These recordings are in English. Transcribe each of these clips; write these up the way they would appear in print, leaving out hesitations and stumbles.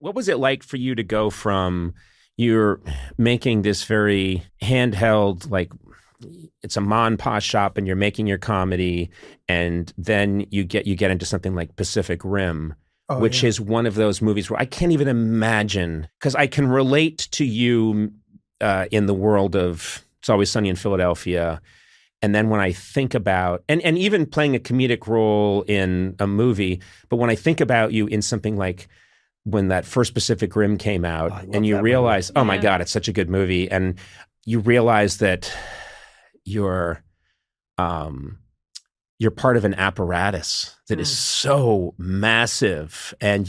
What was it like for you to go from you're making this very handheld, like it's a ma and pa shop and you're making your comedy, and then you get into something like Pacific Rim, which is one of those movies where I can't even imagine, because I can relate to you in the world of It's Always Sunny in Philadelphia. And then when I think about, and even playing a comedic role in a movie, but when I think about you in something like when that first Pacific Rim came out, and you realize, oh my God, it's such a good movie. And you realize that you're part of an apparatus that is so massive, and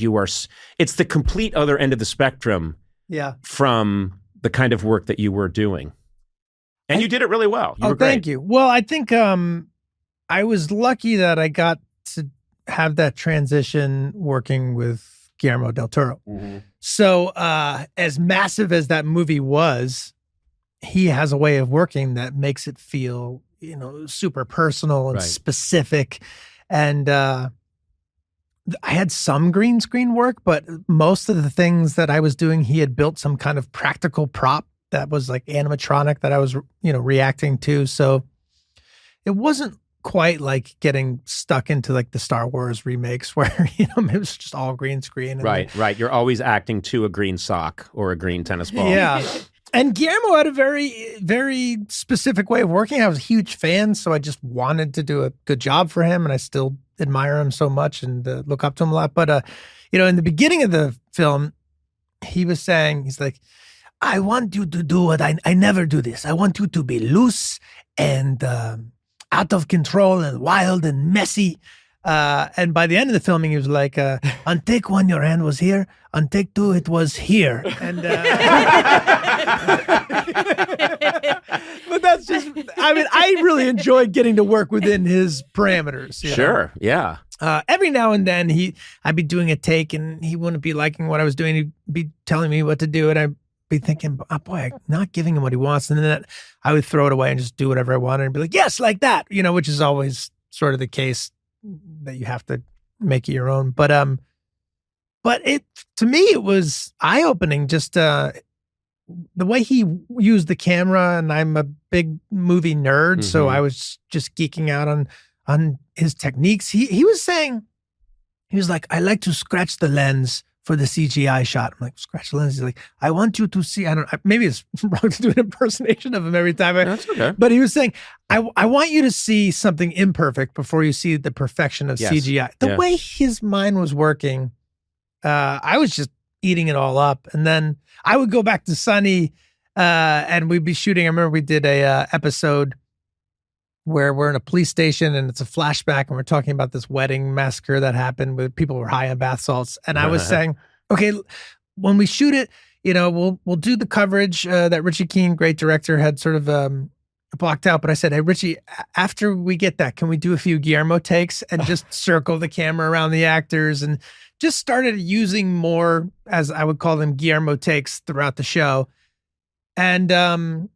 it's the complete other end of the spectrum from the kind of work that you were doing. And you did it really well. You were great. Thank you. Well, I think I was lucky that I got to have that transition working with Guillermo del Toro. Mm-hmm. So as massive as that movie was, he has a way of working that makes it feel, super personal and specific. And I had some green screen work, but most of the things that I was doing, he had built some kind of practical prop that was like animatronic that I was, reacting to. So it wasn't quite like getting stuck into like the Star Wars remakes where, it was just all green screen. Right. You're always acting to a green sock or a green tennis ball. Yeah. And Guillermo had a very, very specific way of working. I was a huge fan, so I just wanted to do a good job for him, and I still admire him so much and look up to him a lot. But, in the beginning of the film, he was saying, he's like, I want you to do what I never do this. I want you to be loose and out of control and wild and messy. And by the end of the filming, he was like, on take one, your hand was here. On take two, it was here. And but that's just, I really enjoyed getting to work within his parameters. Sure, yeah. Every now and then, I'd be doing a take and he wouldn't be liking what I was doing. He'd be telling me what to do, and I'd be thinking, oh boy, I'm not giving him what he wants. And then I would throw it away and just do whatever I wanted and be like, yes, like that, which is always sort of the case that you have to make it your own. But it, to me, it was eye-opening, just the way he used the camera, and I'm a big movie nerd, so I was just geeking out on his techniques. He was saying, he was like, I like to scratch the lens for the CGI shot. I'm like, scratch the lens. He's like, I want you to see, maybe it's wrong to do an impersonation of him every time. That's okay. But he was saying, I want you to see something imperfect before you see the perfection of CGI. The way his mind was working, I was just eating it all up. And then I would go back to Sunny and we'd be shooting. I remember we did a episode where we're in a police station and it's a flashback and we're talking about this wedding massacre that happened where people were high on bath salts. And I was saying, okay, when we shoot it, we'll do the coverage that Richie Keene, great director, had sort of blocked out. But I said, hey, Richie, after we get that, can we do a few Guillermo takes and just circle the camera around the actors, and just started using more, as I would call them, Guillermo takes throughout the show. And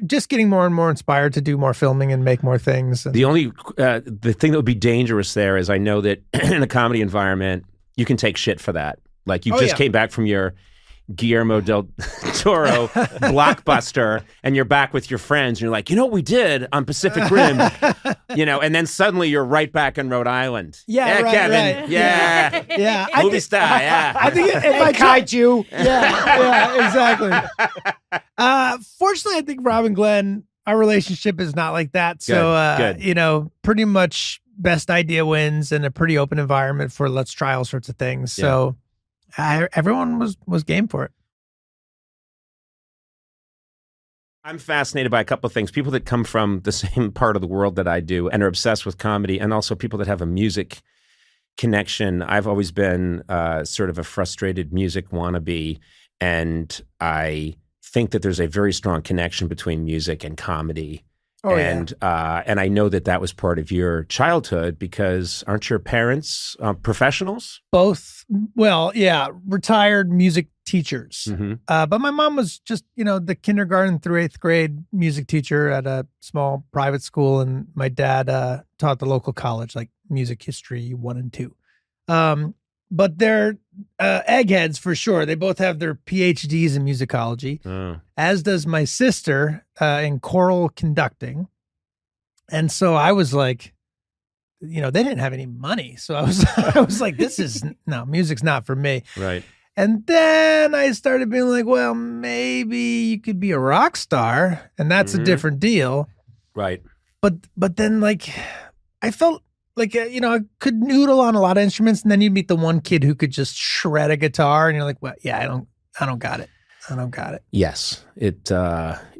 just getting more and more inspired to do more filming and make more things. The only the thing that would be dangerous there is I know that in a comedy environment, you can take shit for that. Like you came back from your Guillermo del Toro blockbuster, and you're back with your friends, and you're like, what we did on Pacific Rim, and then suddenly you're right back in Rhode Island. Yeah, right, Kevin. Right. Yeah. Movie star, yeah. I think if I kaiju. Yeah, exactly. Fortunately, I think Rob and Glenn, our relationship is not like that. So, Good. Pretty much best idea wins, and a pretty open environment for let's try all sorts of things. Yeah. So everyone was game for it. I'm fascinated by a couple of things. People that come from the same part of the world that I do and are obsessed with comedy, and also people that have a music connection. I've always been sort of a frustrated music wannabe, and I think that there's a very strong connection between music and comedy. And I know that was part of your childhood, because aren't your parents professionals? Both. Well, yeah, retired music teachers. Mm-hmm. But my mom was just, the kindergarten through 8th grade music teacher at a small private school. And my dad taught the local college, like music history 1 and 2. but they're eggheads for sure. They both have their PhDs in musicology, as does my sister in choral conducting. And so I was like, they didn't have any money. So I was like, music's not for me. Right. And then I started being like, well, maybe you could be a rock star, and that's a different deal. Right. But then like I felt like, I could noodle on a lot of instruments, and then you meet the one kid who could just shred a guitar, and you're like, well, yeah, I don't got it. I don't got it. Yes, it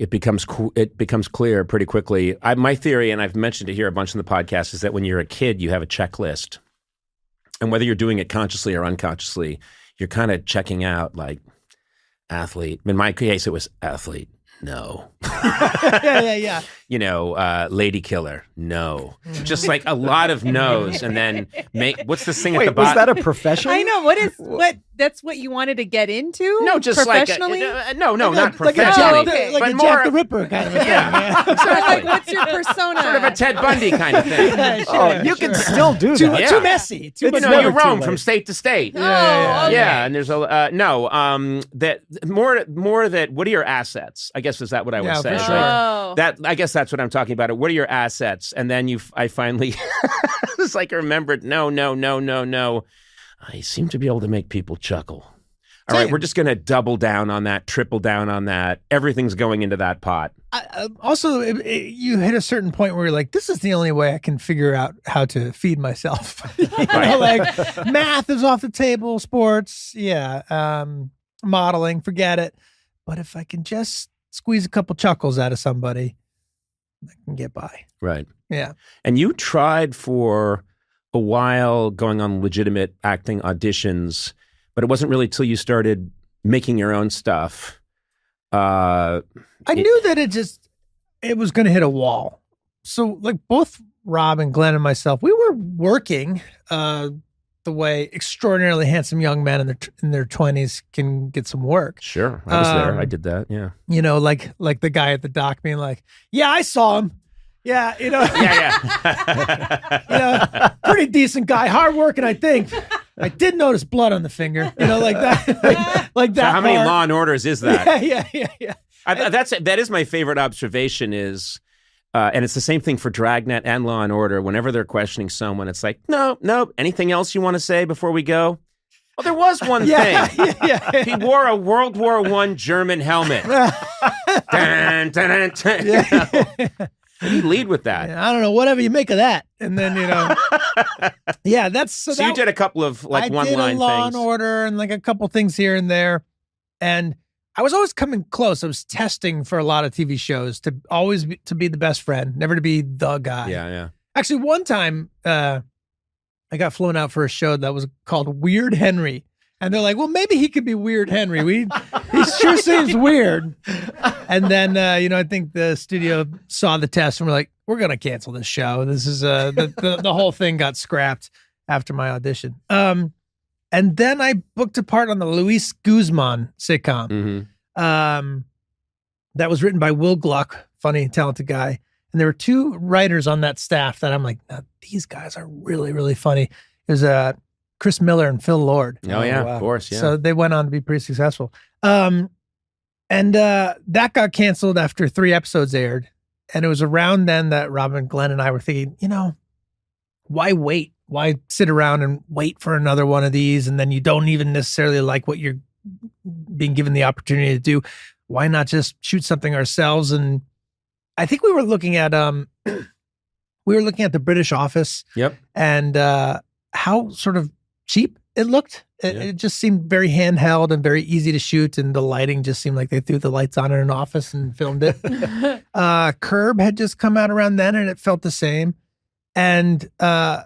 becomes clear pretty quickly. My theory, and I've mentioned it here a bunch in the podcast, is that when you're a kid, you have a checklist, and whether you're doing it consciously or unconsciously, you're kind of checking out like athlete. In my case, it was athlete. No. Yeah. Lady killer. No. Just like a lot of no's, and then what's this thing at the was bottom? that a profession? I know. That's what you wanted to get into? No, just professionally? Not professionally. Like a Jack the Ripper kind of a thing. Yeah. Like, what's your persona? Sort of a Ted Bundy kind of thing. You can still do that. Too messy. You roam from state to state. Okay. Yeah, and there's that more that. What are your assets? I guess is that what I would say? For sure. Oh. That I guess that's what I'm talking about. What are your assets? And then I finally, it's like I remembered. No. I seem to be able to make people chuckle. All right, we're just going to double down on that, triple down on that. Everything's going into that pot. Also, you hit a certain point where you're like, this is the only way I can figure out how to feed myself. Like math is off the table, sports, modeling, forget it. But if I can just squeeze a couple chuckles out of somebody, I can get by. Right. Yeah. And you tried for a while going on legitimate acting auditions, but it wasn't really till you started making your own stuff. I knew that it was going to hit a wall. So like both Rob and Glenn and myself, we were working the way extraordinarily handsome young men in their 20s can get some work. Sure. I was there. I did that. Yeah. Like the guy at the dock being like, yeah, I saw him. Yeah, pretty decent guy, hardworking, I think. I did notice blood on the finger, like that. Like that. So how many Law and Orders is that? Yeah. That is my favorite observation is, and it's the same thing for Dragnet and Law and Order. Whenever they're questioning someone, it's like, no. Anything else you want to say before we go? Well, there was one thing. Yeah. He wore a World War I German helmet. Dun, dun, dun, dun, You lead with that. Yeah, I don't know, whatever you make of that. And then, yeah, that's so you did a couple of like one line things. I did a Law and Order and like a couple things here and there. And I was always coming close. I was testing for a lot of TV shows to always be the best friend, never to be the guy. Yeah. Actually, one time I got flown out for a show that was called Weird Henry. And they're like, well, maybe he could be Weird Henry. He sure seems weird. And then, I think the studio saw the test and we're like, we're going to cancel this show. This is the whole thing got scrapped after my audition. And then I booked a part on the Luis Guzman sitcom. That was written by Will Gluck, funny, talented guy. And there were two writers on that staff that I'm like, these guys are really, really funny. There's Chris Miller and Phil Lord. Oh, yeah, wow. Of course, yeah. So they went on to be pretty successful. And that got canceled after 3 episodes aired. And it was around then that Robin, Glenn, and I were thinking, why wait? Why sit around and wait for another one of these? And then you don't even necessarily like what you're being given the opportunity to do. Why not just shoot something ourselves? And I think we were looking at the British Office. Yep. And how sort of cheap it looked. It just seemed very handheld and very easy to shoot, and the lighting just seemed like they threw the lights on in an office and filmed it. Curb had just come out around then, and it felt the same. And the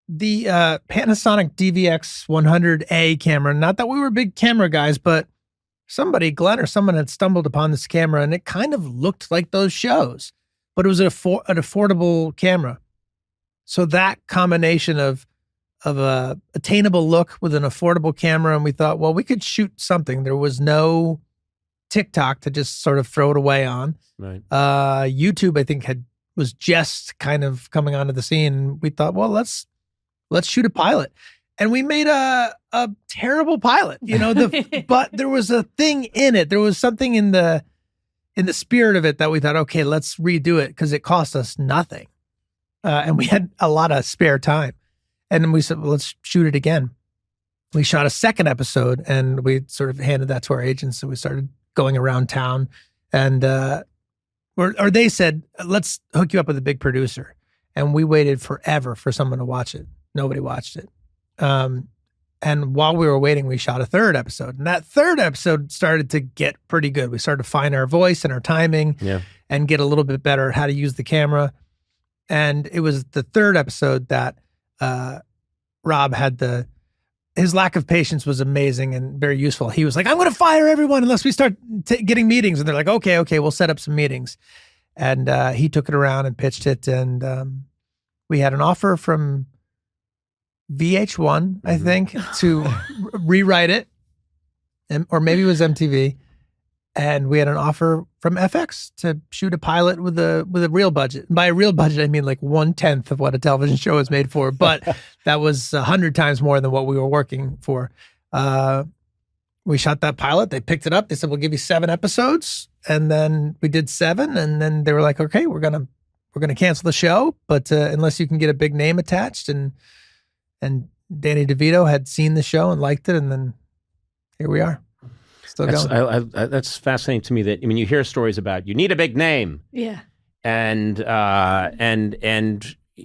Panasonic DVX 100A camera, not that we were big camera guys, but Glenn or someone had stumbled upon this camera, and it kind of looked like those shows, but it was an affordable camera. So that combination of a attainable look with an affordable camera, and we thought, well, we could shoot something. There was no TikTok to just sort of throw it away on. Right. YouTube, I think, was just kind of coming onto the scene. We thought, well, let's shoot a pilot. And we made a terrible pilot, but there was a thing in it. There was something in the spirit of it that we thought, okay, let's redo it because it cost us nothing. And we had a lot of spare time. And then we said, well, let's shoot it again. We shot a second episode and we sort of handed that to our agents. So we started going around town and, or they said, let's hook you up with a big producer. And we waited forever for someone to watch it. Nobody watched it. And while we were waiting, we shot a third episode. And that third episode started to get pretty good. We started to find our voice and our timing and get a little bit better at how to use the camera. And it was the third episode that Rob had his lack of patience was amazing and very useful. He was like, I'm going to fire everyone unless we start getting meetings. And they're like, okay, we'll set up some meetings. And he took it around and pitched it. And we had an offer from VH1, I think, to rewrite it, or maybe it was MTV. And we had an offer from FX to shoot a pilot with a real budget. And by a real budget, I mean like 1/10 of what a television show is made for. But that was 100 times more than what we were working for. We shot that pilot. They picked it up. They said, we'll give you 7 episodes. And then we did 7. And then they were like, okay, we're gonna cancel the show, but unless you can get a big name attached. And Danny DeVito had seen the show and liked it, and then here we are, still going. That's fascinating to me. That you hear stories about you need a big name, and I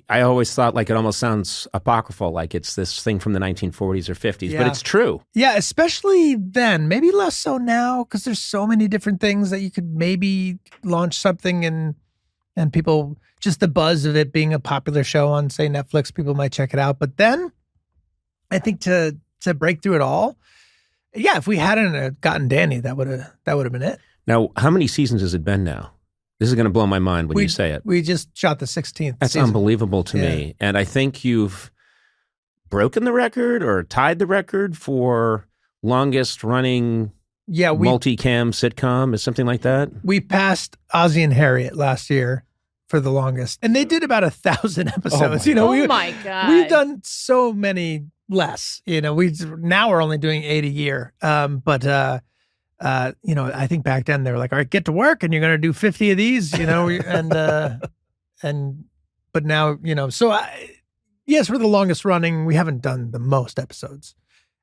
always thought like it almost sounds apocryphal, like it's this thing from the 1940s or 50s, but it's true. Yeah, especially then. Maybe less so now because there's so many different things that you could maybe launch something and people. Just the buzz of it being a popular show on, say, Netflix, people might check it out. But then I think to break through it all, if we hadn't gotten Danny, that would have been it. Now, how many seasons has it been now? This is going to blow my mind when you say it. We just shot the 16th That's season. Unbelievable to me. And I think you've broken the record or tied the record for longest running multicam sitcom, is something like that? We passed Ozzie and Harriet last year for the longest. And they did about 1,000 episodes. Oh my God. We've done so many less. Now we're only doing 8 a year. But I think back then they were like, all right, get to work and you're going to do 50 of these, but now, yes, we're the longest running. We haven't done the most episodes.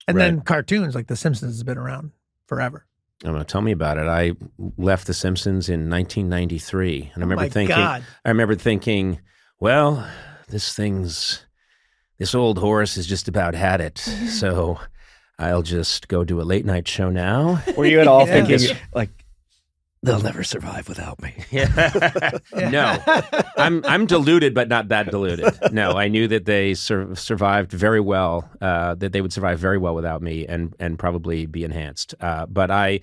And then cartoons like The Simpsons has been around forever. Tell me about it. I left The Simpsons in 1993, and I remember thinking, well, this old horse has just about had it. So I'll just go do a late night show now. Were you at all thinking like, they'll never survive without me? No, I'm deluded, but not that deluded. No, I knew that they survived very well, that they would survive very well without me and probably be enhanced. I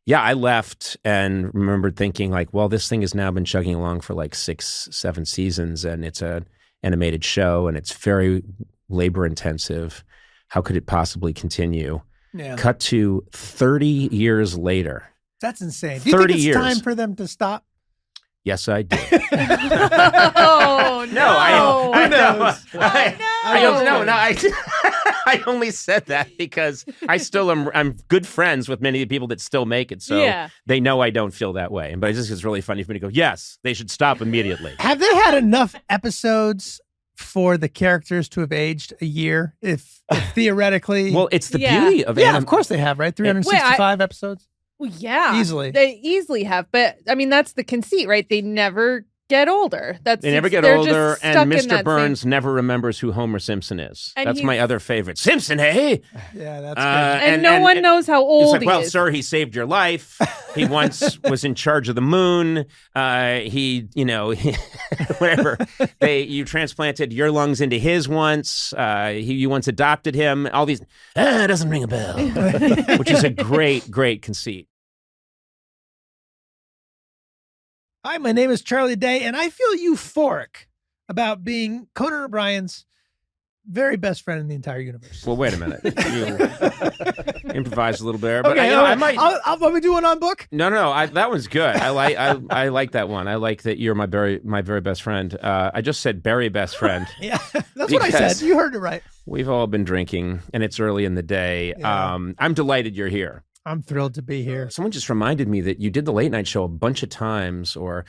left and remembered thinking like, well, this thing has now been chugging along for like 6-7 seasons and it's an animated show and it's very labor intensive. How could it possibly continue? Yeah. Cut to 30 years later. That's insane. Do you think it's time for them to stop? Yes, I do. Oh, no. Who knows? I only said that because I'm good friends with many of the people that still make it. So they know I don't feel that way. But it's really funny for me to go, yes, they should stop immediately. Have they had enough episodes for the characters to have aged a year, if theoretically? Well, it's the beauty of of course they have, right? 365 episodes? Well, yeah. Easily. They easily have. But, that's the conceit, right? They never get older. They never get older, and Mr. Burns never remembers who Homer Simpson is. And that's my other favorite. Simpson, hey? Yeah, that's good. And no one knows how old he is. Well, sir, he saved your life. He once was in charge of the moon. Whatever. You transplanted your lungs into his once. You once adopted him. All these, it doesn't ring a bell. Which is a great, great conceit. Hi, my name is Charlie Day, and I feel euphoric about being Conan O'Brien's very best friend in the entire universe. Well, wait a minute. You improvised a little bit there, but Okay, I might. I'll we do one on book. No. That one's good. I like that one. I like that you're my very best friend. I just said very best friend. Yeah, that's what I said. You heard it right. We've all been drinking, and it's early in the day. Yeah. I'm delighted you're here. I'm thrilled to be here. Someone just reminded me that you did the late night show a bunch of times, or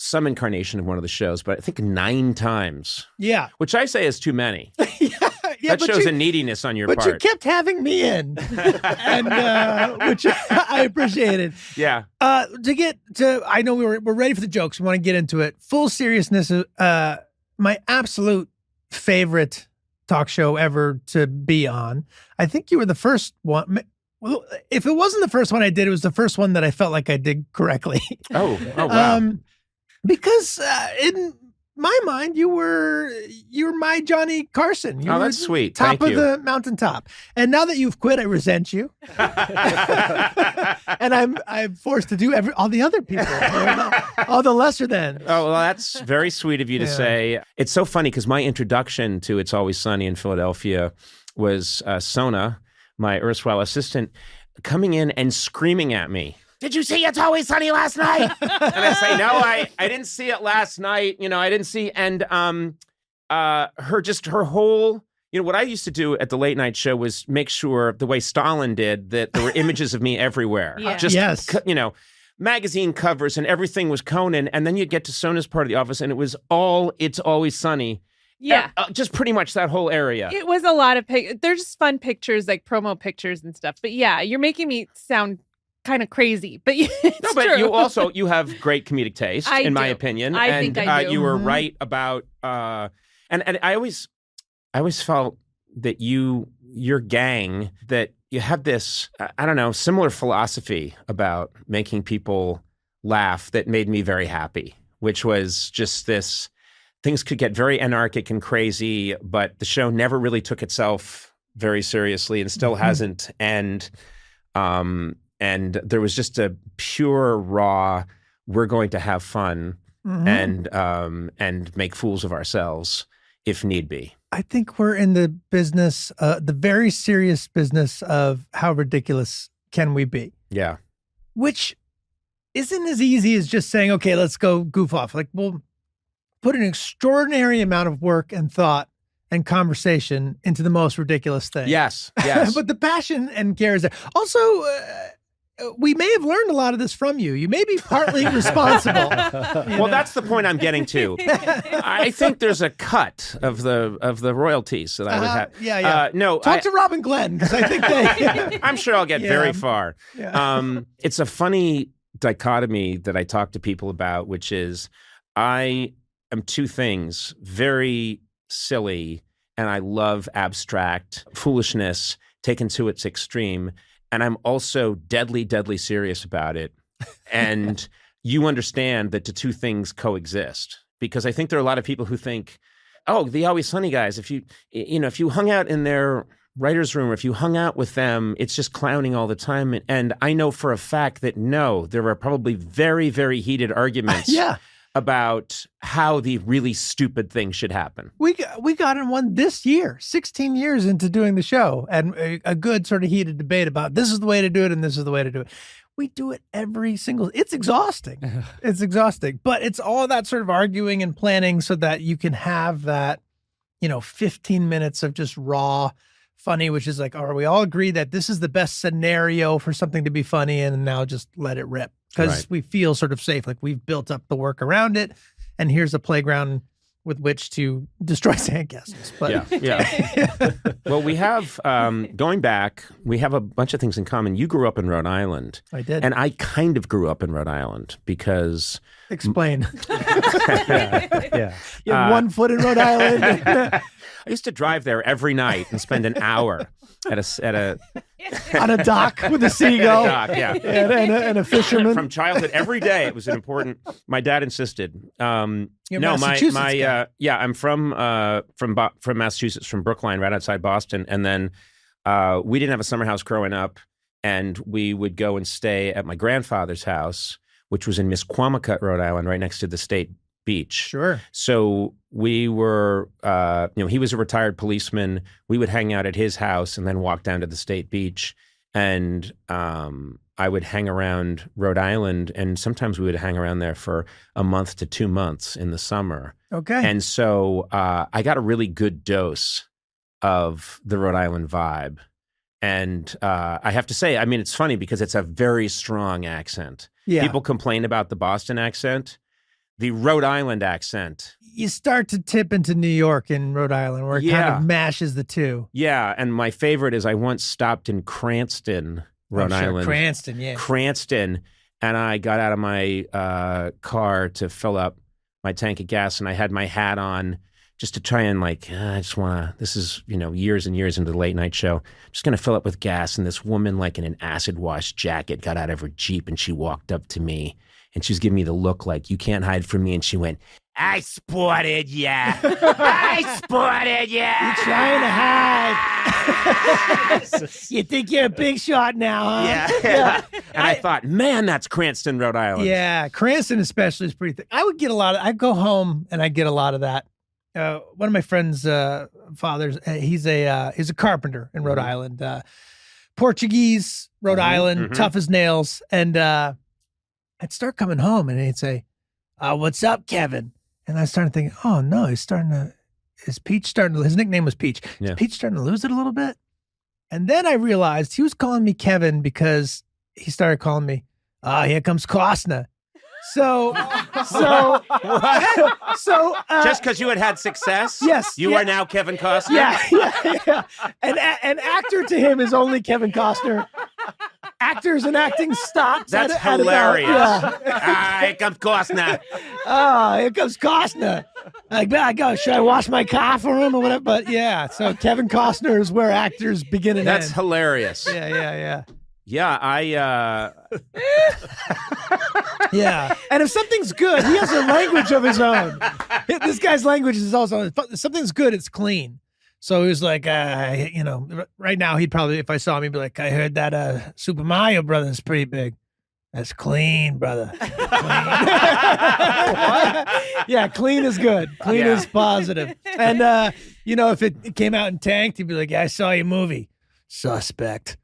some incarnation of one of the shows, but I think 9 times. Yeah. Which I say is too many. Yeah, that shows a neediness on your part. But you kept having me in, and which I appreciated. Yeah. To get to, I know we're ready for the jokes. We want to get into it. Full seriousness, my absolute favorite talk show ever to be on. I think you were the first one. Well, if it wasn't the first one I did, it was the first one that I felt like I did correctly. Oh wow. Because in my mind, you were my Johnny Carson. You were that's sweet. Top Thank of you. the mountaintop. And now that you've quit, I resent you. And I'm forced to do all the other people, all the lesser than. Oh, well, that's very sweet of you to say. It's so funny because my introduction to It's Always Sunny in Philadelphia was Sona, my erstwhile assistant, coming in and screaming at me. Did you see It's Always Sunny last night? And I say, no, I didn't see it last night. I didn't see. And her whole, what I used to do at the late night show was make sure, the way Stalin did, that there were images of me everywhere. Yeah. Magazine covers and everything was Conan. And then you'd get to Sona's part of the office and it was all It's Always Sunny. Yeah. Just pretty much that whole area. It was a lot of they're just fun pictures, like promo pictures and stuff. But yeah, you're making me sound kind of crazy, but it's true. you have great comedic taste, in my opinion. I think I do. You were right about, and I always felt that your gang, that you have this, I don't know, similar philosophy about making people laugh that made me very happy, which was just this, things could get very anarchic and crazy, but the show never really took itself very seriously and still hasn't. And there was just a pure, raw, we're going to have fun and make fools of ourselves if need be. I think we're in the business, the very serious business of how ridiculous can we be? Yeah. Which isn't as easy as just saying, okay, let's go goof off. Like, we'll put an extraordinary amount of work and thought and conversation into the most ridiculous thing. Yes. But the passion and care is there. Also, we may have learned a lot of this from you. You may be partly responsible. Well, that's the point I'm getting to. I think there's a cut of the royalties that I would have. Yeah. Talk to Rob and Glenn, because I think they. I'm sure I'll get very far. Yeah. It's a funny dichotomy that I talk to people about, which is I am two things: very silly, and I love abstract foolishness taken to its extreme. And I'm also deadly, deadly serious about it. And you understand that the two things coexist. Because I think there are a lot of people who think, oh, the Always Sunny guys, if you hung out in their writer's room, or if you hung out with them, it's just clowning all the time. And I know for a fact that no, there are probably very, very heated arguments about how the really stupid thing should happen. We got in one this year, 16 years into doing the show, and a good sort of heated debate about this is the way to do it and this is the way to do it. We do it every single, it's exhausting. It's exhausting, but it's all that sort of arguing and planning so that you can have that, 15 minutes of just raw funny, which is like, are we all agree that this is the best scenario for something to be funny, and now just let it rip? Because we feel sort of safe, like we've built up the work around it, and here's a playground with which to destroy sandcastles. But yeah. Well, we have, going back, we have a bunch of things in common. You grew up in Rhode Island. I did. And I kind of grew up in Rhode Island because... Explain. Yeah. You have 1 foot in Rhode Island. I used to drive there every night and spend an hour at a on a dock with a seagull. And a fisherman. From childhood, every day it was an important. My dad insisted. I'm from Massachusetts, from Brookline, right outside Boston, and then we didn't have a summer house growing up, and we would go and stay at my grandfather's house, which was in Misquamicut, Rhode Island, right next to the state Beach. Sure. So we were, he was a retired policeman. We would hang out at his house and then walk down to the State Beach. And I would hang around Rhode Island, and sometimes we would hang around there for a month to 2 months in the summer. Okay. And so I got a really good dose of the Rhode Island vibe. And I have to say, I mean, it's funny because it's a very strong accent. Yeah. People complain about the Boston accent. The Rhode Island accent. You start to tip into New York and Rhode Island, where it kind of mashes the two. Yeah, and my favorite is I once stopped in Cranston, Rhode Island. Cranston, yeah. Cranston, and I got out of my car to fill up my tank of gas, and I had my hat on just to try and I just want to, this is, years and years into the late night show, just going to fill up with gas. And this woman, in an acid wash jacket, got out of her Jeep and she walked up to me and she was giving me the look like, you can't hide from me. And she went, I spotted ya. I spotted ya. You're trying to hide. You think you're a big shot now, huh? Yeah. And I thought, man, that's Cranston, Rhode Island. Yeah, Cranston especially is pretty thick. I would get a lot of, I'd go home and I'd get a lot of that. One of my friend's fathers, he's a carpenter in Rhode Island, Portuguese, Rhode Island, tough as nails. And I'd start coming home and he'd say, what's up, Kevin? And I started thinking, oh no, his nickname was Peach. Is Peach starting to lose it a little bit? And then I realized he was calling me Kevin because he started calling me, here comes Costner. So just because you had success, yes, you are now Kevin Costner. Yeah. An actor to him is only Kevin Costner. Actors and acting stops. That's hilarious. Here comes Costner. Here comes Costner. I go. Should I wash my car for him or whatever? But yeah, so Kevin Costner is where actors begin and end. That's hilarious. Yeah. Yeah, Yeah, and if something's good, he has a language of his own. This guy's language is also, if something's good, it's clean. So he was like, right now he'd probably, if I saw him, he'd be like, I heard that Super Mario Brothers is pretty big. That's clean, brother. Clean. Yeah, clean is good. Clean is positive. And, if it came out and tanked, he'd be like, I saw your movie. Suspect.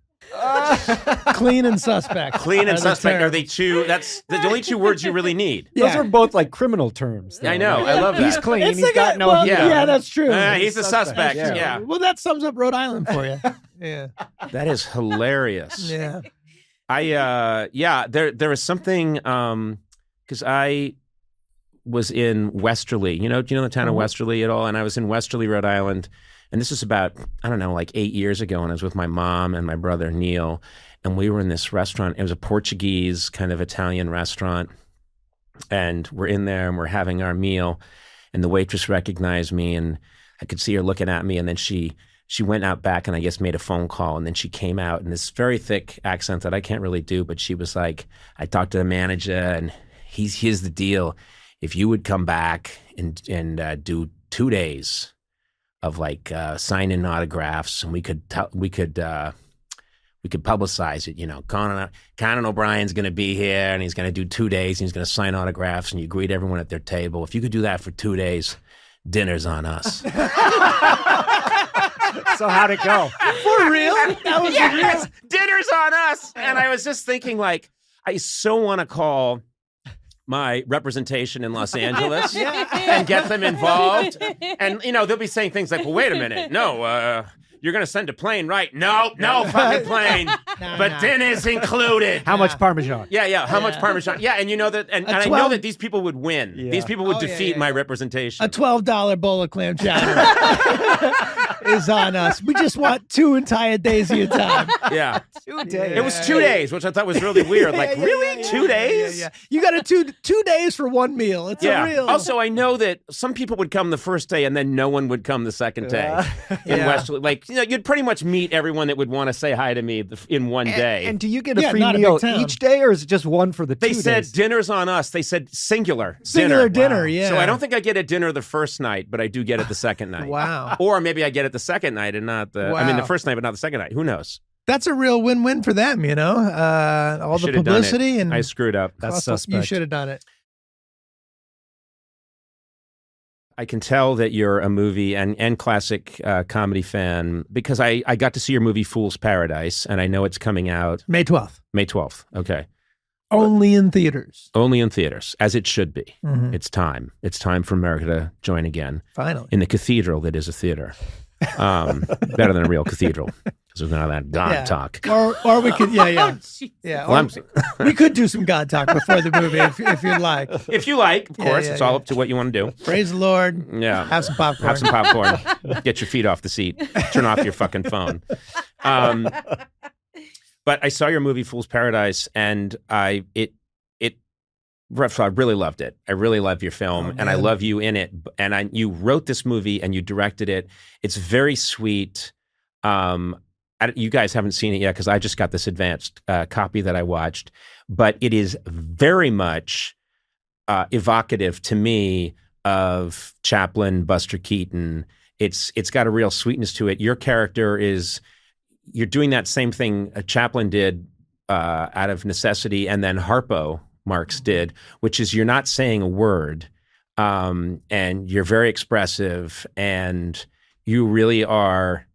Clean and suspect. Clean and suspect are the two. That's the only two words you really need. Yeah. Those are both criminal terms. I know. I love that. He's clean. He's got no. Yeah, that's true. He's a suspect. Yeah. Well, that sums up Rhode Island for you. Yeah. That is hilarious. Yeah. There was something because I was in Westerly. Do you know the town of Westerly at all? And I was in Westerly, Rhode Island. And this was about, 8 years ago, and I was with my mom and my brother Neil, and we were in this restaurant. It was a Portuguese kind of Italian restaurant, and we're in there and we're having our meal, and the waitress recognized me, and I could see her looking at me, and then she went out back and I guess made a phone call, and then she came out in this very thick accent that I can't really do, but she was like, I talked to the manager, and here's the deal. If you would come back and do 2 days of signing autographs, and we could publicize it. Conan O'Brien's going to be here, and he's going to do 2 days, and he's going to sign autographs, and you greet everyone at their table. If you could do that for 2 days, dinner's on us. So how'd it go? For real? That was real. Dinner's on us. And I was just thinking, I so want to call my representation in Los Angeles and get them involved. And, they'll be saying things like, well, wait a minute. No, you're going to send a plane, right? No fucking plane. But dinner's included. How much Parmesan? Yeah. How much Parmesan? Yeah, and you know that, and I know that these people would win. Yeah. These people would defeat my representation. A $12 bowl of clam chowder is on us. We just want 2 entire days of your time. Yeah. 2 days. It was 2 days, which I thought was really weird. Really? 2 days? Yeah. You got 2 days for one meal. It's a real. Also, I know that some people would come the first day and then no one would come the second day in Westerly. You'd pretty much meet everyone that would want to say hi to me in one day. And do you get a free meal each day, or is it just one for the 2 days? They said dinner's on us. They said singular dinner. Wow. Yeah. So I don't think I get a dinner the first night, but I do get it the second night. Wow. Or maybe I get it the second night and not the first night, but not the second night. Who knows? That's a real win-win for them, all the publicity and I screwed up. That's suspect. You should have done it. I can tell that you're a movie and classic comedy fan because I got to see your movie Fool's Paradise, and I know it's coming out May 12th. May 12th. Okay. Only in theaters. Only in theaters, as it should be. Mm-hmm. It's time. It's time for America to join again. Finally. In the cathedral that is a theater. Better than a real cathedral. Because there's none of that God talk. Or we could, yeah. Well, we could do some God talk before the movie if you'd like. If you like, of course. It's all up to what you want to do. Praise the Lord. Yeah. Have some popcorn. Have some popcorn. Get your feet off the seat. Turn off your fucking phone. But I saw your movie Fool's Paradise, and I really loved it. I really love your film, and I love you in it. And you wrote this movie and you directed it. It's very sweet. You guys haven't seen it yet because I just got this advanced copy that I watched, but it is very much evocative to me of Chaplin, Buster Keaton. It's got a real sweetness to it. Your character you're doing that same thing Chaplin did out of necessity, and then Harpo Marx did, which is you're not saying a word, and you're very expressive, and you really are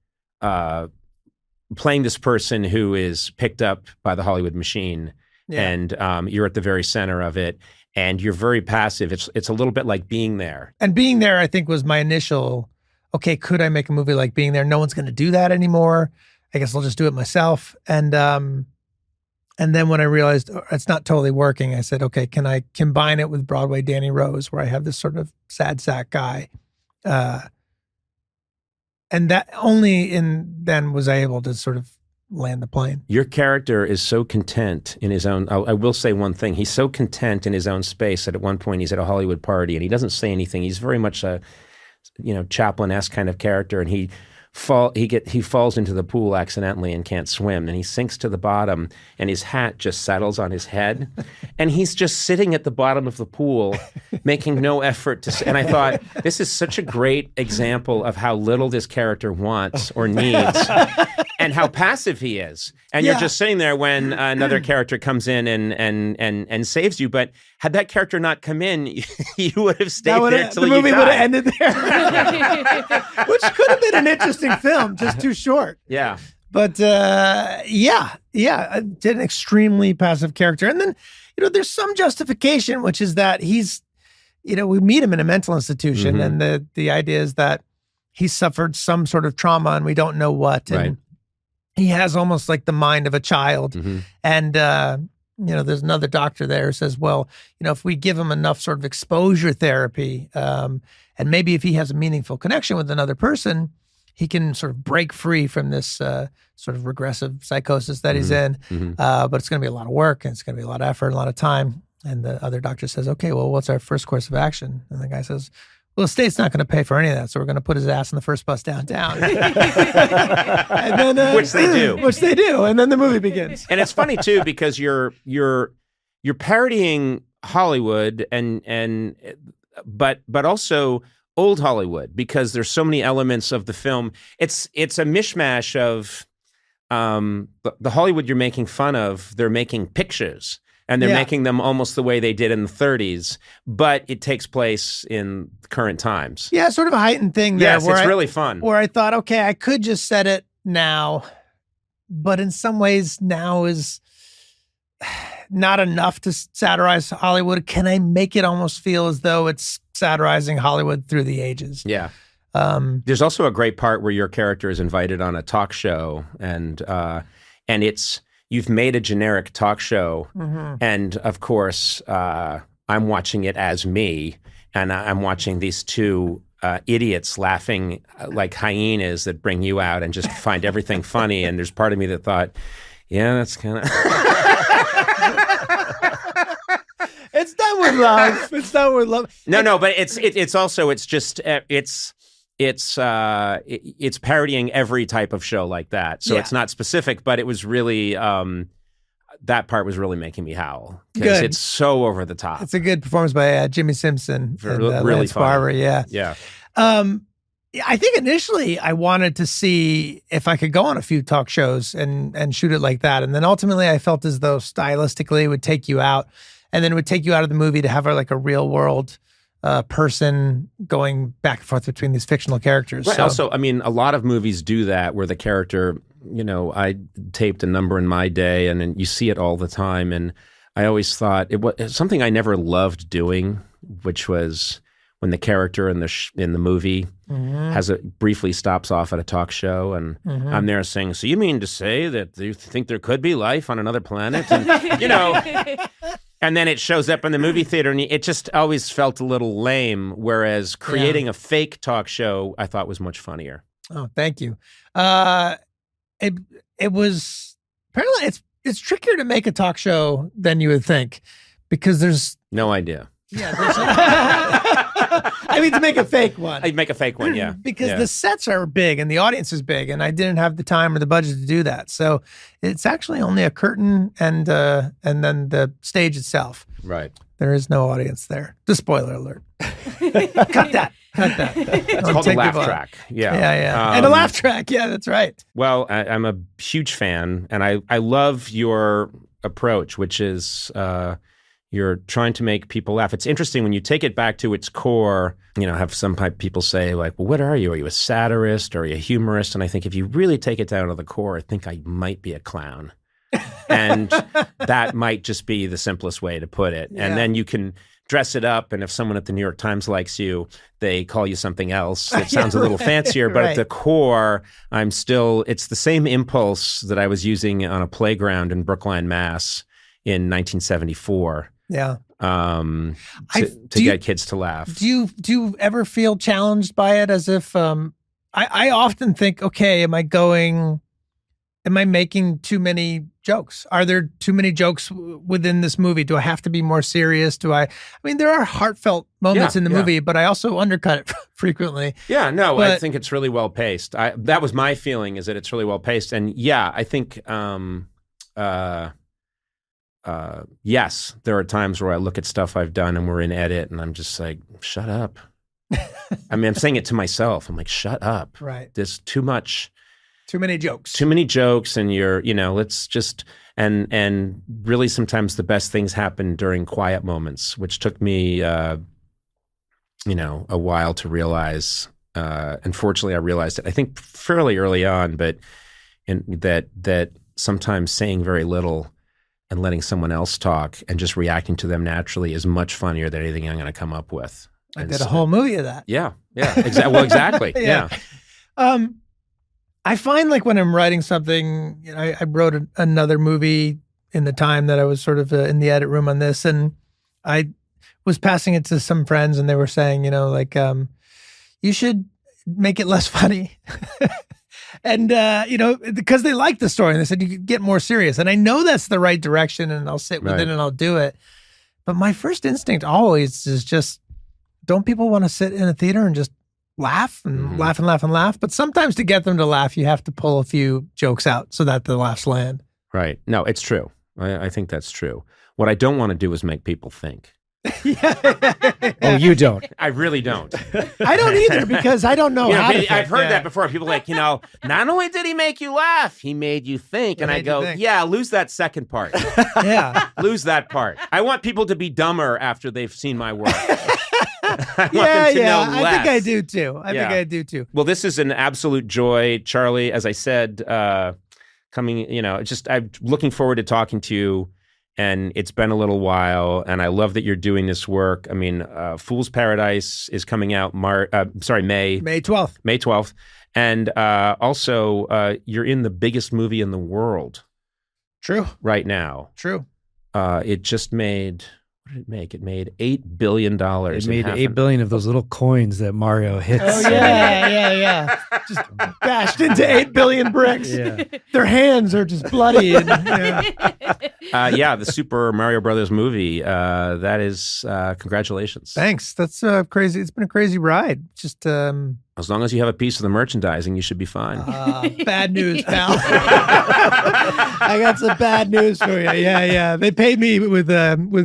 playing this person who is picked up by the Hollywood machine, and you're at the very center of it, and you're very passive. It's a little bit like Being There. And Being There, I think, was my initial, okay, could I make a movie like Being There? No one's going to do that anymore. I guess I'll just do it myself. And then when I realized it's not totally working, I said, okay, can I combine it with Broadway Danny Rose, where I have this sort of sad sack guy? And that then was I able to sort of land the plane. Your character is so content in his own, I will say one thing, he's so content in his own space that at one point he's at a Hollywood party and he doesn't say anything. He's very much a, Chaplin-esque kind of character, and he falls into the pool accidentally and can't swim, and he sinks to the bottom, and his hat just settles on his head, and he's just sitting at the bottom of the pool making no effort to and I thought, this is such a great example of how little this character wants or needs and how passive he is. And you're just sitting there when another character comes in and saves you. But had that character not come in, you would have stayed there till you died. The movie would have ended there. Which could have been an interesting film, just too short. Yeah. But I did an extremely passive character. And then, there's some justification, which is that he's, we meet him in a mental institution, Mm-hmm. and the idea is that he suffered some sort of trauma and we don't know what. And he has almost like the mind of a child. Mm-hmm. And, there's another doctor there who says, well, if we give him enough sort of exposure therapy, and maybe if he has a meaningful connection with another person, he can sort of break free from this sort of regressive psychosis that he's in. Mm-hmm. But it's going to be a lot of work, and it's going to be a lot of effort, and a lot of time. And the other doctor says, okay, well, what's our first course of action? And the guy says, well, the state's not going to pay for any of that, so we're going to put his ass in the first bus downtown. And then, which they do. And then the movie begins. And it's funny too, because you're parodying Hollywood but also old Hollywood, because there's so many elements of the film. It's a mishmash of the Hollywood you're making fun of. They're making pictures. And they're making them almost the way they did in the 30s, but it takes place in current times. Yeah, sort of a heightened thing there. Yes, it's really fun. Where I thought, okay, I could just set it now, but in some ways now is not enough to satirize Hollywood. Can I make it almost feel as though it's satirizing Hollywood through the ages? Yeah. There's also a great part where your character is invited on a talk show, and it's... You've made a generic talk show, and of course, I'm watching it as me, and I'm watching these two idiots laughing like hyenas that bring you out and just find everything funny. And there's part of me that thought, yeah, that's kind of... It's done with love. It's done with love. No, but it's also, it's parodying every type of show like that. So it's not specific, but it was really, that part was really making me howl. Because it's so over the top. It's a good performance by Jimmy Simpson and really Lance Barber. Yeah. I think initially I wanted to see if I could go on a few talk shows and shoot it like that. And then ultimately I felt as though stylistically it would take you out, and then it would take you out of the movie to have like a real world person going back and forth between these fictional characters. Right. So. Also, I mean, a lot of movies do that where the character, I taped a number in my day, and then you see it all the time. And I always thought it was something I never loved doing, which was when the character in the movie briefly stops off at a talk show, and I'm there saying, "So you mean to say that you think there could be life on another planet?" And, and then it shows up in the movie theater, and it just always felt a little lame. Whereas creating a fake talk show, I thought was much funnier. Oh, thank you. It was apparently it's trickier to make a talk show than you would think, because there's no idea. Yeah, I mean, to make a fake one. I'd make a fake one, yeah. Because the sets are big and the audience is big, and I didn't have the time or the budget to do that. So it's actually only a curtain and then the stage itself. Right. There is no audience there. The spoiler alert. Cut that. It's called the laugh track. Yeah. Yeah. And a laugh track. Yeah, that's right. Well, I'm a huge fan, and I love your approach, which is you're trying to make people laugh. It's interesting when you take it back to its core, have some people say like, well, what are you? Are you a satirist? Or are you a humorist? And I think if you really take it down to the core, I think I might be a clown. And that might just be the simplest way to put it. Yeah. And then you can dress it up, and if someone at the New York Times likes you, they call you something else. It sounds a little fancier, but at the core, it's the same impulse that I was using on a playground in Brookline, Mass in 1974. Yeah. To get kids to laugh. Do you ever feel challenged by it, as if I often think, okay, am I making too many jokes? Are there too many jokes within this movie? Do I have to be more serious? I mean, there are heartfelt moments in the movie, but I also undercut it frequently. Yeah, no, I think it's really well paced. That was my feeling, is that it's really well paced. And yeah, I think yes, there are times where I look at stuff I've done and we're in edit and I'm just like, shut up. I mean, I'm saying it to myself. I'm like, shut up. Right. There's too much. Too many jokes. And let's just, and really sometimes the best things happen during quiet moments, which took me, a while to realize. Unfortunately, I realized it, I think fairly early on, but that sometimes saying very little and letting someone else talk and just reacting to them naturally is much funnier than anything I'm going to come up with. I did a whole movie of that. Yeah. Well, exactly. Yeah. I find like when I'm writing something, I wrote another movie in the time that I was sort of in the edit room on this, and I was passing it to some friends, and they were saying, you should make it less funny. And, because they liked the story, and they said you could get more serious. And I know that's the right direction, and I'll sit with it and I'll do it. But my first instinct always is just, don't people want to sit in a theater and just laugh and laugh and laugh and laugh? But sometimes to get them to laugh, you have to pull a few jokes out so that the laughs land. Right. No, it's true. I think that's true. What I don't want to do is make people think. Oh, you don't. I really don't. I don't either, because I don't know how to think. I've heard that before. People like, not only did he make you laugh, he made you think. And I go, yeah, lose that second part. Yeah. Lose that part. I want people to be dumber after they've seen my work. I think I do too. Well, this is an absolute joy, Charlie. As I said, I'm looking forward to talking to you. And it's been a little while, and I love that you're doing this work. I mean, Fool's Paradise is coming out May 12th. May 12th. And also, you're in the biggest movie in the world. True. Right now. True. It just made, what did it make? It made $8 billion. It made $8 billion of those little coins that Mario hits. Oh, yeah. Just bashed into 8 billion bricks. Yeah. Their hands are just bloody. The Super Mario Brothers movie. That is, congratulations. Thanks. That's crazy. It's been a crazy ride. Just as long as you have a piece of the merchandising, you should be fine. Bad news, pal. I got some bad news for you. Yeah. They paid me with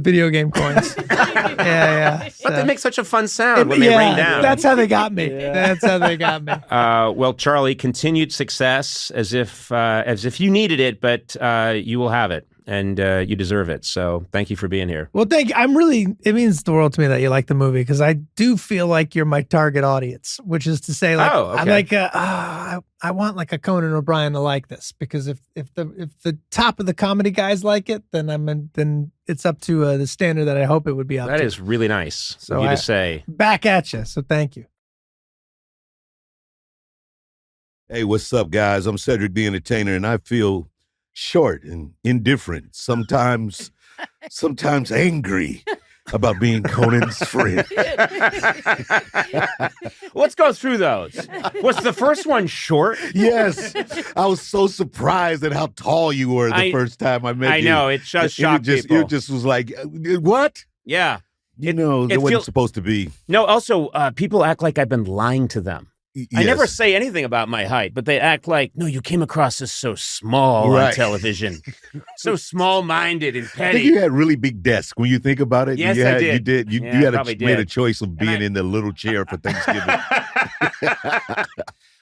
video game coins. Yeah. But they make such a fun sound when they rain down. That's how they got me. That's how they got me. Well, Charlie, continued success as if you needed it, but you will have it. and you deserve it. So thank you for being here. Well, thank you. It means the world to me that you like the movie, because I do feel like you're my target audience, which is to say, like, okay. I'm like, I want like a Conan O'Brien to like this, because if the top of the comedy guys like it, then it's up to the standard that I hope it would be up to. That is really nice so of you to say. Back at you. So thank you. Hey, what's up, guys? I'm Cedric the Entertainer, and I feel short and indifferent, sometimes angry about being Conan's friend. Let's go through those. Was the first one short? Yes. I was so surprised at how tall you were the first time I met you. I know. It just shocked people. It just was like, what? Yeah. It wasn't supposed to be. No, also, people act like I've been lying to them. Yes. I never say anything about my height, but they act like, no, you came across as so small on television. So small-minded and petty. I think you had really big desk when you think about it. Yes, I did. You did. You made a choice of being in the little chair for Thanksgiving.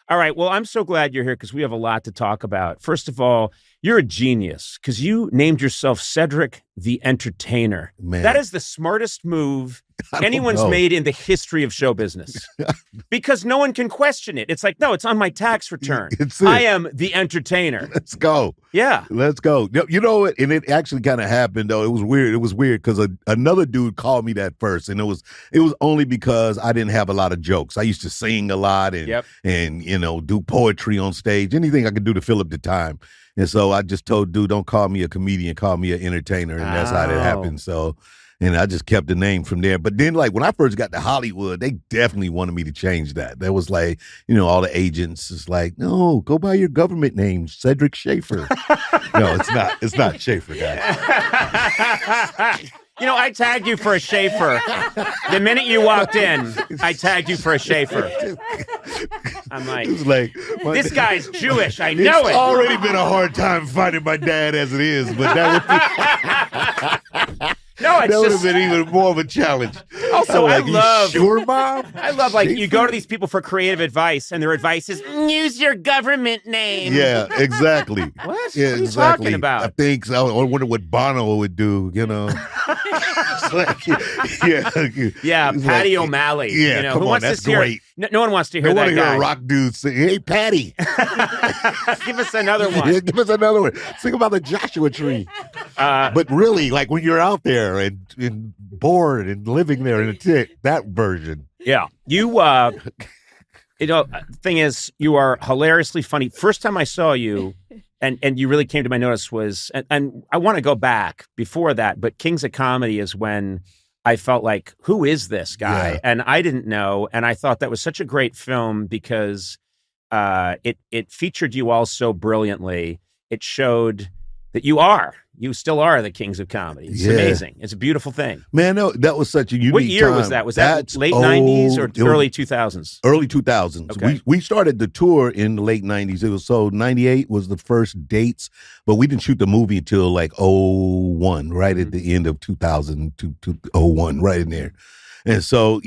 All right. Well, I'm so glad you're here because we have a lot to talk about. First of all, you're a genius because you named yourself Cedric the Entertainer. Man. That is the smartest move anyone's made in the history of show business because no one can question it. It's like, no, it's on my tax return. I am the Entertainer. Let's go. Yeah. Let's go. You know what? And it actually kind of happened, though. It was weird. It was weird because another dude called me that first, and it was only because I didn't have a lot of jokes. I used to sing a lot and do poetry on stage, anything I could do to fill up the time. And so I just told dude, don't call me a comedian, call me an entertainer. And that's how that happened. So, and I just kept the name from there. But then, like, when I first got to Hollywood, they definitely wanted me to change that. That was like, all the agents is like, no, go by your government name, Cedric Schaefer. No, it's not. It's not Schaefer, guys. I tagged you for a Schaefer. The minute you walked in, I tagged you for a Schaefer. I'm like, this guy's Jewish. I know it. It's already been a hard time finding my dad as it is, but that would have been even more of a challenge. Also, I love, sure, Mom? I love, like, you go to these people for creative advice, and their advice is, use your government name. Yeah, exactly. What? Yeah, what are you talking about? I think so. I wonder what Bono would do, Yeah, Patty O'Malley. Yeah, who wants that's to hear, great. No one wants to hear that guy. I want to hear a rock dude sing, hey, Patty. Give us another one. Yeah, give us another one. Sing about the Joshua tree. But really, like, when you're out there and bored and living there in a tent, that version. Yeah. You, thing is, you are hilariously funny. First time I saw you, and you really came to my notice was, and I want to go back before that, but Kings of Comedy is when I felt like, who is this guy? Yeah. And I didn't know. And I thought that was such a great film because it featured you all so brilliantly. It showed that you still are the Kings of Comedy. It's amazing. It's a beautiful thing. Man, no, that was such a unique What year time. was that? Was that late 90s or early 2000s? Early 2000s. Okay. We started the tour in the late 90s. It was 98 was the first dates, but we didn't shoot the movie until like 01, right at the end of 2000 to 01, right in there. And so,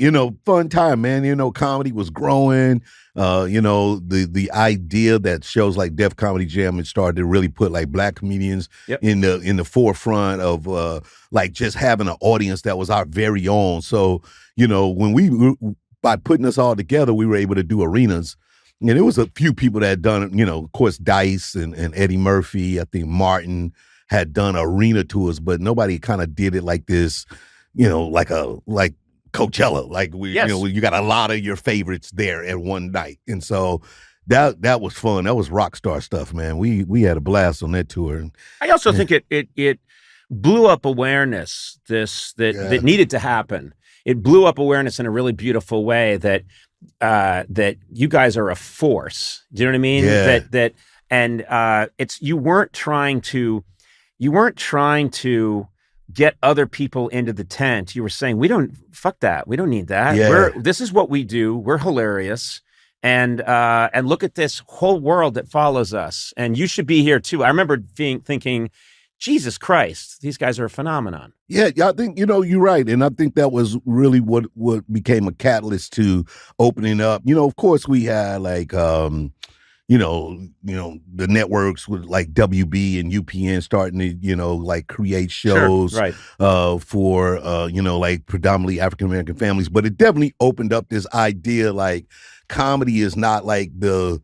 fun time, man. Comedy was growing. The idea that shows like Def Comedy Jam had started to really put like black comedians in the forefront of like just having an audience that was our very own. So, when by putting us all together, we were able to do arenas. And there was a few people that had done, of course, Dice and Eddie Murphy. I think Martin had done arena tours, but nobody kind of did it like this, like Coachella, like you got a lot of your favorites there at one night, and so that was fun. That was rock star stuff, man. We had a blast on that tour. I also think it blew up awareness that needed to happen. It blew up awareness in a really beautiful way that you guys are a force. Do you know what I mean? Yeah. You weren't trying to get other people into the tent. You were saying, fuck that. We don't need that. Yeah. This is what we do. We're hilarious. And look at this whole world that follows us. And you should be here too. I remember thinking, Jesus Christ, these guys are a phenomenon. Yeah, I think, you're right. And I think that was really what became a catalyst to opening up. Of course we had like, the networks with like WB and UPN starting to, like create shows Sure, right. For, like predominantly African-American families. But it definitely opened up this idea like comedy is not like the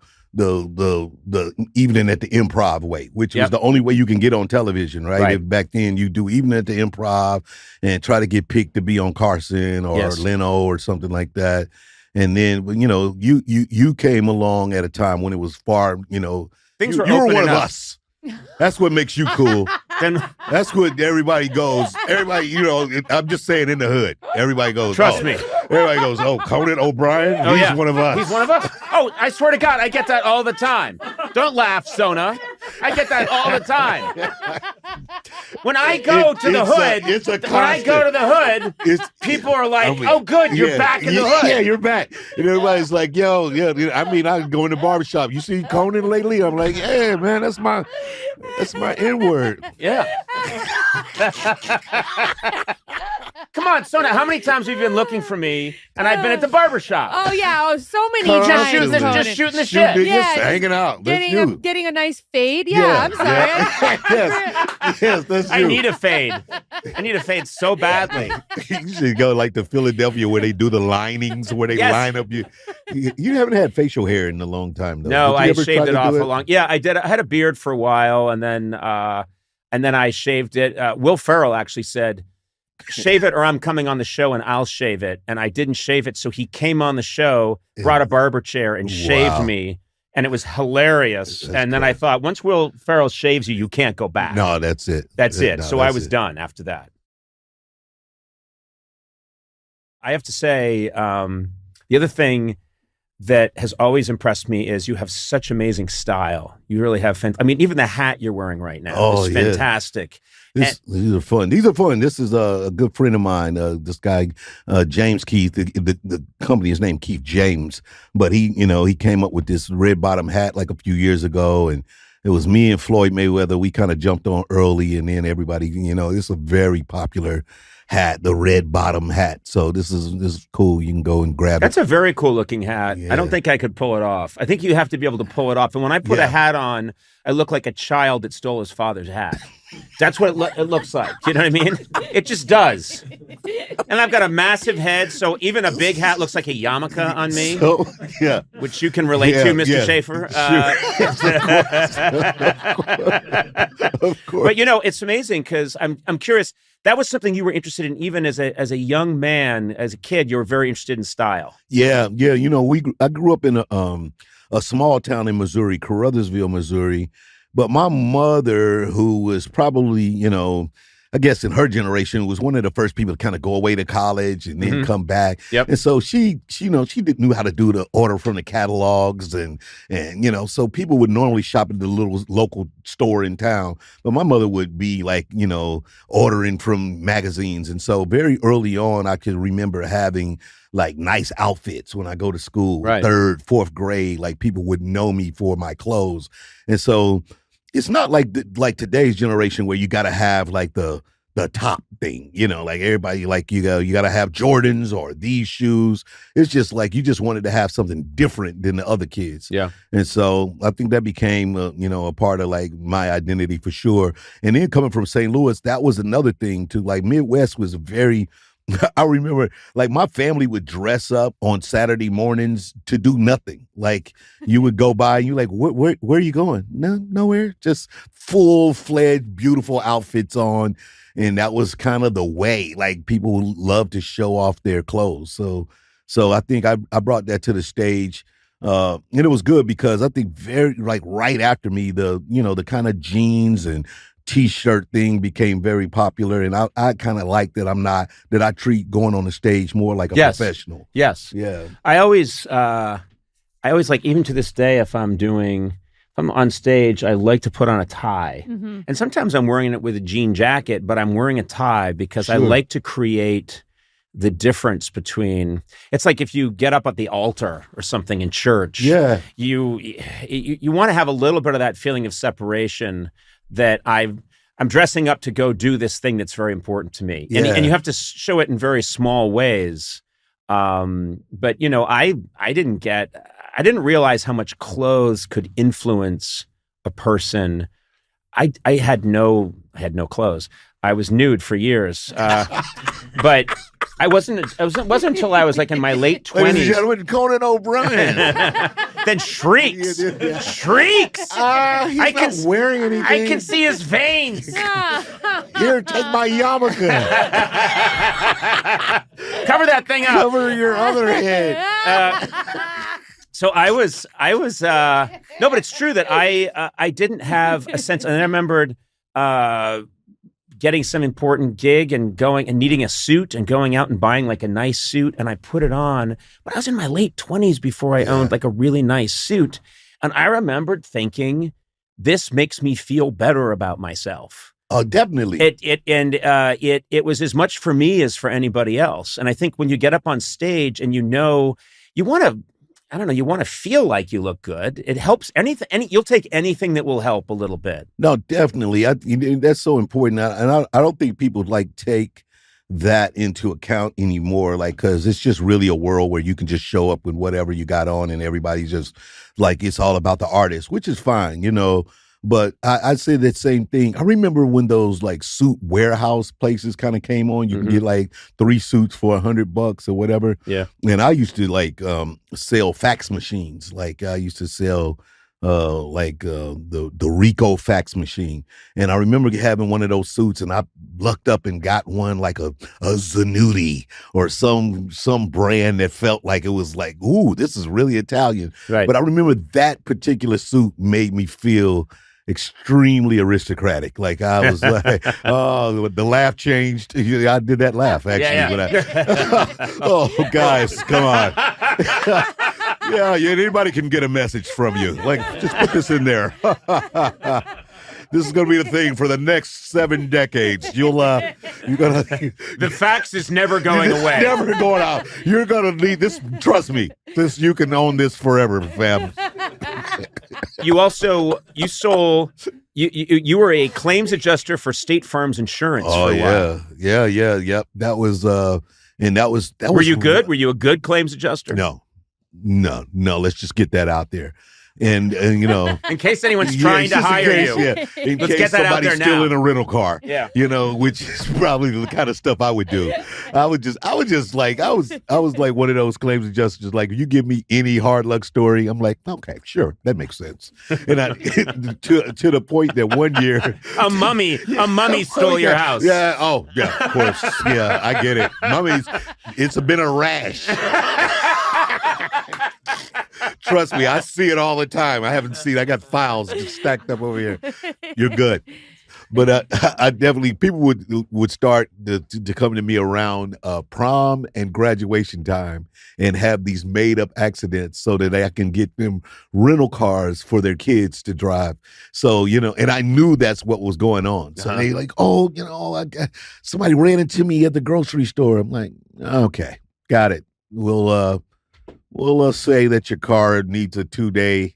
evening at the Improv way, which was the only way you can get on television, right? If back then you do evening at the Improv and try to get picked to be on Carson or Leno or something like that. And then, you came along at a time when it was far, things were you were opening one of up. us. That's what makes you cool. Then That's what everybody goes. Everybody, I'm just saying in the hood. Everybody goes. Trust me. Everybody goes. Oh, Conan O'Brien. Oh, He's yeah. one of us. He's one of us. Oh, I swear to God, I get that all the time. Don't laugh, Sona. I get that all the time. When I go to the hood, people are like, "Oh, good, you're back in the hood." Yeah, you're back. And everybody's like, "Yo, yeah." I mean, I go in the barbershop. You see Conan lately? I'm like, "Yeah, man, that's my N-word." Yeah. Come on, Sona, how many times have you been looking for me and I've been at the barbershop? Oh, yeah. So many Just times. shooting the shit. Just hanging out. That's you. Getting a nice fade. Yeah, I'm sorry. Yes, that's you. I need a fade. I need a fade so badly. You should go like to Philadelphia where they do the linings, where they line up you. You haven't had facial hair in a long time, though. No, I shaved it off a long. Yeah, I did. I had a beard for a while, and then I shaved it. Will Ferrell actually said, "Shave it, or I'm coming on the show and I'll shave it." And I didn't shave it, so he came on the show, brought a barber chair, and shaved me. And it was hilarious. And then I thought, once Will Ferrell shaves you, you can't go back. No, that's it. That's it. No, so I was done after that. I have to say, the other thing that has always impressed me is you have such amazing style. You really have. I mean, even the hat you're wearing right now is fantastic. These are fun. This is a good friend of mine. This guy, James Keith. The company is named Keith James, but he came up with this red bottom hat like a few years ago, and it was me and Floyd Mayweather. We kind of jumped on early, and then everybody, it's a very popular hat, the red bottom hat. So this is cool. You can go and grab it. That's a very cool looking hat. Yeah. I don't think I could pull it off. I think you have to be able to pull it off. And when I put a hat on, I look like a child that stole his father's hat. That's what it looks like. You know what I mean? It just does. And I've got a massive head, so even a big hat looks like a yarmulke on me. So, yeah. Which you can relate to, Mr. Schaefer. Of course. But it's amazing because I'm curious. That was something you were interested in, even as a young man, as a kid. You were very interested in style. Yeah. I grew up in a small town in Missouri, Caruthersville, Missouri. But my mother, who was probably, I guess in her generation, was one of the first people to kind of go away to college and then come back. Yep. And so she knew how to do the order from the catalogs and so people would normally shop at the little local store in town. But my mother would be like, ordering from magazines. And so very early on, I could remember having like nice outfits when I go to school, right. 3rd, 4th grade, like people would know me for my clothes. And so it's not like today's generation where you got to have like the top thing, like everybody, like you got to have Jordans or these shoes. It's just like you just wanted to have something different than the other kids. Yeah. And so I think that became, a part of like my identity for sure. And then coming from St. Louis, that was another thing too. Like Midwest was very, I remember like my family would dress up on Saturday mornings to do nothing. Like you would go by and you're like, where are you going? No, nowhere. Just full-fledged, beautiful outfits on. And that was kind of the way, like people love to show off their clothes. So I think I brought that to the stage. And it was good because I think very like right after me, the kind of jeans and T-shirt thing became very popular, and I kind of like that I treat going on the stage more like a professional. Yes. Yeah. I always like, even to this day, if I'm on stage, I like to put on a tie. Mm-hmm. And sometimes I'm wearing it with a jean jacket, but I'm wearing a tie because I like to create the difference between, it's like if you get up at the altar or something in church, you want to have a little bit of that feeling of separation that I'm dressing up to go do this thing that's very important to me. Yeah. And you have to show it in very small ways. But, I didn't get, I didn't realize how much clothes could influence a person. I had no clothes. I was nude for years, but it wasn't until I was like in my late 20s. Ladies and gentlemen, Conan O'Brien. Then shrieks. Shrieks. He's not wearing anything. I can see his veins. Here, take my yarmulke. Cover that thing up. Cover your other head. So I was no, but it's true that I didn't have a sense, and I remembered getting some important gig and going and needing a suit and going out and buying like a nice suit, and I put it on. But I was in my late 20s before I owned like a really nice suit, and I remembered thinking, this makes me feel better about myself. Oh, definitely. It was as much for me as for anybody else. And I think when you get up on stage and you want to. I don't know, you want to feel like you look good. It helps you'll take anything that will help a little bit. No, definitely. That's so important. And I don't think people like take that into account anymore. Like, cause it's just really a world where you can just show up with whatever you got on and everybody's just like, it's all about the artist, which is fine, you know. But I'd say that same thing. I remember when those like suit warehouse places kind of came on. You can get like 3 suits for $100 or whatever. Yeah. And I used to like sell fax machines. Like I used to sell the Rico fax machine. And I remember having one of those suits, and I lucked up and got one like a Zanuti or some brand that felt like it was like, ooh, this is really Italian. Right. But I remember that particular suit made me feel extremely aristocratic. Like I was like, oh, the laugh changed. I did that laugh actually. Yeah. Oh, guys, come on. Yeah, anybody can get a message from you. Like, just put this in there. This is going to be the thing for the next 7 decades. You're gonna. The fax is never going away. Never going out. You're gonna need this. Trust me. You can own this forever, fam. You were a claims adjuster for State Farm's insurance for a while. Yeah. That was and that was. Were you good? Were you a good claims adjuster? No. Let's just get that out there. And you know, in case anyone's trying to hire you, in let's case get that out somebody's there still now. in a rental car, you know, which is probably the kind of stuff I would do. I was like one of those claims adjusters. Like, you give me any hard luck story, I'm like, okay, sure, that makes sense. And to the point that one year, a mummy stole your house. Yeah, of course, yeah, I get it. Mummies, it's been a rash. Trust me, I see it all the time. I got files just stacked up over here. You're good. But I definitely, people would start to come to me around prom and graduation time and have these made up accidents so that I can get them rental cars for their kids to drive. So, you know, and I knew that's what was going on. So they like, oh, you know, somebody ran into me at the grocery store. I'm like, okay, got it. We'll say that your car needs a 2-day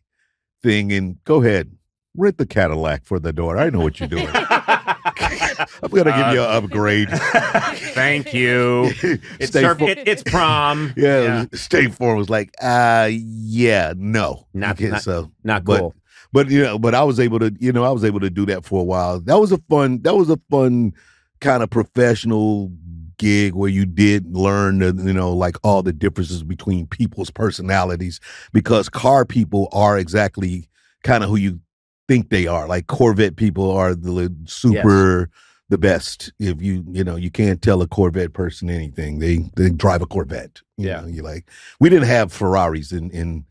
thing, and go ahead, rent the Cadillac for the door. I know what you're doing. I'm going to give you an upgrade. Thank you. It's prom. Yeah. State Farm was like, no. Not cool. But you know, but I was able to do that for a while. That was a fun kind of professional gig where you did learn, you know, like all the differences between people's personalities, because car people are exactly kind of who you think they are. Like Corvette people are the super, the best. If you can't tell a Corvette person anything. They drive a Corvette. You know, you like, we didn't have Ferraris in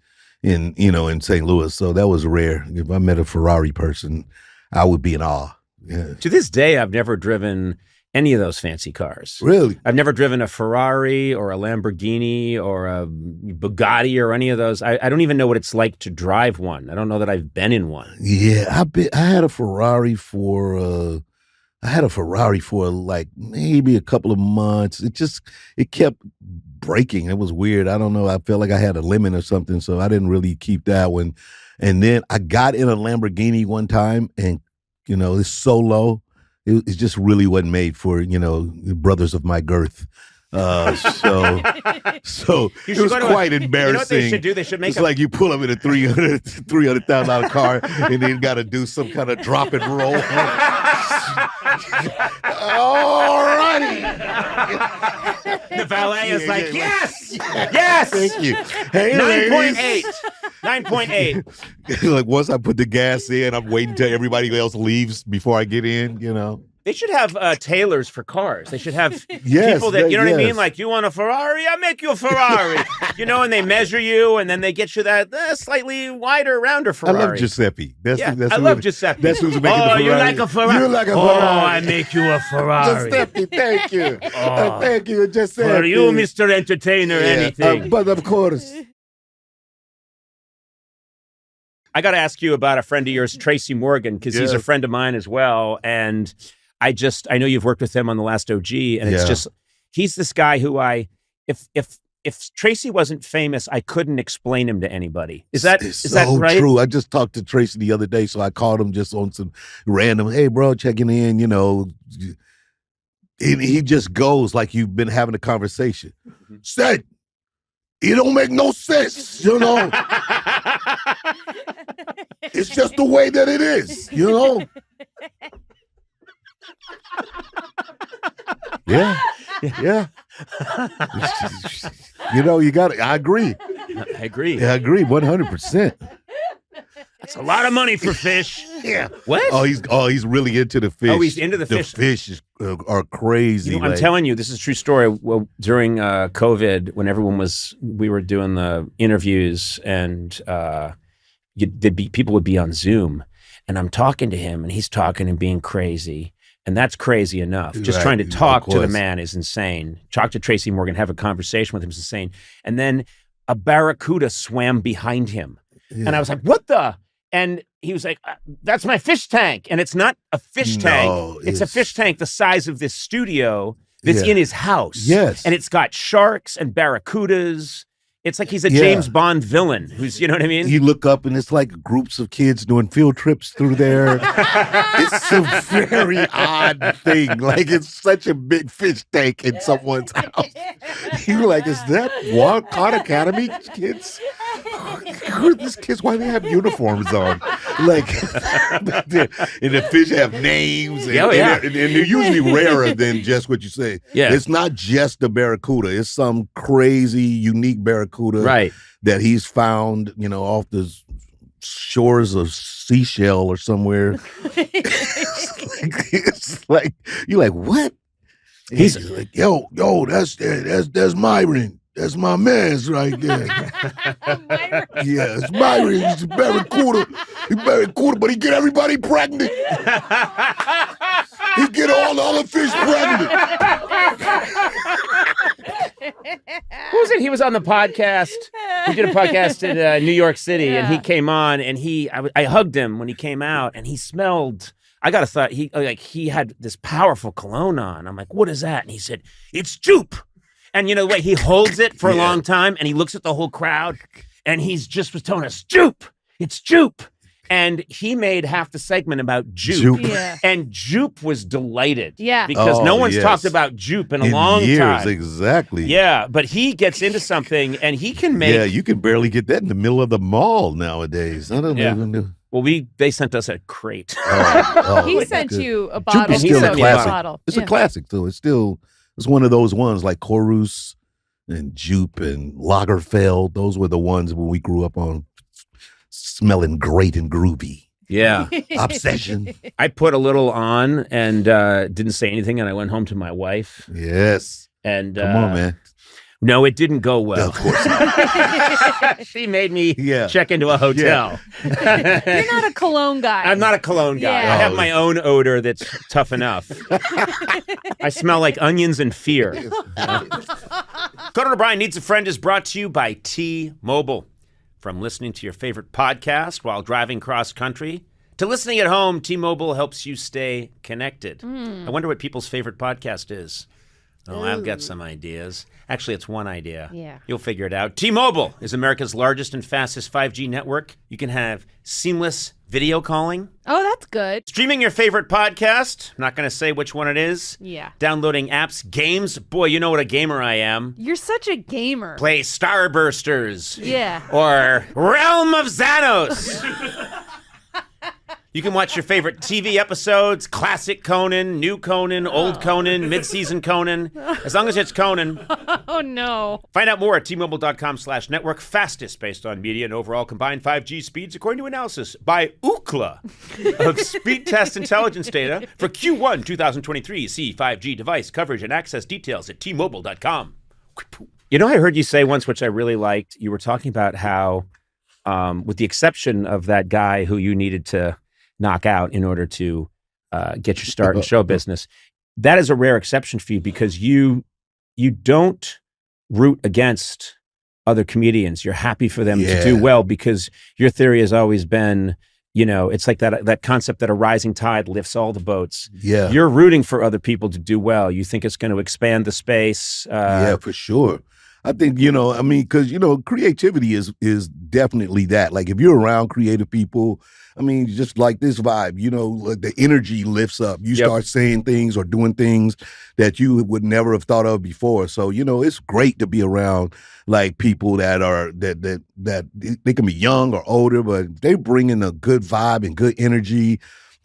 St. Louis, so that was rare. If I met a Ferrari person, I would be in awe. Yeah. To this day, I've never driven any of those fancy cars. Really? I've never driven a Ferrari or a Lamborghini or a Bugatti or any of those. I don't even know what it's like to drive one. I don't know that I've been in one. Yeah, I had a Ferrari for like maybe a couple of months. It kept breaking. It was weird. I don't know. I felt like I had a lemon or something, so I didn't really keep that one. And then I got in a Lamborghini one time, and you know, it's so low. It just really wasn't made for, you know, brothers of my girth. So it was quite embarrassing. You know what they should do? They should make it's like you pull up in a $300,000 car and then got to do some kind of drop and roll. All righty. The valet is like, yes. Thank you. Hey, 9.8. 9.8. Like once I put the gas in, I'm waiting till everybody else leaves before I get in, you know. They should have tailors for cars. They should have people that, you know what I mean? Like, you want a Ferrari? I'll make you a Ferrari. And they measure you, and then they get you that slightly wider, rounder Ferrari. I love Giuseppe. I love Giuseppe. That's who's making the Ferrari. You like a Ferrari? You like a Ferrari. I make you a Ferrari. Giuseppe, thank you. Thank you, Giuseppe. For you, Mr. Entertainer, anything. But of course. I got to ask you about a friend of yours, Tracy Morgan, because he's a friend of mine as well, and I know you've worked with him on The Last OG, and it's just, he's this guy who if Tracy wasn't famous, I couldn't explain him to anybody. Is that right? True. I just talked to Tracy the other day, so I called him just on some random, hey, bro, checking in, And he just goes like you've been having a conversation. Said, it don't make no sense, It's just the way that it is, Yeah. You got it. I agree. I agree. Yeah, I agree 100%. That's a lot of money for fish. Yeah. What? He's really into the fish. Oh, he's into the fish. The fish are crazy. I'm telling you, this is a true story. Well, during COVID, when we were doing the interviews, and people would be on Zoom, and I'm talking to him, and he's talking and being crazy. And that's crazy enough. Just trying to talk to the man is insane. Talk to Tracy Morgan, have a conversation with him is insane. And then a barracuda swam behind him. Yeah. And I was like, what the? And he was like, that's my fish tank. And it's not a fish tank. It's a fish tank the size of this studio that's in his house. Yes. And it's got sharks and barracudas. It's like he's a James Bond villain who's, you know what I mean? You look up and it's like groups of kids doing field trips through there. It's a very odd thing. Like it's such a big fish tank in someone's house. You're like, is that Wild Caught Academy kids? Who are these kids? Why do they have uniforms on? Like, and the fish have names. And they're usually rarer than just what you say. Yeah. It's not just the barracuda. It's some crazy, unique barracuda. That he's found, off the shores of Seashell or somewhere. it's like you're like, what? He's like, yo, that's Myron. That's my man's right there. Yeah, it's Myron. He's a barracuda. He's barracuda, but he get everybody pregnant. He get all the other fish pregnant. Who was it? He was on the podcast. We did a podcast in New York City, and he came on, and I hugged him when he came out, and he smelled. I gotta thought he had this powerful cologne on. I'm like, what is that? And he said, it's Jupe. And the way he holds it for a long time, and he looks at the whole crowd, and he's just was telling us, Jupe, it's Jupe. And he made half the segment about Jupe. Yeah. And Jupe was delighted. Yeah. Because no one's talked about Jupe in a long years, time. Exactly. Yeah, but he gets into something, and he can make... Yeah, you can barely get that in the middle of the mall nowadays. I don't even know. Well, they sent us a crate. He sent you a bottle. Jupe is still a classic. Bottle. It's a classic, though. It's one of those ones like Chorus and Jupe and Lagerfeld. Those were the ones when we grew up on smelling great and groovy. Yeah. Obsession. I put a little on and didn't say anything, and I went home to my wife. Yes. And come on, man. No, it didn't go well. Of course not. She made me check into a hotel. Yeah. You're not a cologne guy. I'm not a cologne guy. Yeah. I have my own odor that's tough enough. I smell like onions and fear. Conan O'Brien Needs a Friend is brought to you by T-Mobile. From listening to your favorite podcast while driving cross country to listening at home, T-Mobile helps you stay connected. I wonder what people's favorite podcast is. Oh, I've got some ideas. Actually, it's one idea. Yeah. You'll figure it out. T-Mobile is America's largest and fastest 5G network. You can have seamless video calling. Oh, that's good. Streaming your favorite podcast. I'm not going to say which one it is. Yeah. Downloading apps, games. Boy, you know what a gamer I am. You're such a gamer. Play Starbursters. Yeah. Or Realm of Xanos. You can watch your favorite TV episodes, classic Conan, new Conan, old Conan, mid-season Conan, as long as it's Conan. Oh, no. Find out more at T-Mobile.com/network. Fastest based on media and overall combined 5G speeds, according to analysis by Ookla of Speed Test Intelligence data for Q1 2023. See 5G device coverage and access details at T-Mobile.com. You know, I heard you say once, which I really liked, you were talking about how, with the exception of that guy who you needed to knock out in order to get your start in show business, that is a rare exception for you because you don't root against other comedians. You're happy for them to do well because your theory has always been, you know, it's like that concept that a rising tide lifts all the boats. Yeah. You're rooting for other people to do well. You think it's going to expand the space. Yeah, for sure. I think, you know, I mean, because, you know, creativity is definitely that. Like, if you're around creative people, I mean, just like this vibe, you know, like the energy lifts up. You start saying things or doing things that you would never have thought of before. So, you know, it's great to be around like people that are that they can be young or older, but they bring in a good vibe and good energy.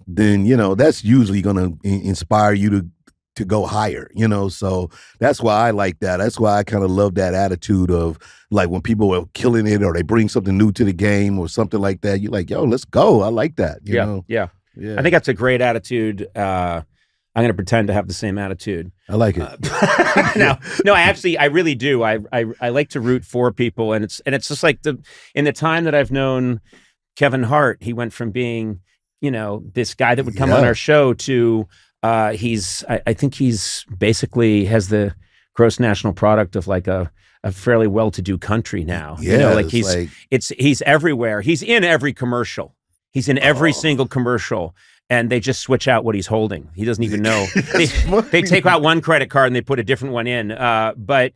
Then, you know, that's usually going to inspire you to go higher, you know? So that's why I like that. That's why I kind of love that attitude of like when people are killing it or they bring something new to the game or something like that, you're like, yo, let's go. I like that. You know? Yeah. I think that's a great attitude. I'm going to pretend to have the same attitude. I like it. No, I really do. I like to root for people. And it's just like in the time that I've known Kevin Hart, he went from being, you know, this guy that would come on our show to, I think he's basically has the gross national product of like a fairly well-to-do country now. Yeah, you know, like he's everywhere. He's in every commercial. He's in every single commercial, and they just switch out what he's holding. He doesn't even know. They take out one credit card and they put a different one in. But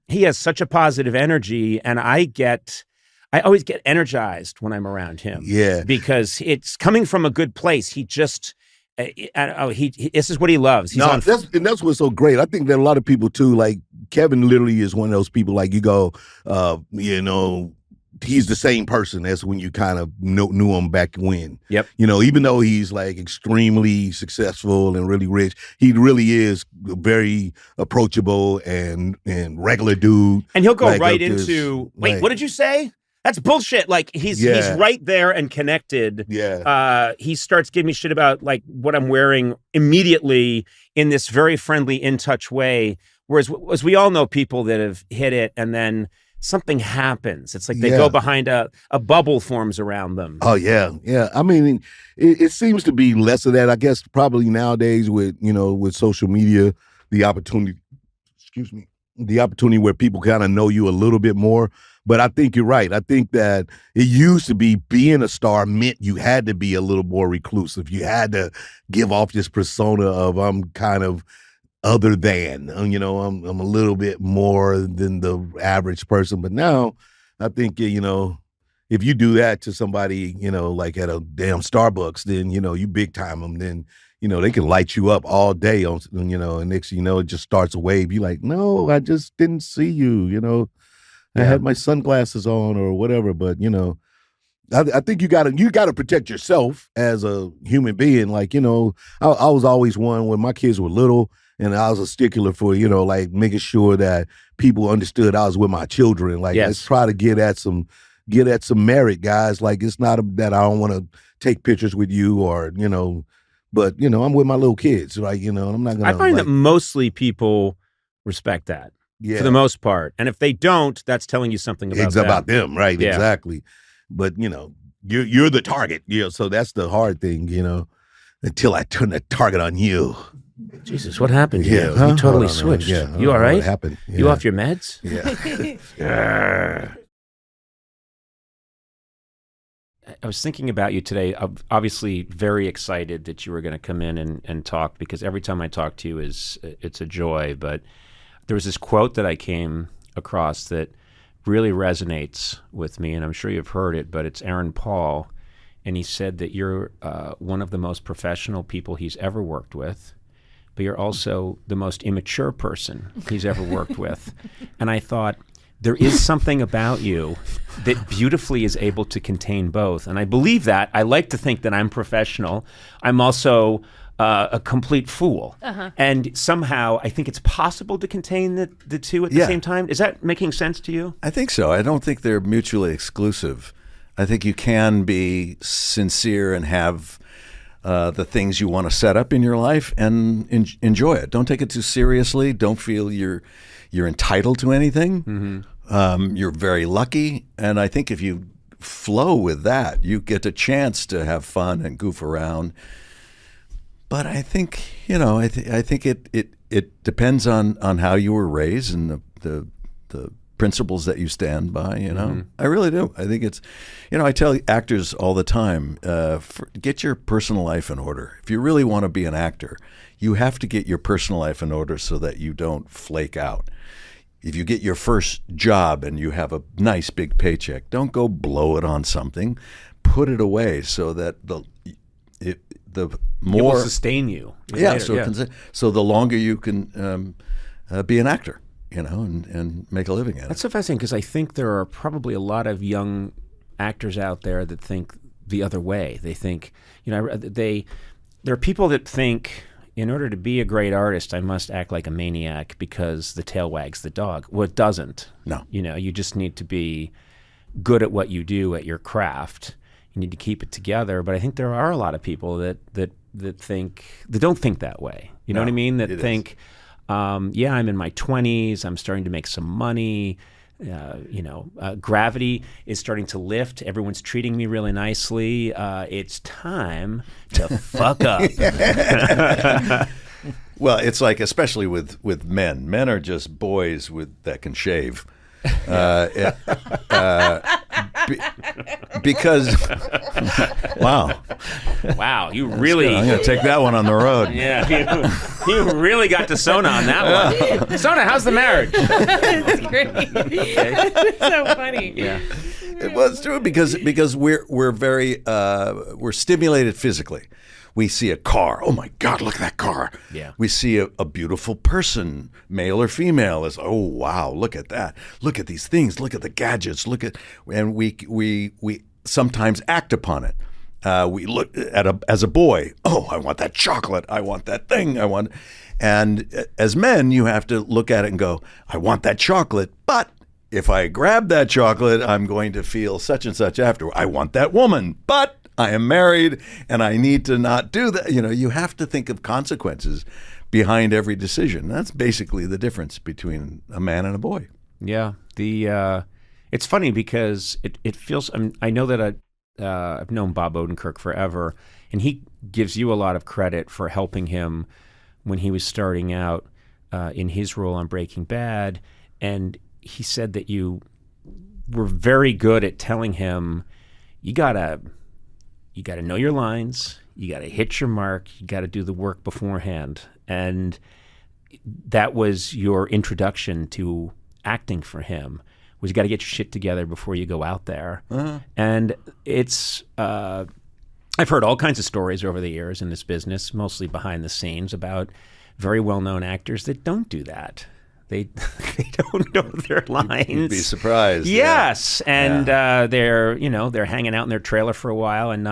he has such a positive energy, and I always get energized when I'm around him. Yeah, because it's coming from a good place. He just. This is what he loves. That's what's so great. I think that a lot of people too, like Kevin literally is one of those people like you go, you know, he's the same person as when you kind of knew him back when. Yep. You know, even though he's like extremely successful and really rich, he really is very approachable and regular dude. And he'll go right into, wait, what did you say? That's bullshit. Like he's right there and connected. Yeah. He starts giving me shit about like what I'm wearing immediately in this very friendly, in touch way. Whereas as we all know people that have hit it and then something happens. It's like they go behind a bubble forms around them. Oh yeah. Yeah. I mean, it seems to be less of that. I guess probably nowadays with, you know, with social media, the opportunity where people kind of know you a little bit more. But I think you're right. I think that it used to be being a star meant you had to be a little more reclusive. You had to give off this persona of I'm kind of other than, you know, I'm a little bit more than the average person. But now I think, you know, if you do that to somebody, you know, like at a damn Starbucks, then, you know, you big time them, then, you know, they can light you up all day on, you know, and next, you know, it just starts a wave. You're like, no, I just didn't see you, you know. I had my sunglasses on or whatever, but you know, I think you gotta protect yourself as a human being. Like, you know, I was always one when my kids were little, and I was a stickler for, you know, like making sure that people understood I was with my children. Like, let's try to get at some merit, guys. Like, it's not that I don't want to take pictures with you or, you know, but you know, I'm with my little kids, right? You know, I'm not gonna. I find that mostly people respect that. Yeah. For the most part. And if they don't, that's telling you something about them, right? Yeah. Exactly. But, you know, you're the target, you know, so that's the hard thing, you know, until I turn the target on you. Jesus, what happened to you? Huh? You totally switched. Yeah. You all right? What happened? Yeah. You off your meds? Yeah. I was thinking about you today. I'm obviously very excited that you were going to come in and talk, because every time I talk to you it's a joy. But there was this quote that I came across that really resonates with me, and I'm sure you've heard it, but it's Aaron Paul, and he said that you're one of the most professional people he's ever worked with, but you're also the most immature person he's ever worked with. And I thought, there is something about you that beautifully is able to contain both. And I believe that. I like to think that I'm professional. I'm also a complete fool. And somehow I think it's possible to contain the two at the same time. Is that making sense to you? I think so. I don't think they're mutually exclusive. I think you can be sincere and have the things you want to set up in your life and enjoy it. Don't take it too seriously. Don't feel you're entitled to anything. You're very lucky, and I think if you flow with that, you get a chance to have fun and goof around. But I think I think it depends on how you were raised and the principles that you stand by. I really do. I think it's I tell actors all the time, get your personal life in order. If you really want to be an actor, you have to get your personal life in order so that you don't flake out. If you get your first job and you have a nice big paycheck, don't go blow it on something. Put it away so that the more it will sustain you. Later, so the longer you can be an actor, and make a living at it. That's so fascinating, because I think there are probably a lot of young actors out there that think the other way. They think, there are people that think, in order to be a great artist, I must act like a maniac because the tail wags the dog. Well, it doesn't. No. You just need to be good at what you do, at your craft. You need to keep it together. But I think there are a lot of people that don't think that way. You know what I mean? That think, I'm in my 20s, I'm starting to make some money. Gravity is starting to lift. Everyone's treating me really nicely. It's time to fuck up. Well, it's like, especially with men. Men are just boys that can shave. Because wow, you really, I'm going to take that one on the road. Yeah, you really got to Sona on that one. Sona, how's the marriage? It's great. It's so funny. Yeah, it was true because we're very we're stimulated physically. We see a car. Oh my God, look at that car. Yeah. We see a beautiful person, male or female. Is, oh wow, look at that. Look at these things. Look at the gadgets. And we sometimes act upon it. We look as a boy. Oh, I want that chocolate. I want that thing. And as men, you have to look at it and go, I want that chocolate, but if I grab that chocolate, I'm going to feel such and such after. I want that woman, but I am married and I need to not do that. You have to think of consequences behind every decision. That's basically the difference between a man and a boy. Yeah. It's funny because it feels, I know that I've known Bob Odenkirk forever, and he gives you a lot of credit for helping him when he was starting out in his role on Breaking Bad. And he said that you were very good at telling him, you gotta know your lines, you gotta hit your mark, you gotta do the work beforehand. And that was your introduction to acting for him, was you gotta get your shit together before you go out there. Uh-huh. And it's I've heard all kinds of stories over the years in this business, mostly behind the scenes, about very well-known actors that don't do that. They don't know their lines. You'd be surprised. Yes, and they're hanging out in their trailer for a while, and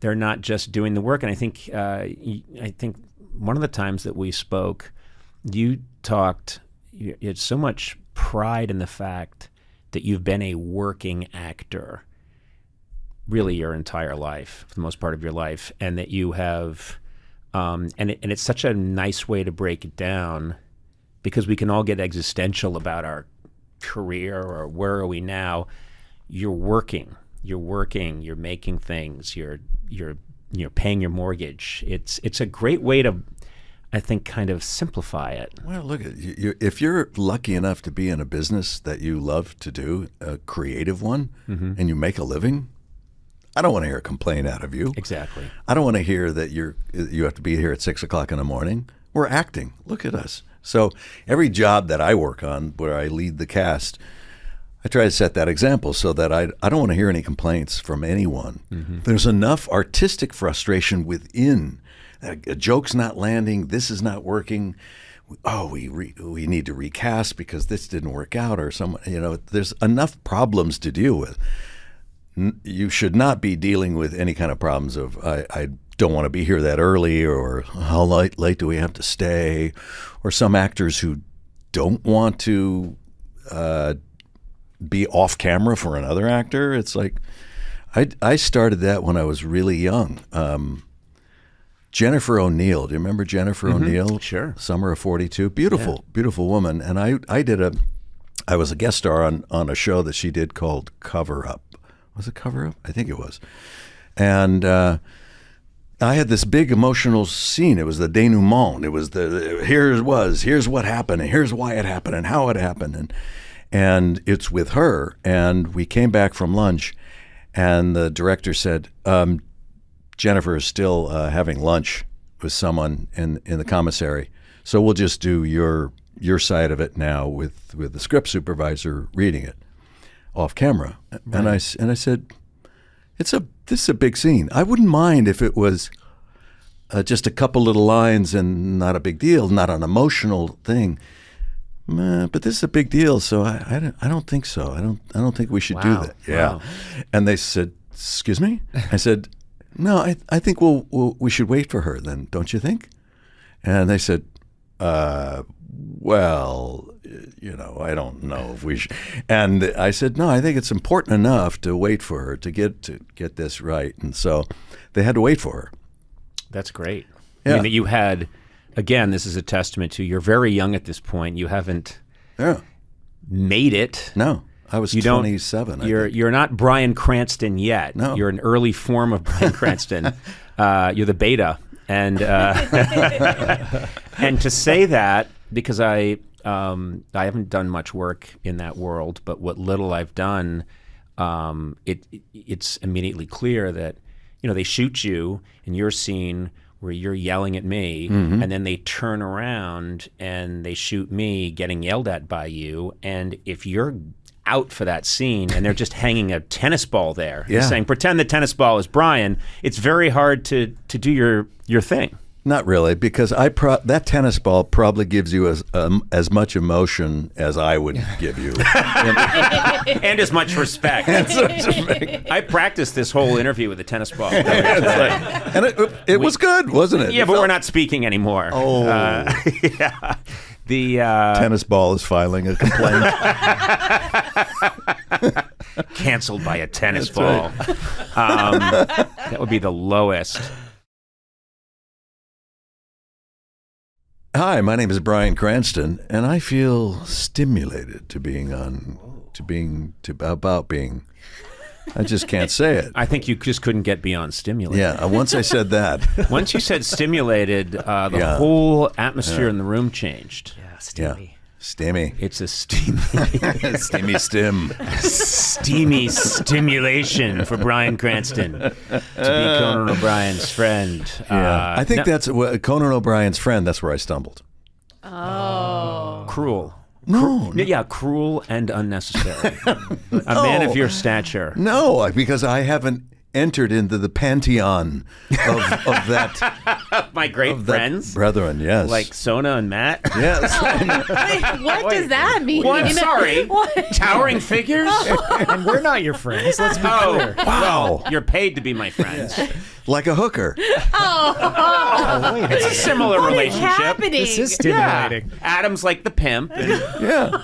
they're not just doing the work. And I think one of the times that we spoke, you had so much pride in the fact that you've been a working actor really your entire life, for the most part of your life, and that you have, and it's such a nice way to break it down, because we can all get existential about our career or where are we now. You're working, you're making things, you're paying your mortgage. It's a great way to, I think, kind of simplify it. Well, look, if you're lucky enough to be in a business that you love to do, a creative one, mm-hmm. and you make a living, I don't want to hear a complaint out of you. Exactly. I don't want to hear that you have to be here at 6 o'clock in the morning. We're acting. Look at us. So every job that I work on where I lead the cast, I try to set that example so that I don't want to hear any complaints from anyone. Mm-hmm. There's enough artistic frustration within. A joke's not landing. This is not working. Oh, we need to recast because this didn't work out, or there's enough problems to deal with. You should not be dealing with any kind of problems of I don't want to be here that early, or how late do we have to stay, or some actors who don't want to be off camera for another actor. It's like I started that when I was really young. Jennifer O'Neill. Do you remember Jennifer O'Neill? Sure. Summer of 42. Beautiful, beautiful woman. And I was a guest star on a show that she did called Cover Up. Was it Cover Up? I think it was. And I had this big emotional scene. It was the denouement. It was here's what happened, and here's why it happened, and how it happened. And it's with her. And we came back from lunch, and the director said, Jennifer is still having lunch with someone in the commissary, so we'll just do your side of it now with the script supervisor reading it off camera. Right. And I said, this is a big scene. I wouldn't mind if it was just a couple little lines and not a big deal, not an emotional thing. But this is a big deal, so I don't think so. I don't think we should do that. Yeah. Wow. And they said, "Excuse me?" I said, "No, I think we should wait for her then, don't you think?" And they said, well, I don't know if we should. And I said, no, I think it's important enough to wait for her to get this right. And so they had to wait for her. That's great. Yeah. I mean, you had, again, this is a testament to you're very young at this point. You haven't made it. No. I was 27. You're not Bryan Cranston yet. No. You're an early form of Bryan Cranston. You're the beta. And and to say that, because I haven't done much work in that world, but what little I've done, it's immediately clear that they shoot you in your scene where you're yelling at me, and then they turn around and they shoot me getting yelled at by you, and if you're out for that scene and they're just hanging a tennis ball there, saying pretend the tennis ball is Bryan, it's very hard to do your thing. Not really, because that tennis ball probably gives you as much emotion as I would give you, and as much respect. I practiced this whole interview with a tennis ball, and it was good, wasn't it? Yeah, but we're not speaking anymore. Oh, yeah. The tennis ball is filing a complaint. Canceled by a tennis That's ball. Right. That would be the lowest. Hi, my name is Bryan Cranston, and I feel stimulated about being. I just can't say it. I think you just couldn't get beyond stimulated. Yeah, once I said that. Once you said stimulated, the whole atmosphere in the room changed. Yeah, steamy. Yeah. Stimmy. It's a steamy. Steamy stim. Steamy stimulation for Bryan Cranston to be Conan O'Brien's friend. Yeah. I think that's Conan O'Brien's friend. That's where I stumbled. Oh. Cruel. No. Yeah, cruel and unnecessary. A man of your stature. No, because I haven't entered into the pantheon of that. My great friends. Brethren, yes. Like Sona and Matt. Yes. What does that mean? Well, I'm sorry. What? Towering figures? And we're not your friends. Let's be clear. Wow. You're paid to be my friends. Like a hooker. Wait, It's a similar What is relationship. happening? this is stimulating. Yeah. Adam's like the pimp. And Yeah.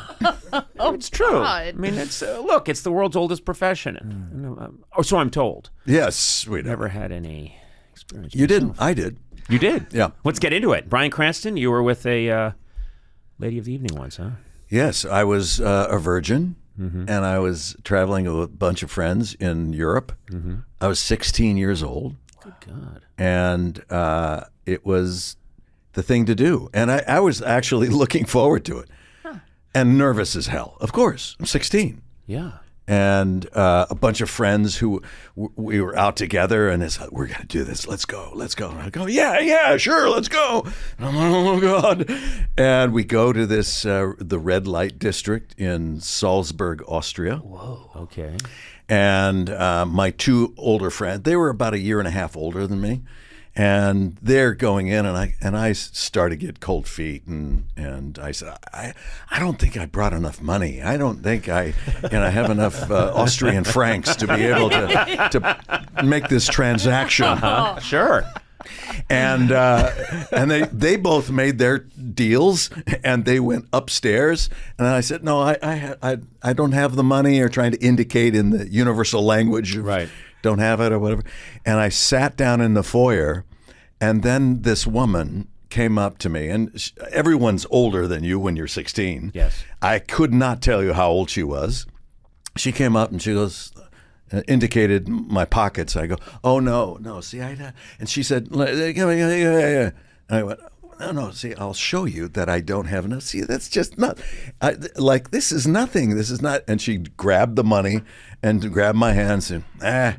it's true. God. I mean, it's look, it's the world's oldest profession. Or so I'm told. Yes. We Never had any experience. You myself. didn't. I did. You did? Yeah. Let's get into it. Bryan Cranston, you were with a lady of the evening once, huh? Yes. I was a virgin, and I was traveling with a bunch of friends in Europe. I was 16 years old. Good God. And it was the thing to do. And I was actually looking forward to it. And nervous as hell, of course. I'm 16. Yeah. and a bunch of friends who we were out together, and it's like, we're gonna do this. Let's go. And I go, yeah, sure, let's go. And I'm like, oh God. And we go to this the red light district in Salzburg, Austria. Whoa. Okay. And my two older friends, they were about a year and a half older than me. And they're going in, and I started to get cold feet, and I said, I don't think I brought enough money. I don't think I have enough Austrian francs to be able to make this transaction. Sure. And they both made their deals, and they went upstairs. And I said, no, I don't have the money, or trying to indicate in the universal language of, right, don't have it or whatever. And I sat down in the foyer, and then this woman came up to me, and everyone's older than you when you're 16. Yes. I could not tell you how old she was. She came up and she goes, indicated my pockets. I go, oh, no, see, and she said, yeah. And I went, no, see, I'll show you that I don't have enough. See, that's just not, this is nothing. This is not. And she grabbed the money and grabbed my hand and said, oh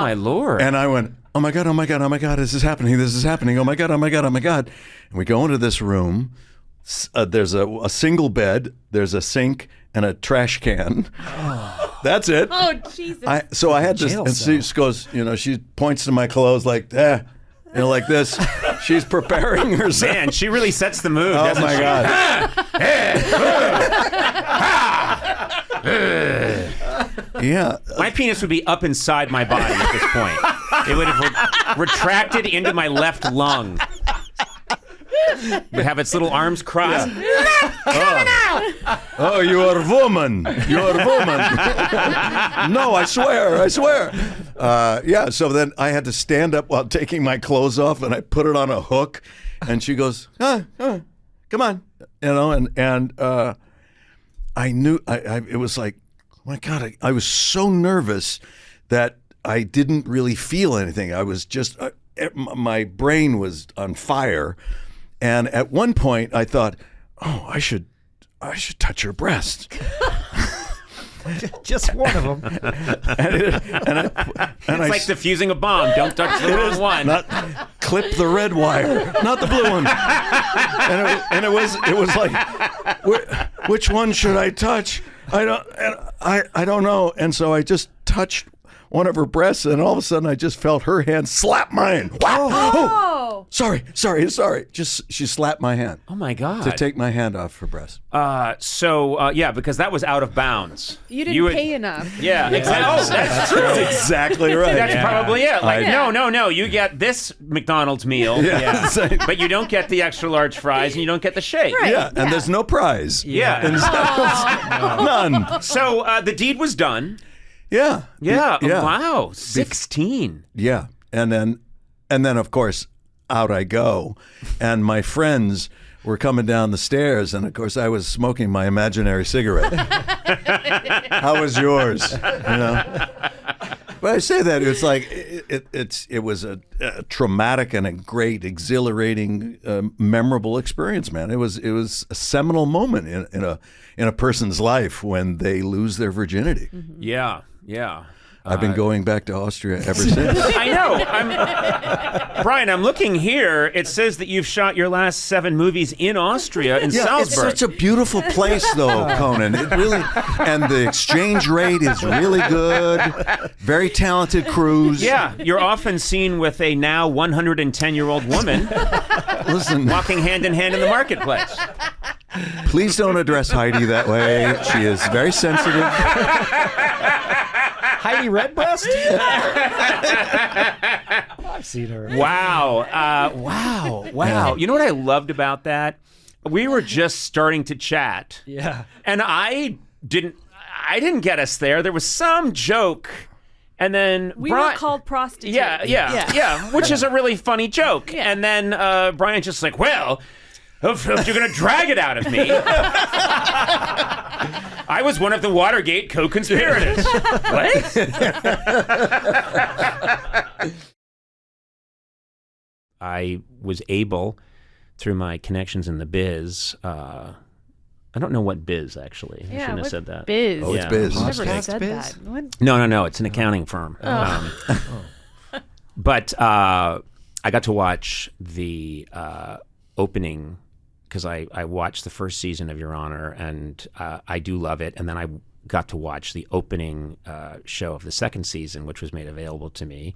my Lord. And I went, oh my God, this is happening, oh my God. And we go into this room. There's a single bed, there's a sink, and a trash can. That's it. Oh, Jesus. So I had this, and she goes, she points to my clothes like, like this. She's preparing herself. Man, she really sets the mood. Oh my God. Yeah. My penis would be up inside my body at this point. It would have retracted into my left lung. It would have its little arms crossed. Yeah. Coming out! Oh, you're a woman. No, I swear. Yeah, so then I had to stand up while taking my clothes off, and I put it on a hook, and she goes, come on. And I knew, it was like, oh my God, I was so nervous that I didn't really feel anything. I was just, my brain was on fire. And at one point I thought, oh, I should touch her breast. Just one of them. It's like defusing a bomb. Don't touch the wrong one. Clip the red wire, not the blue one. And it was like, which one should I touch? I don't know. And so I just touched one of her breasts, and all of a sudden I just felt her hand slap mine. Wow! Oh. Sorry. Just she slapped my hand. Oh my God! To take my hand off her breast. Yeah, because that was out of bounds. You didn't pay enough. Yeah, exactly. Oh, that's true. That's exactly right. That's probably it. Like, no. You get this McDonald's meal, but you don't get the extra large fries, and you don't get the shake. Right. Yeah, and there's no prize. Yeah. None. So the deed was done. Yeah. Wow. 16. Yeah. And then of course out I go, and my friends were coming down the stairs, and of course I was smoking my imaginary cigarette. How was yours? But I say that it's like it was a traumatic and a great, exhilarating, memorable experience, man. It was a seminal moment in a person's life when they lose their virginity. Mm-hmm. Yeah. I've been going back to Austria ever since. I know. Brian, I'm looking here. It says that you've shot your last 7 movies in Austria, in Salzburg. It's such a beautiful place, though, Conan. It really, and the exchange rate is really good. Very talented crews. Yeah, you're often seen with a now 110-year-old woman walking hand in hand in the marketplace. Please don't address Heidi that way. She is very sensitive. Heidi Redbreast? I've seen her. Wow. Wow. You know what I loved about that? We were just starting to chat. Yeah. And I didn't get us there. There was some joke. And then we were called prostitutes. Yeah, which is a really funny joke. Yeah. And then Brian just like, well, if you're going to drag it out of me. I was one of the Watergate co-conspirators. What? I was able, through my connections in the biz, I don't know what biz, actually. I shouldn't have said that. Biz? Oh, it's biz. I never Podcast said biz? that. What? No. It's an accounting firm. But I got to watch the opening because I watched the first season of Your Honor, and I do love it. And then I got to watch the opening show of the second season, which was made available to me.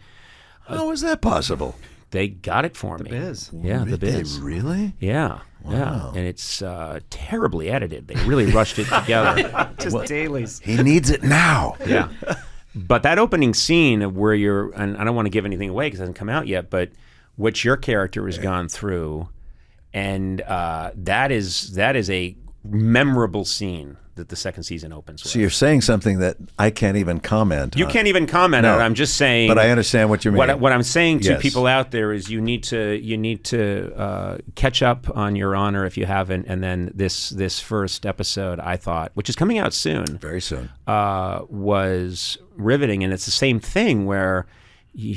How is that possible? They got it for me. Biz. Yeah, the biz. They really? Yeah. Wow. Yeah. And it's terribly edited. They really rushed it together. Just dailies. He needs it now. Yeah. But that opening scene of where you're, and I don't want to give anything away because it hasn't come out yet, but what your character has gone through, and that is a memorable scene that the second season opens with. So you're saying something that I can't even comment on. You can't even comment on it. I'm just saying. But I understand what you mean. What I'm saying to Yes. people out there is you need to catch up on Your Honor if you haven't, and then this first episode, I thought, which is coming out soon, Very soon. was riveting, and it's the same thing where you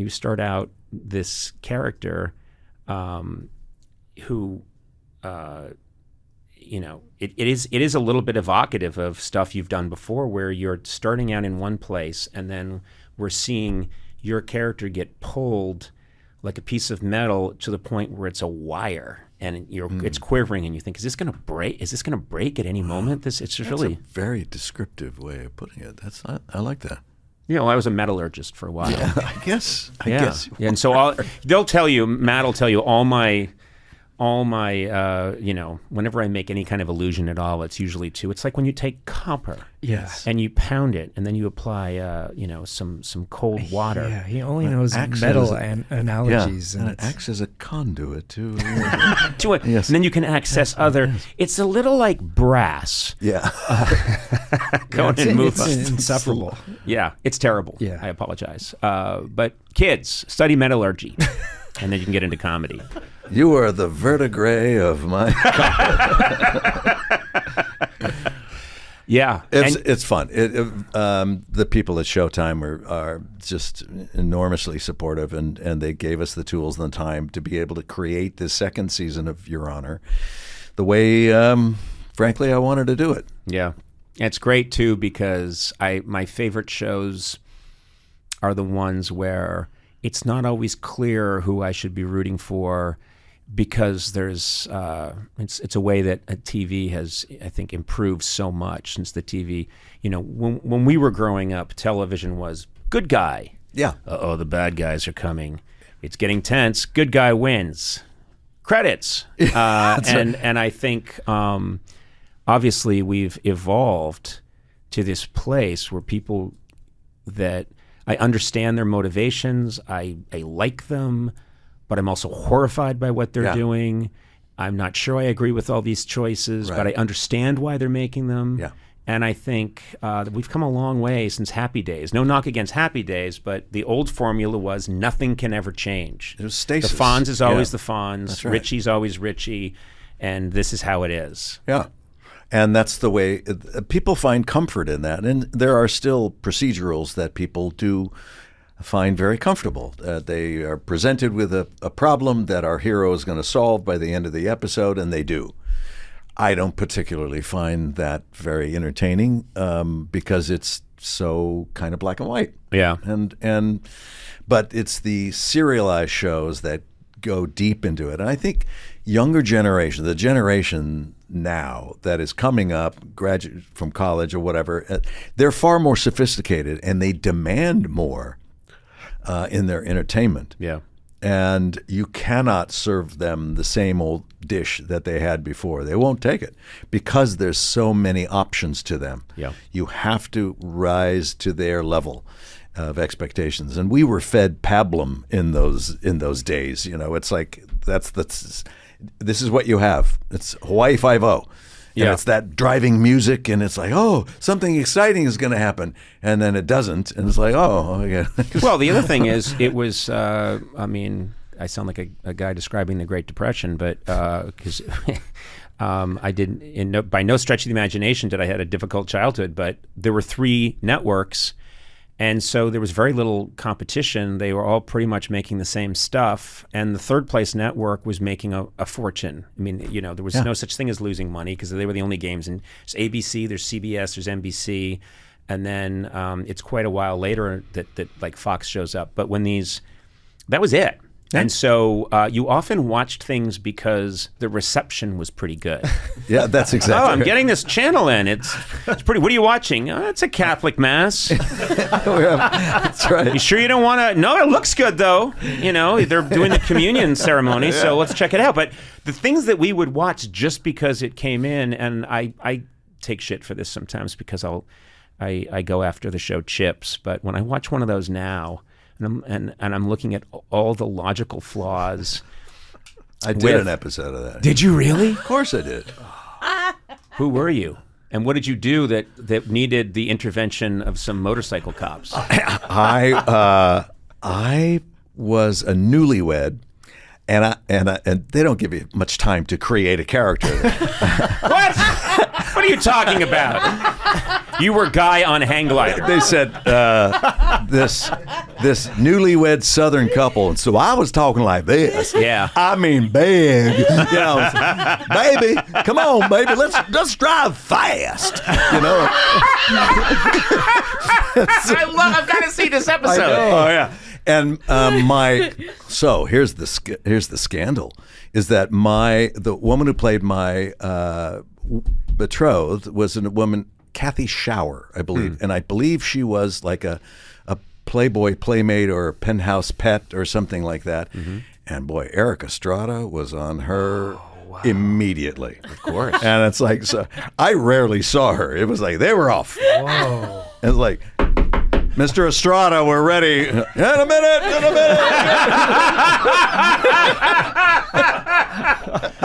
start out this character who. It is a little bit evocative of stuff you've done before, where you're starting out in one place and then we're seeing your character get pulled like a piece of metal to the point where it's a wire and it's quivering, and you think, is this going to break? Is this going to break at any moment? It's just That's really a very descriptive way of putting it. I like that. I was a metallurgist for a while. Yeah, I guess. Yeah, and so Matt will tell you all my whenever I make any kind of illusion at all, it's usually it's like when you take copper, Yes. and you pound it, and then you apply, some cold water. Yeah, he only knows acts metal as- and analogies. And it it's- acts as a conduit to. To it, Yes. and then you can access other. It's a little like brass. Yeah. Conan it's moves. insufferable. Yeah, it's terrible. Yeah. I apologize. But kids, study metallurgy, and then you can get into comedy. You are the verdigris of my. Yeah, It's fun. The people at Showtime are just enormously supportive, and they gave us the tools and the time to be able to create this second season of Your Honor the way, frankly, I wanted to do it. Yeah, it's great too because my favorite shows are the ones where it's not always clear who I should be rooting for, because there's it's a way that TV has, I think, improved so much since the TV. When we were growing up, television was good guy. Yeah. Uh-oh, the bad guys are coming. It's getting tense. Good guy wins. Credits. And I think obviously we've evolved to this place where people that I understand their motivations, I like them, but I'm also horrified by what they're doing. I'm not sure I agree with all these choices, but I understand why they're making them. Yeah. And I think that we've come a long way since Happy Days. No knock against Happy Days, but the old formula was nothing can ever change. It was stasis. The Fonz is always the Fonz. That's right. Richie's always Richie. And this is how it is. Yeah. And that's the way people find comfort in that. And there are still procedurals that people do find very comfortable. They are presented with a problem that our hero is going to solve by the end of the episode, and they do. I don't particularly find that very entertaining because it's so kind of black and white. Yeah. But it's the serialized shows that go deep into it. And I think younger generation, the generation now that is coming up, graduate from college or whatever, they're far more sophisticated and they demand more in their entertainment. Yeah. And you cannot serve them the same old dish that they had before. They won't take it because there's so many options to them. Yeah. You have to rise to their level of expectations. And we were fed pablum in those days. It's like this is what you have. It's Hawaii Five-0. And it's that driving music, and it's like, oh, something exciting is going to happen, and then it doesn't, and it's like, oh, okay. Well, the other thing is, it was. I sound like a guy describing the Great Depression, but because I didn't, by no stretch of the imagination, did I had a difficult childhood. But there were 3 networks, And so there was very little competition. They were all pretty much making the same stuff. And the third place network was making a fortune. I mean, there was no such thing as losing money because they were the only games. And there's ABC, there's CBS, there's NBC. And then it's quite a while later that like Fox shows up. But when that was it. Yeah. And so you often watched things because the reception was pretty good. Yeah, that's exactly. I'm getting this channel in. It's pretty. What are you watching? Oh, it's a Catholic mass. That's right. You sure you don't want to? No, it looks good though. They're doing the communion ceremony, so let's check it out. But the things that we would watch just because it came in, and I take shit for this sometimes because I go after the show Chips, but when I watch one of those now. And I'm looking at all the logical flaws. I did an episode of that. Did you really? Of course I did. Who were you? And what did you do that needed the intervention of some motorcycle cops? I was a newlywed, and they don't give you much time to create a character. What? What are you talking about? You were Guy on hang glider. They said this newlywed Southern couple, and so I was talking like this. Yeah, I mean big. Baby, come on, baby, let's drive fast. I've got to see this episode. Oh yeah, and here's the scandal is that the woman who played my betrothed was a woman. Kathy Shower, I believe. And I believe she was like a Playboy Playmate or a Penthouse Pet or something like that. Mm-hmm. And boy, Eric Estrada was on her immediately. Of course. And it's like, so I rarely saw her. It was like, they were off. Whoa. And it's like, Mr. Estrada, we're ready. In a minute.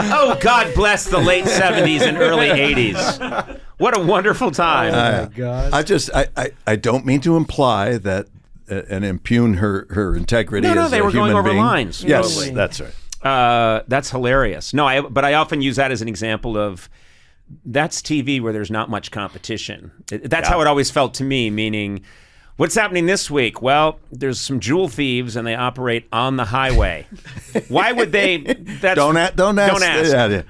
Oh, God bless the late 70s and early 80s. What a wonderful time. Oh, my God. I don't mean to imply that and impugn her integrity as a human being. No, they were going over lines. Yes, totally. That's right. That's hilarious. No, but I often use that as an example of that's TV where there's not much competition. That's how it always felt to me, meaning... What's happening this week? Well, there's some jewel thieves, and they operate on the highway. Why would they? Don't ask. Yeah.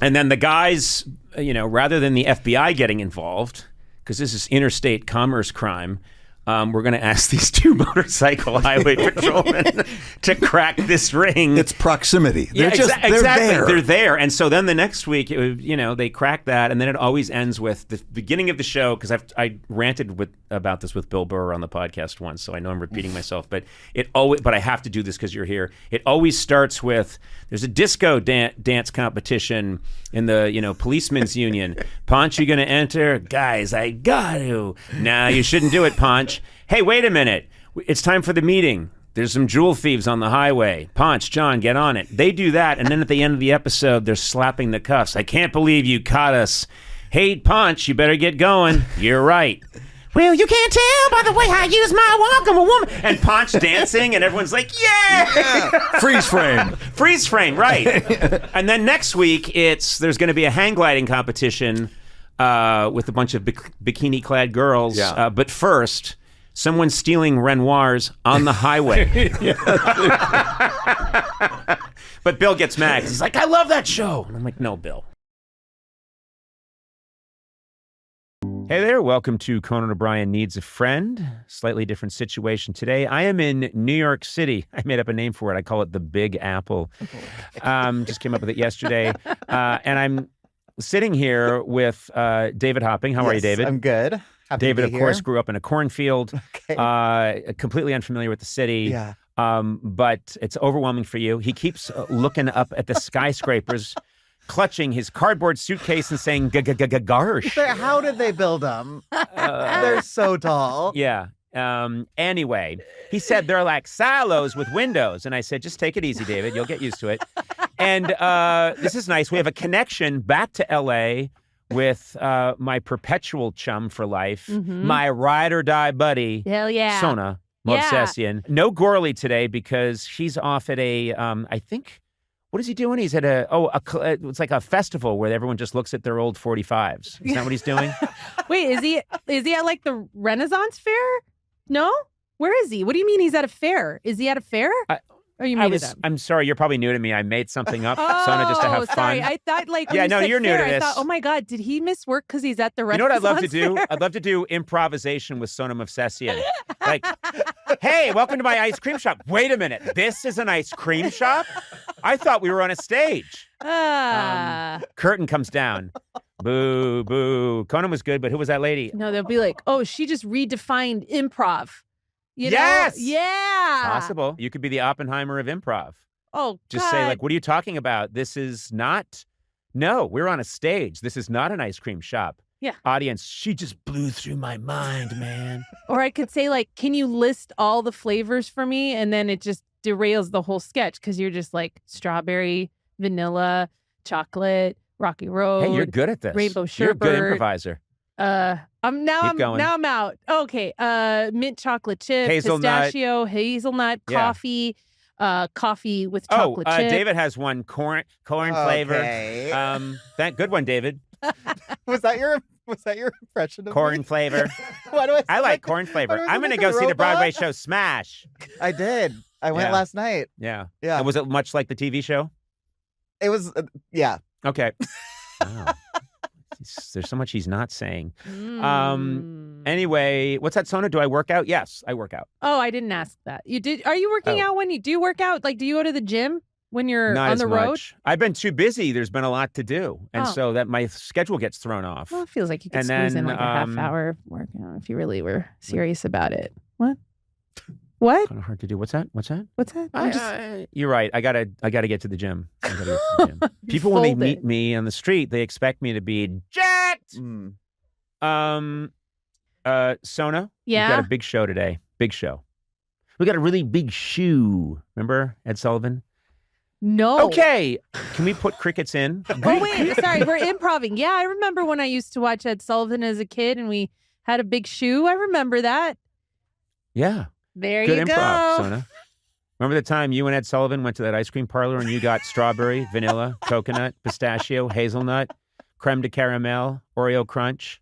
And then the guys, rather than the FBI getting involved, because this is interstate commerce crime, we're going to ask these two motorcycle highway patrolmen to crack this ring. It's proximity. They're exactly. there. They're there. And so then the next week, they crack that, and then it always ends with the beginning of the show, because I ranted about this with Bill Burr on the podcast once, so I know I'm repeating myself, but I have to do this because you're here. It always starts with, there's a disco dance competition in the policemen's union. Ponch, you going to enter? Guys, I got to. Nah, you shouldn't do it, Ponch. Hey, wait a minute. It's time for the meeting. There's some jewel thieves on the highway. Ponch, John, get on it. They do that, and then at the end of the episode, they're slapping the cuffs. I can't believe you caught us. Hey, Ponch, you better get going. You're right. Well, you can't tell by the way I use my walk. I'm a woman. And Ponch dancing, and everyone's like, yeah! Freeze frame. Freeze frame, right. And then next week, there's going to be a hang gliding competition with a bunch of bikini-clad girls. Yeah. But first, someone's stealing Renoirs on the highway. But Bill gets mad. He's like, I love that show. And I'm like, no, Bill. Hey there, welcome to Conan O'Brien Needs a Friend. Slightly different situation today. I am in New York City. I made up a name for it. I call it the Big Apple. Just came up with it yesterday. And I'm sitting here with David Hopping. How are you, David? I'm good. Happy David, to of be course, here. grew up in a cornfield, completely unfamiliar with the city. Yeah. But it's overwhelming for you. He keeps looking up at the skyscrapers, clutching his cardboard suitcase and saying, "Garsh." How did they build them? They're so tall. Yeah. Anyway, he said they're like silos with windows. And I said, just take it easy, David. You'll get used to it. And this is nice. We have a connection back to L.A. with my perpetual chum for life, my ride or die buddy, Hell yeah. Sona, movsesian. No Gourley today because he's off at a, I think, what is he doing? He's at it's like a festival where everyone just looks at their old 45s. Is that what he's doing? Wait, is he at like the Renaissance Fair? No? Where is he? What do you mean he's at a fair? Is he at a fair? Or you made it up? I'm sorry, you're probably new to me. I made something up, Sona, just to have sorry. fun. I thought like yeah, when no, you said you're new fair, to this. I thought, oh my God, did he miss work because he's at the You know what I'd love to Renaissance do? fair? I'd love to do improvisation with Sona movsesian. Like, hey, welcome to my ice cream shop. Wait a minute, this is an ice cream shop? I thought we were on a stage. Curtain comes down. Boo, boo. Conan was good, but who was that lady? No, they'll be like, oh, she just redefined improv. You know? Yes! Yeah. Possible. You could be the Oppenheimer of improv. Oh, Just God. say, like, what are you talking about? This is not, no, we're on a stage. This is not an ice cream shop. Yeah. Audience, she just blew through my mind, man. Or I could say, like, can you list all the flavors for me? And then it just derails the whole sketch because you're just like strawberry, vanilla, chocolate, Rocky Road. Hey, you're good at this. Rainbow You're a good sherbet. improviser. I'm out. Okay. Mint chocolate chip, Hazelnut. pistachio, hazelnut, Yeah. coffee, coffee with chocolate chip. David has one corn flavor. Good one, David. Was that your impression of Corn me? flavor. Why do I I sound like corn flavor. why do I I'm sound going to like go a see the robot? Broadway show Smash. I did. I went Yeah. last night. Yeah. Yeah. Was it much like the TV show? It was, yeah. Okay. Wow. There's so much he's not saying. Anyway, what's that, Sona? Do I work out? Yes, I work out. Oh, I didn't ask that. You did? Are you working out when you do work out? Like, do you go to the gym when you're Not on as the road? much. I've been too busy. There's been a lot to do. And Oh. so that my schedule gets thrown off. Well, it feels like you could And squeeze in then, like a half hour workout if you really were serious about it. What? What? Kind of hard to do. What's that? What's that? You're right. I gotta get to the gym. I gotta get to the gym. People, when they Fold meet it. me on the street, they expect me to be jacked. Sona, Yeah? we've got a big show today. Big show. We got a really big shoe. Remember Ed Sullivan? No. Okay. Can we put crickets in? Oh, wait. Sorry. We're improving. Yeah, I remember when I used to watch Ed Sullivan as a kid and we had a big shoe. I remember that. Yeah. There Good you improv, go. Sona. Remember the time you and Ed Sullivan went to that ice cream parlor and you got strawberry, vanilla, coconut, pistachio, hazelnut, creme de caramel, Oreo crunch,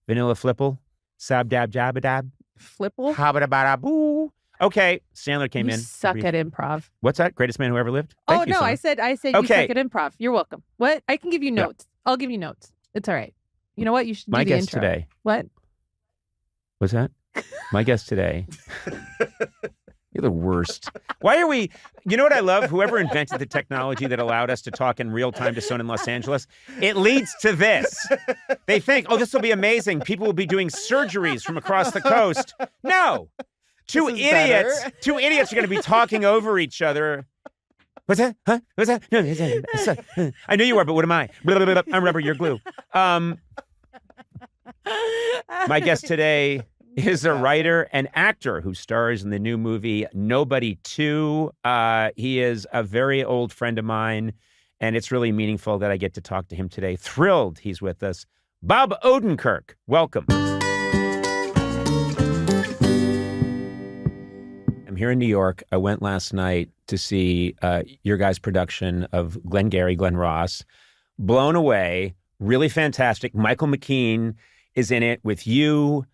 vanilla flipple, sab dab jabba dab, Flipple? habba bada boo. Okay, Sandler came You in. suck at improv. What's that? Greatest man who ever lived? Thank you, no, Sona. I said you Okay. suck at improv. You're welcome. What? I can give you notes. I'll give you notes. It's all right. You know what? You should My do the guest intro. today. What? What's that? My guest today. You're the worst. Why are we? You know what I love? Whoever invented the technology that allowed us to talk in real time to Sona in Los Angeles, it leads to this. They think, oh, this will be amazing. People will be doing surgeries from across the coast. No. Two This is better. idiots are going to be talking over each other. What's that? Huh? What's that? No, I knew you were, but what am I? Blah, blah, blah, blah. I'm rubber, you're glue. My guest today is a writer and actor who stars in the new movie Nobody 2. He is a very old friend of mine, and it's really meaningful that I get to talk to him today. Thrilled he's with us. Bob Odenkirk, welcome. I'm here in New York. I went last night to see your guys' production of Glengarry Glen Ross. Blown away. Really fantastic. Michael McKean is in it with you,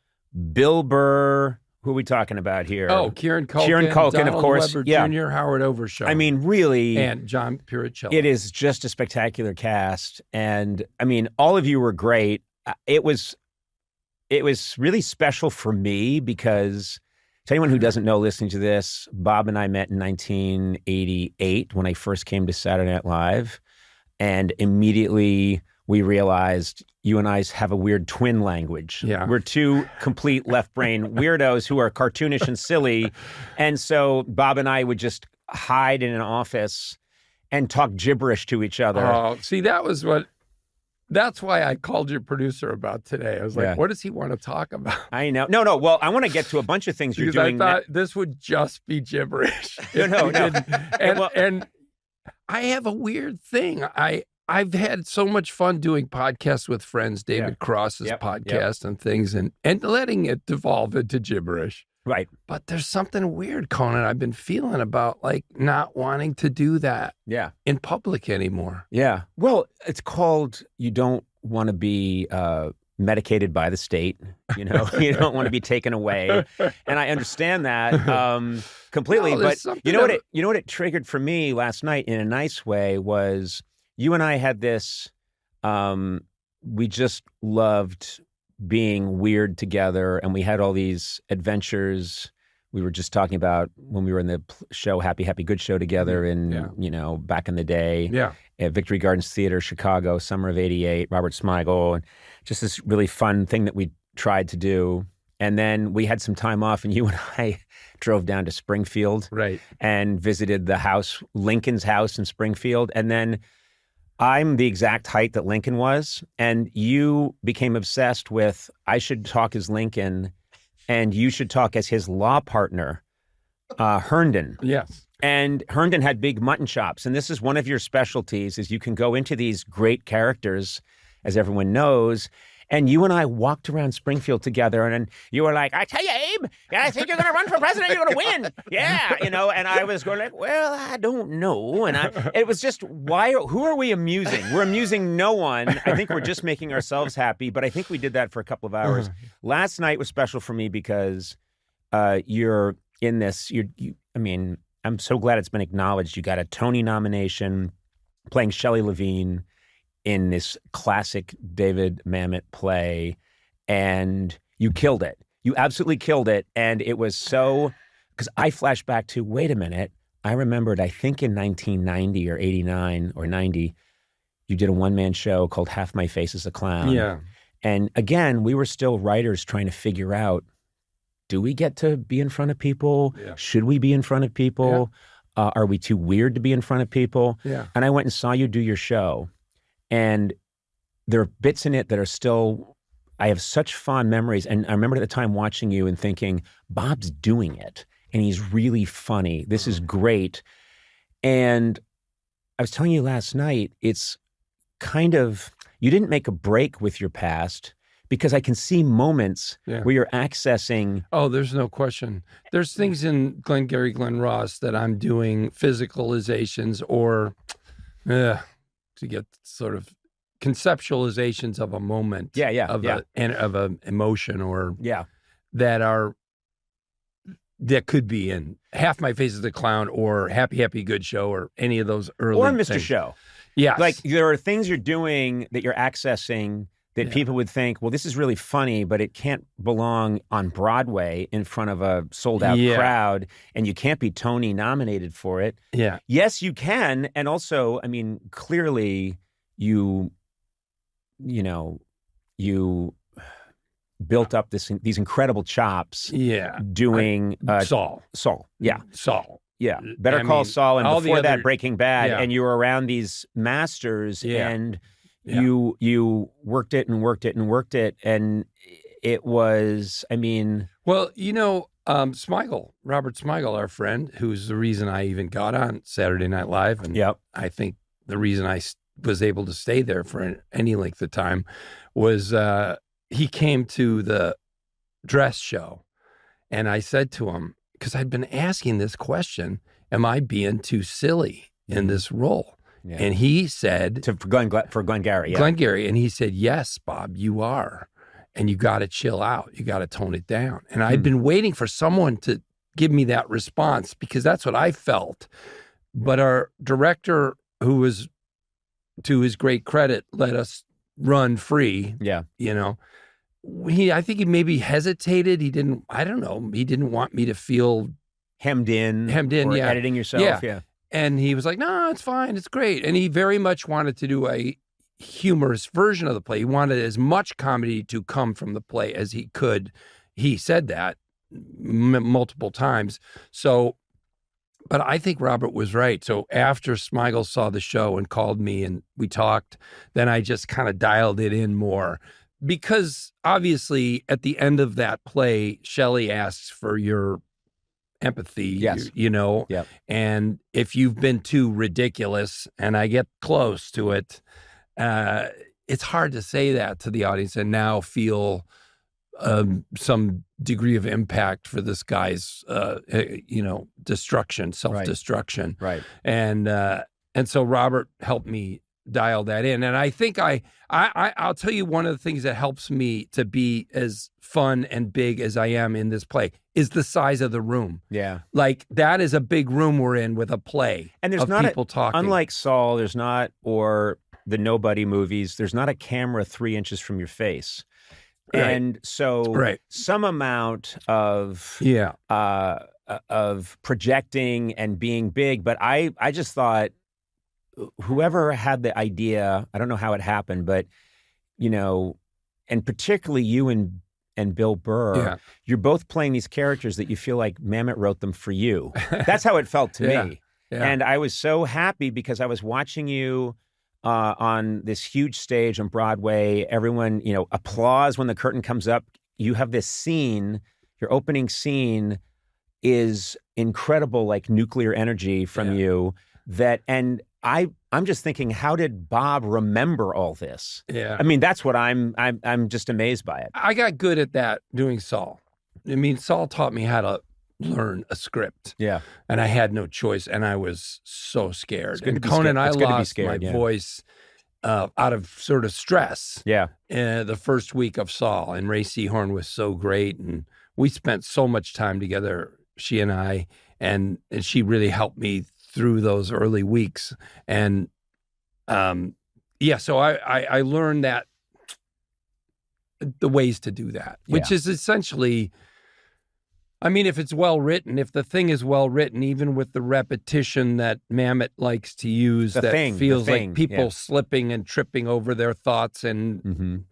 Bill Burr. Who are we talking about here? Oh, Kieran Culkin. Kieran Culkin, Donald of course. Weber Yeah. Jr., Howard Overshaw. I mean, really. And John Puricello. It is just a spectacular cast. And I mean, all of you were great. It was really special for me because, to anyone who doesn't know listening to this, Bob and I met in 1988 when I first came to Saturday Night Live. And immediately we realized you and I have a weird twin language. Yeah. We're two complete left brain weirdos who are cartoonish and silly. And so Bob and I would just hide in an office and talk gibberish to each other. Oh, see, that's why I called your producer about today. I was like, Yeah. what does he want to talk about? I know. No. Well, I want to get to a bunch of things you're Because I doing. thought this would just be gibberish. No. And I have a weird thing. I've had so much fun doing podcasts with friends, David Cross's podcast and things, and letting it devolve into gibberish. Right. But there's something weird, Conan, I've been feeling about like not wanting to do that in public anymore. Yeah. Well, it's called you don't want to be medicated by the state. You know, you don't want to be taken away, and I understand that completely. No, but something you know what it triggered for me last night in a nice way was you and I had this. We just loved being weird together, and we had all these adventures. We were just talking about when we were in the show Happy Good Show together in, you know, back in the day. Yeah. At Victory Gardens Theater, Chicago, summer of '88, Robert Smigel, and just this really fun thing that we tried to do. And then we had some time off, and you and I drove down to Springfield and visited the house, Lincoln's house in Springfield. And then I'm the exact height that Lincoln was, and you became obsessed with, I should talk as Lincoln, and you should talk as his law partner, Herndon. Yes. And Herndon had big mutton chops, and this is one of your specialties, is you can go into these great characters, as everyone knows, and you and I walked around Springfield together, and you were like, I tell you, Abe, I think you're going to run for president, you're going to win. Yeah, you know, and I was going like, well, I don't know. And it was just, who are we amusing? We're amusing no one. I think we're just making ourselves happy, but I think we did that for a couple of hours. Last night was special for me because you're in this, I mean, I'm so glad it's been acknowledged. You got a Tony nomination playing Shelley Levine in this classic David Mamet play, and you killed it. You absolutely killed it. And it was so, because I flashed back to, wait a minute, I remembered, I think in 1990 or 89 or 90, you did a one-man show called Half My Face is a Clown. Yeah. And again, we were still writers trying to figure out, do we get to be in front of people? Yeah. Should we be in front of people? Yeah. Are we too weird to be in front of people? Yeah. And I went and saw you do your show. And there are bits in it that are still, I have such fond memories. And I remember at the time watching you and thinking, Bob's doing it. And he's really funny. This is great. And I was telling you last night, it's kind of, you didn't make a break with your past, because I can see moments where you're accessing. Oh, there's no question. There's things in Glengarry Glen Ross that I'm doing physicalizations or to get sort of conceptualizations of a moment, of an emotion, or that could be in Half My Face is the Clown or Happy Good Show or any of those early or Mr. things. Show. Yes. Like there are things you're doing that you're accessing that people would think, well, this is really funny, but it can't belong on Broadway in front of a sold-out crowd, and you can't be Tony nominated for it. Yeah. Yes, you can. And also, I mean, clearly you built up these incredible chops doing Saul. Yeah. Saul. Yeah. Better Call Saul, and before that, Breaking Bad. Yeah. And you were around these masters and you worked it and worked it and worked it. And it was, I mean. Well, you know, Robert Smigel, our friend, who's the reason I even got on Saturday Night Live. And I think the reason I was able to stay there for any length of time was he came to the dress show. And I said to him, because I'd been asking this question, am I being too silly in this role? Yeah. And he said for Glengarry, Glengarry, and he said, yes, Bob, you are, and you got to chill out, you got to tone it down. And I'd been waiting for someone to give me that response, because that's what I felt. But our director, who was, to his great credit, let us run free. Yeah, you know, I think he maybe hesitated. He didn't. I don't know. He didn't want me to feel hemmed in. Or editing yourself. Yeah. And he was like, no, it's fine. It's great. And he very much wanted to do a humorous version of the play. He wanted as much comedy to come from the play as he could. He said that multiple times. So, but I think Robert was right. So after Smigel saw the show and called me and we talked, then I just kind of dialed it in more. Because obviously at the end of that play, Shelley asks for your empathy, you know, and if you've been too ridiculous, and I get close to it, it's hard to say that to the audience and now feel some degree of impact for this guy's, destruction, self-destruction. Right. And so Robert helped me dial that in. And I think I'll tell you, one of the things that helps me to be as fun and big as I am in this play is the size of the room. Yeah. Like that is a big room we're in with a play. And there's of not people talking. Unlike Saul, there's not, or the Nobody movies, there's not a camera 3 inches from your face. Right. And so some amount of projecting and being big. But I just thought whoever had the idea, I don't know how it happened, but, you know, and particularly you and Bill Burr, you're both playing these characters that you feel like Mamet wrote them for you. That's how it felt to me. Yeah. And I was so happy because I was watching you on this huge stage on Broadway. Everyone, you know, applause when the curtain comes up. You have this scene, your opening scene is incredible, like nuclear energy from you and I'm just thinking, how did Bob remember all this? Yeah. I mean, that's what I'm just amazed by it. I got good at that doing Saul. I mean, Saul taught me how to learn a script. Yeah. And I had no choice, and I was so scared. And Conan, I lost my voice out of sort of stress. Yeah. The first week of Saul, and Ray Seahorn was so great, and we spent so much time together, she and I, and she really helped me through those early weeks. And so I learned that the ways to do that, which is essentially, I mean, if it's well written, if the thing is well written, even with the repetition that Mamet likes to use, feels like people slipping and tripping over their thoughts, and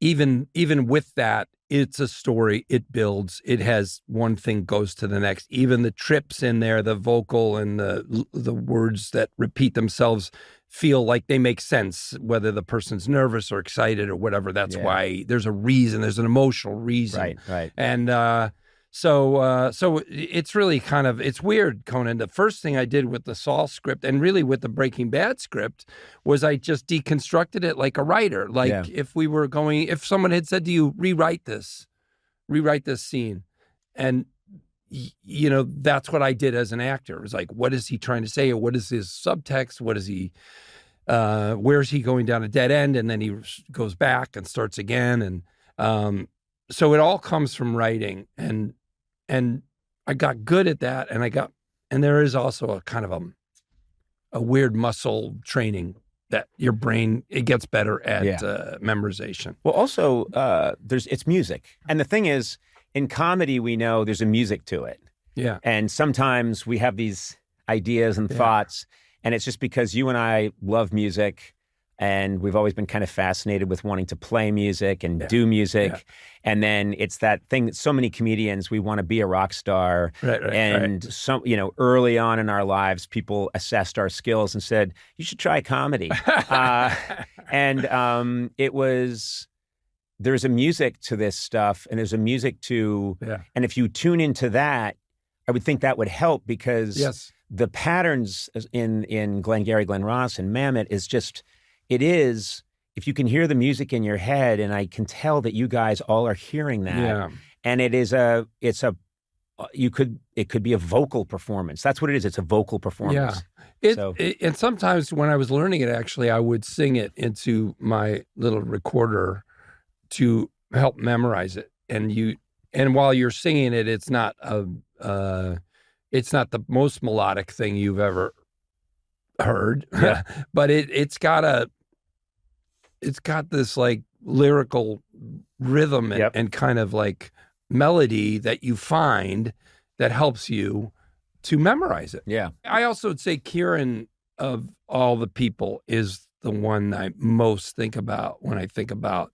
even with that, it's a story. It builds. It has one thing goes to the next. Even the trips in there, the vocal and the words that repeat themselves feel like they make sense, whether the person's nervous or excited or whatever. That's why there's a reason. There's an emotional reason. Right. And so it's really kind of, it's weird, Conan. The first thing I did with the Saul script, and really with the Breaking Bad script, was I just deconstructed it like a writer. Like if someone had said to you, rewrite this scene. And, you know, that's what I did as an actor. It was like, what is he trying to say? Or what is his subtext? What is he, where's he going down a dead end? And then he goes back and starts again. And so it all comes from writing. And I got good at that, and there is also a kind of a weird muscle training that your brain, it gets better at memorization. Well, also it's music, and the thing is, in comedy we know there's a music to it. Yeah, and sometimes we have these ideas and thoughts, and it's just because you and I love music. And we've always been kind of fascinated with wanting to play music and do music. Yeah. And then it's that thing that so many comedians, we want to be a rock star. Right. So, you know, early on in our lives, people assessed our skills and said, you should try comedy. There's a music to this stuff, and there's a music to, and if you tune into that, I would think that would help, because the patterns in Glengarry Glen Ross and Mamet is just, it is, if you can hear the music in your head, and I can tell that you guys all are hearing that, and it could be a vocal performance. That's what it is. It's a vocal performance. Yeah. And sometimes when I was learning it, actually, I would sing it into my little recorder to help memorize it. And while you're singing it, it's not the most melodic thing you've ever heard, but it's got this like lyrical rhythm and kind of like melody that you find that helps you to memorize it. Yeah. I also would say Kieran, of all the people, is the one I most think about when I think about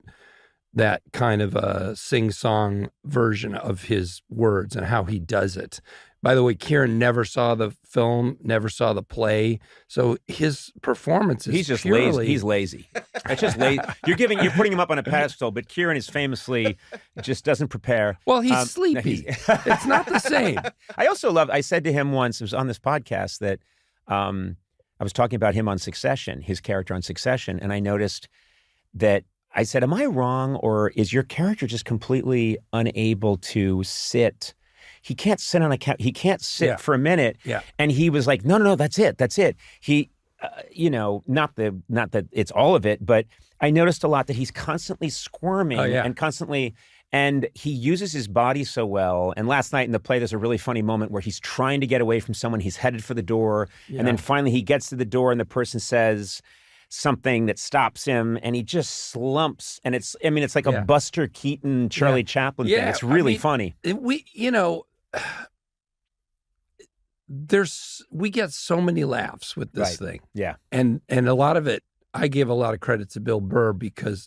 that kind of a sing-song version of his words and how he does it. By the way, Kieran never saw the film, never saw the play, so his performance is lazy. He's lazy. It's just lazy. You're putting him up on a pedestal, but Kieran is famously just doesn't prepare. Well, he's sleepy. It's not the same. I said to him once, it was on this podcast, that I was talking about him on Succession, his character on Succession, and I noticed that I said, am I wrong, or is your character just completely unable to sit? He can't sit on a couch. He can't sit for a minute. Yeah. And he was like, no, that's it. not that it's all of it, but I noticed a lot that he's constantly squirming and constantly, and he uses his body so well. And last night in the play, there's a really funny moment where he's trying to get away from someone. He's headed for the door. And then finally he gets to the door and the person says something that stops him and he just slumps. And it's like a Buster Keaton, Charlie Chaplin thing. It's really funny. We get so many laughs with this thing. Yeah. And a lot of it, I give a lot of credit to Bill Burr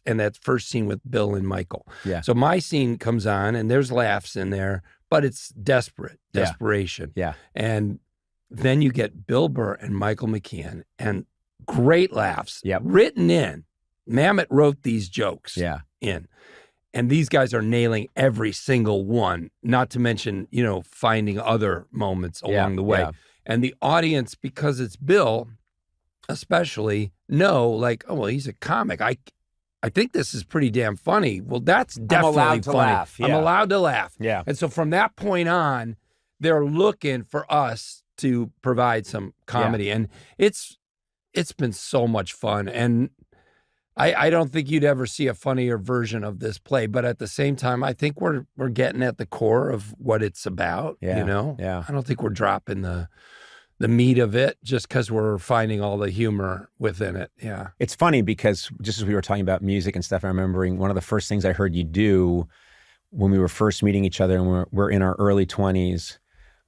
and that first scene with Bill and Michael. Yeah. So my scene comes on and there's laughs in there, but it's desperation. Yeah. And then you get Bill Burr and Michael McKean and great laughs written in. Mamet wrote these jokes in. And these guys are nailing every single one, not to mention, finding other moments along the way. Yeah. And the audience, because it's Bill, especially, he's a comic. I think this is pretty damn funny. Well, that's definitely funny. Laugh. Yeah. I'm allowed to laugh. Yeah. And so from that point on, they're looking for us to provide some comedy. And it's been so much fun. And I don't think you'd ever see a funnier version of this play, but at the same time, I think we're getting at the core of what it's about. Yeah. I don't think we're dropping the meat of it just because we're finding all the humor within it. Yeah. It's funny because just as we were talking about music and stuff, I'm remembering one of the first things I heard you do when we were first meeting each other and we're in our early 20s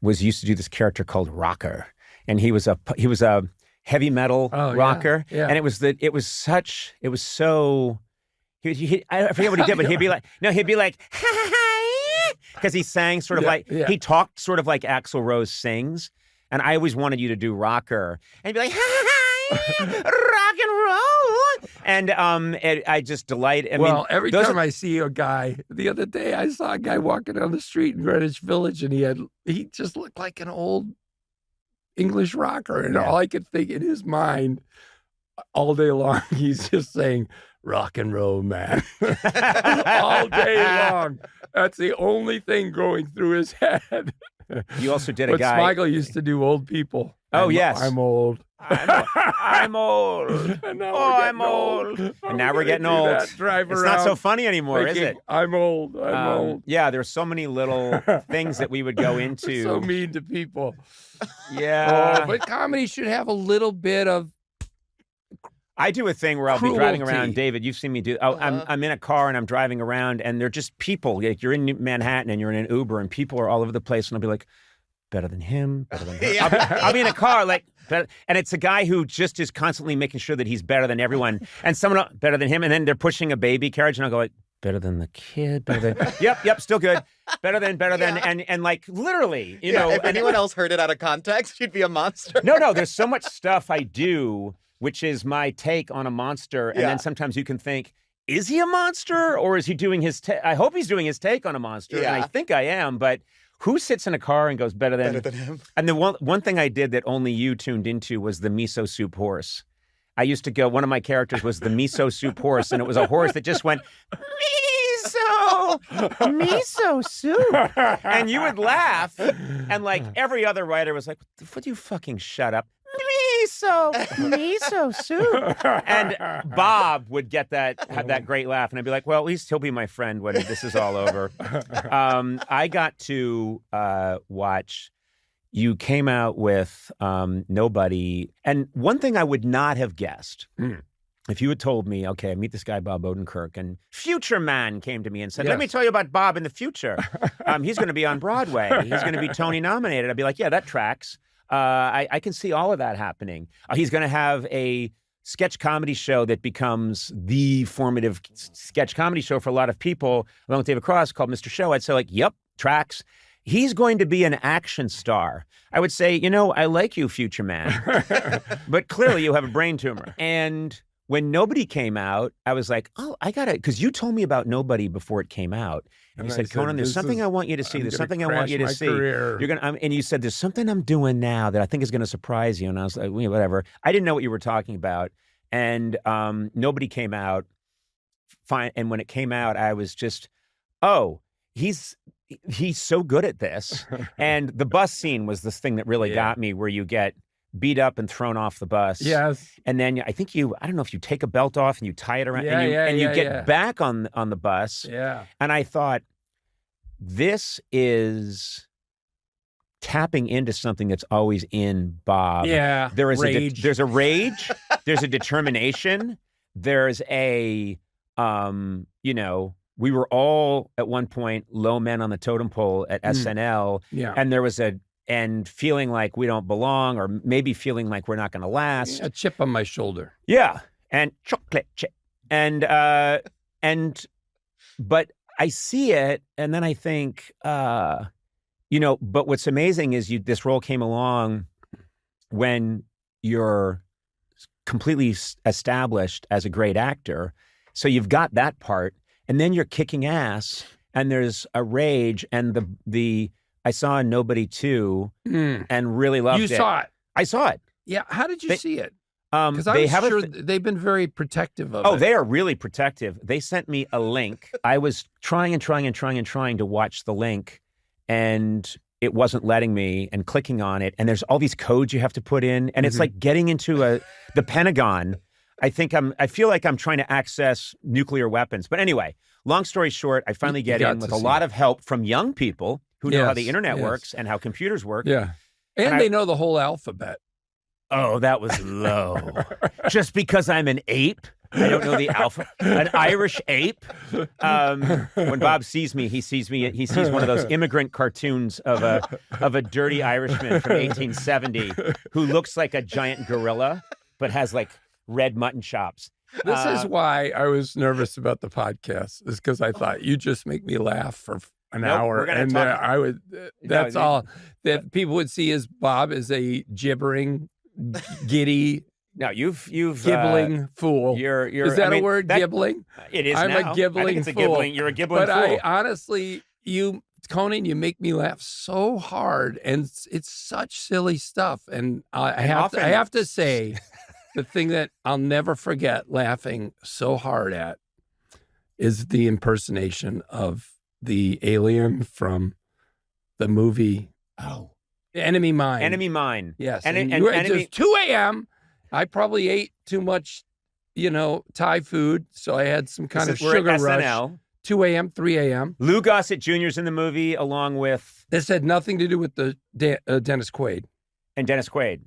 was you used to do this character called Rocker. And he was a heavy metal rocker. Yeah. And I forget what he did, but he'd be like, because he sang sort of he talked sort of like Axl Rose sings. And I always wanted you to do Rocker. And he'd be like, rock and roll. And I just delight. Every time I see a guy, the other day I saw a guy walking down the street in Greenwich Village and he just looked like an old English rocker. And all I could think in his mind all day long, he's just saying, rock and roll, man. All day long. That's the only thing going through his head. You also did but Smigel used to do old people. Yes. I'm old. I'm old. And I'm old. And now we're getting old. It's not so funny anymore, is it? I'm old. I'm old. Yeah, there's so many little things that we would go into. So mean to people. Yeah. But comedy should have a little bit of I do a thing where I'll be driving around. David, you've seen me do. I'm in a car and I'm driving around, and they're just people. Like you're in Manhattan and you're in an Uber, and people are all over the place. And I'll be like, better than him, better than her. I'll be in a car like, better, and it's a guy who just is constantly making sure that he's better than everyone, and someone else, better than him, and then they're pushing a baby carriage, and I'll go like, better than the kid, better than. Yep, still good. Better than, and like literally, you know. If anyone else heard it out of context, you'd be a monster. No, there's so much stuff I do, which is my take on a monster. And then sometimes you can think, is he a monster or is he doing his I hope he's doing his take on a monster. Yeah. And I think I am, but who sits in a car and goes better than him? And the one thing I did that only you tuned into was the miso soup horse. I used to go, one of my characters was the miso soup horse, and it was a horse that just went, miso soup. And you would laugh, and like every other writer was like, would you fucking shut up? Miso soup. And Bob would have that great laugh, and I'd be like, well, at least he'll be my friend when this is all over. I got to watch, you came out with Nobody, and one thing I would not have guessed, if you had told me, okay, I meet this guy, Bob Odenkirk, and Future Man came to me and said, let me tell you about Bob in the future. He's going to be on Broadway. He's going to be Tony nominated. I'd be like, yeah, that tracks. I can see all of that happening. He's going to have a sketch comedy show that becomes the formative sketch comedy show for a lot of people, along with David Cross, called Mr. Show. I'd say like, yep, tracks. He's going to be an action star. I would say, I like you, Future Man, but clearly you have a brain tumor. And when Nobody came out, I was like, oh, I got to, because you told me about Nobody before it came out. And you said, Conan, there's something I want you to see. There's something I want you to see. You're gonna, and you said, there's something I'm doing now that I think is going to surprise you. And I was like, whatever. I didn't know what you were talking about. And Nobody came out. Fine. And when it came out, I was just, oh, he's so good at this. And the bus scene was this thing that really got me, where you get beat up and thrown off the bus. Yes. And then I don't know if you take a belt off and you tie it around and you get back on the bus. Yeah. And I thought, this is tapping into something that's always in Bob. Yeah. There is rage. there's a rage, there's a determination, there's a we were all at one point low men on the totem pole at SNL. Yeah. And there was and feeling like we don't belong, or maybe feeling like we're not going to last. A chip on my shoulder. Yeah. And chocolate chip. But I see it, and then I think, but what's amazing is this role came along when you're completely established as a great actor. So you've got that part, and then you're kicking ass, and there's a rage, and I saw Nobody 2 and really loved it. You saw it? I saw it. Yeah. How did you see it? Because They I'm sure they've been very protective of it. Oh, they are really protective. They sent me a link. I was trying to watch the link, and it wasn't letting me, and clicking on it. And there's all these codes you have to put in, and it's like getting into the Pentagon. I feel like I'm trying to access nuclear weapons. But anyway, long story short, I finally get in with a lot of help from young people who know how the internet works and how computers work. Yeah. And they know the whole alphabet. Oh, that was low. Just because I'm an ape, I don't know the alphabet. An Irish ape. When Bob sees me, he sees one of those immigrant cartoons of a dirty Irishman from 1870 who looks like a giant gorilla, but has like red mutton chops. This is why I was nervous about the podcast, is because I thought you just make me laugh for an hour, and I would. That's all that people would see as Bob is a gibbering, giddy. No, you've gibbling fool. Is that a word? Gibbling. It is. I'm now. a gibbling I think it's fool. a gibbling. You're a gibbling but fool. I honestly, Conan, you make me laugh so hard, and it's such silly stuff. And I have to say, the thing that I'll never forget laughing so hard at is the impersonation of the alien from the movie. Oh, Enemy Mine. Enemy Mine. Yes. And it was 2 a.m. I probably ate too much, Thai food, so I had some kind of sugar rush. SNL. 2 a.m., 3 a.m. Lou Gossett Jr.'s in the movie, along with... This had nothing to do with the Dennis Quaid. And Dennis Quaid.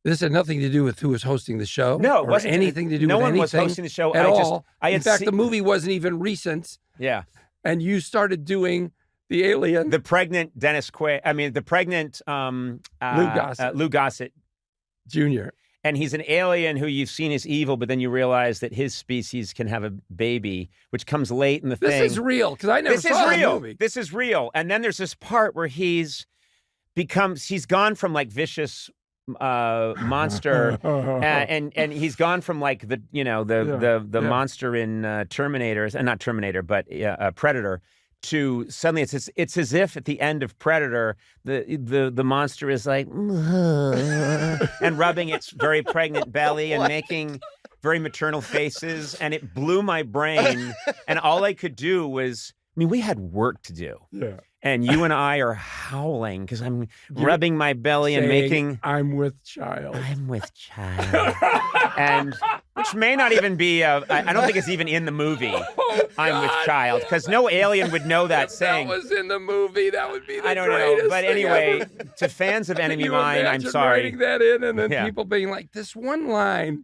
This had nothing to do with who was hosting the show. No, it wasn't anything to do with anything. No one was hosting the show at all. In fact, the movie wasn't even recent. Yeah. And you started doing the alien. The pregnant Dennis Quaid. I mean, the pregnant Lou Gossett Jr. And he's an alien who you've seen is evil, but then you realize that his species can have a baby, which comes late in the thing. This is real, because I never saw the movie. This is real. And then there's this part where he's gone from like vicious monster and he's gone from like the monster in not Terminator, but Predator, to suddenly it's as if at the end of Predator the monster is like and rubbing its very pregnant belly and making very maternal faces, and it blew my brain. And all I could do was, we had work to do. Yeah. And you and I are howling because I'm rubbing my belly and making... I'm with child. I'm with child. And which may not even be... I don't think it's even in the movie, I'm with child, because no alien would know that saying. That was in the movie. That would be the I don't know. But anyway, to fans of Enemy Mine, I'm sorry. Writing that in and then people being like, this one line...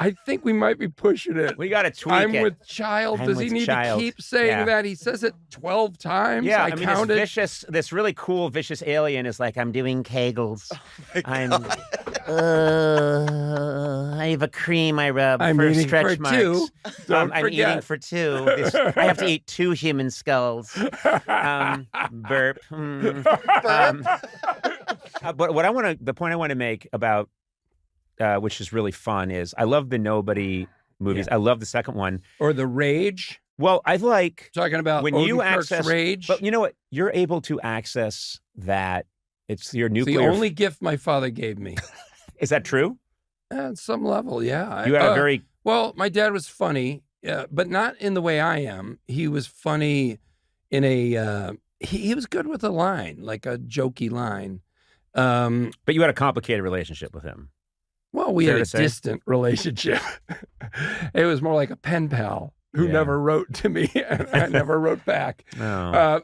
I think we might be pushing it. We got to tweak I'm it. with child. Does he need to keep saying that? He says it 12 times. Yeah, I counted. This really cool, vicious alien is like, I'm doing Kegels. I have a cream I rub for stretch marks. Two. I'm eating for two. I have to eat 2 human skulls. Burp. But the point I want to make about which is really fun, is I love the Nobody movies. I love the second one. Or The Rage. Well, I like talking about when you access Rage. But you know what? You're able to access that. It's your nuclear. It's the only gift my father gave me. Is that true? At some level, yeah. You had a very... Well, my dad was funny, but not in the way I am. He was funny in a... he was good with a line, like a jokey line. But you had a complicated relationship with him. Well, we had a distant relationship. It was more like a pen pal who never wrote to me, and I never wrote back. Oh.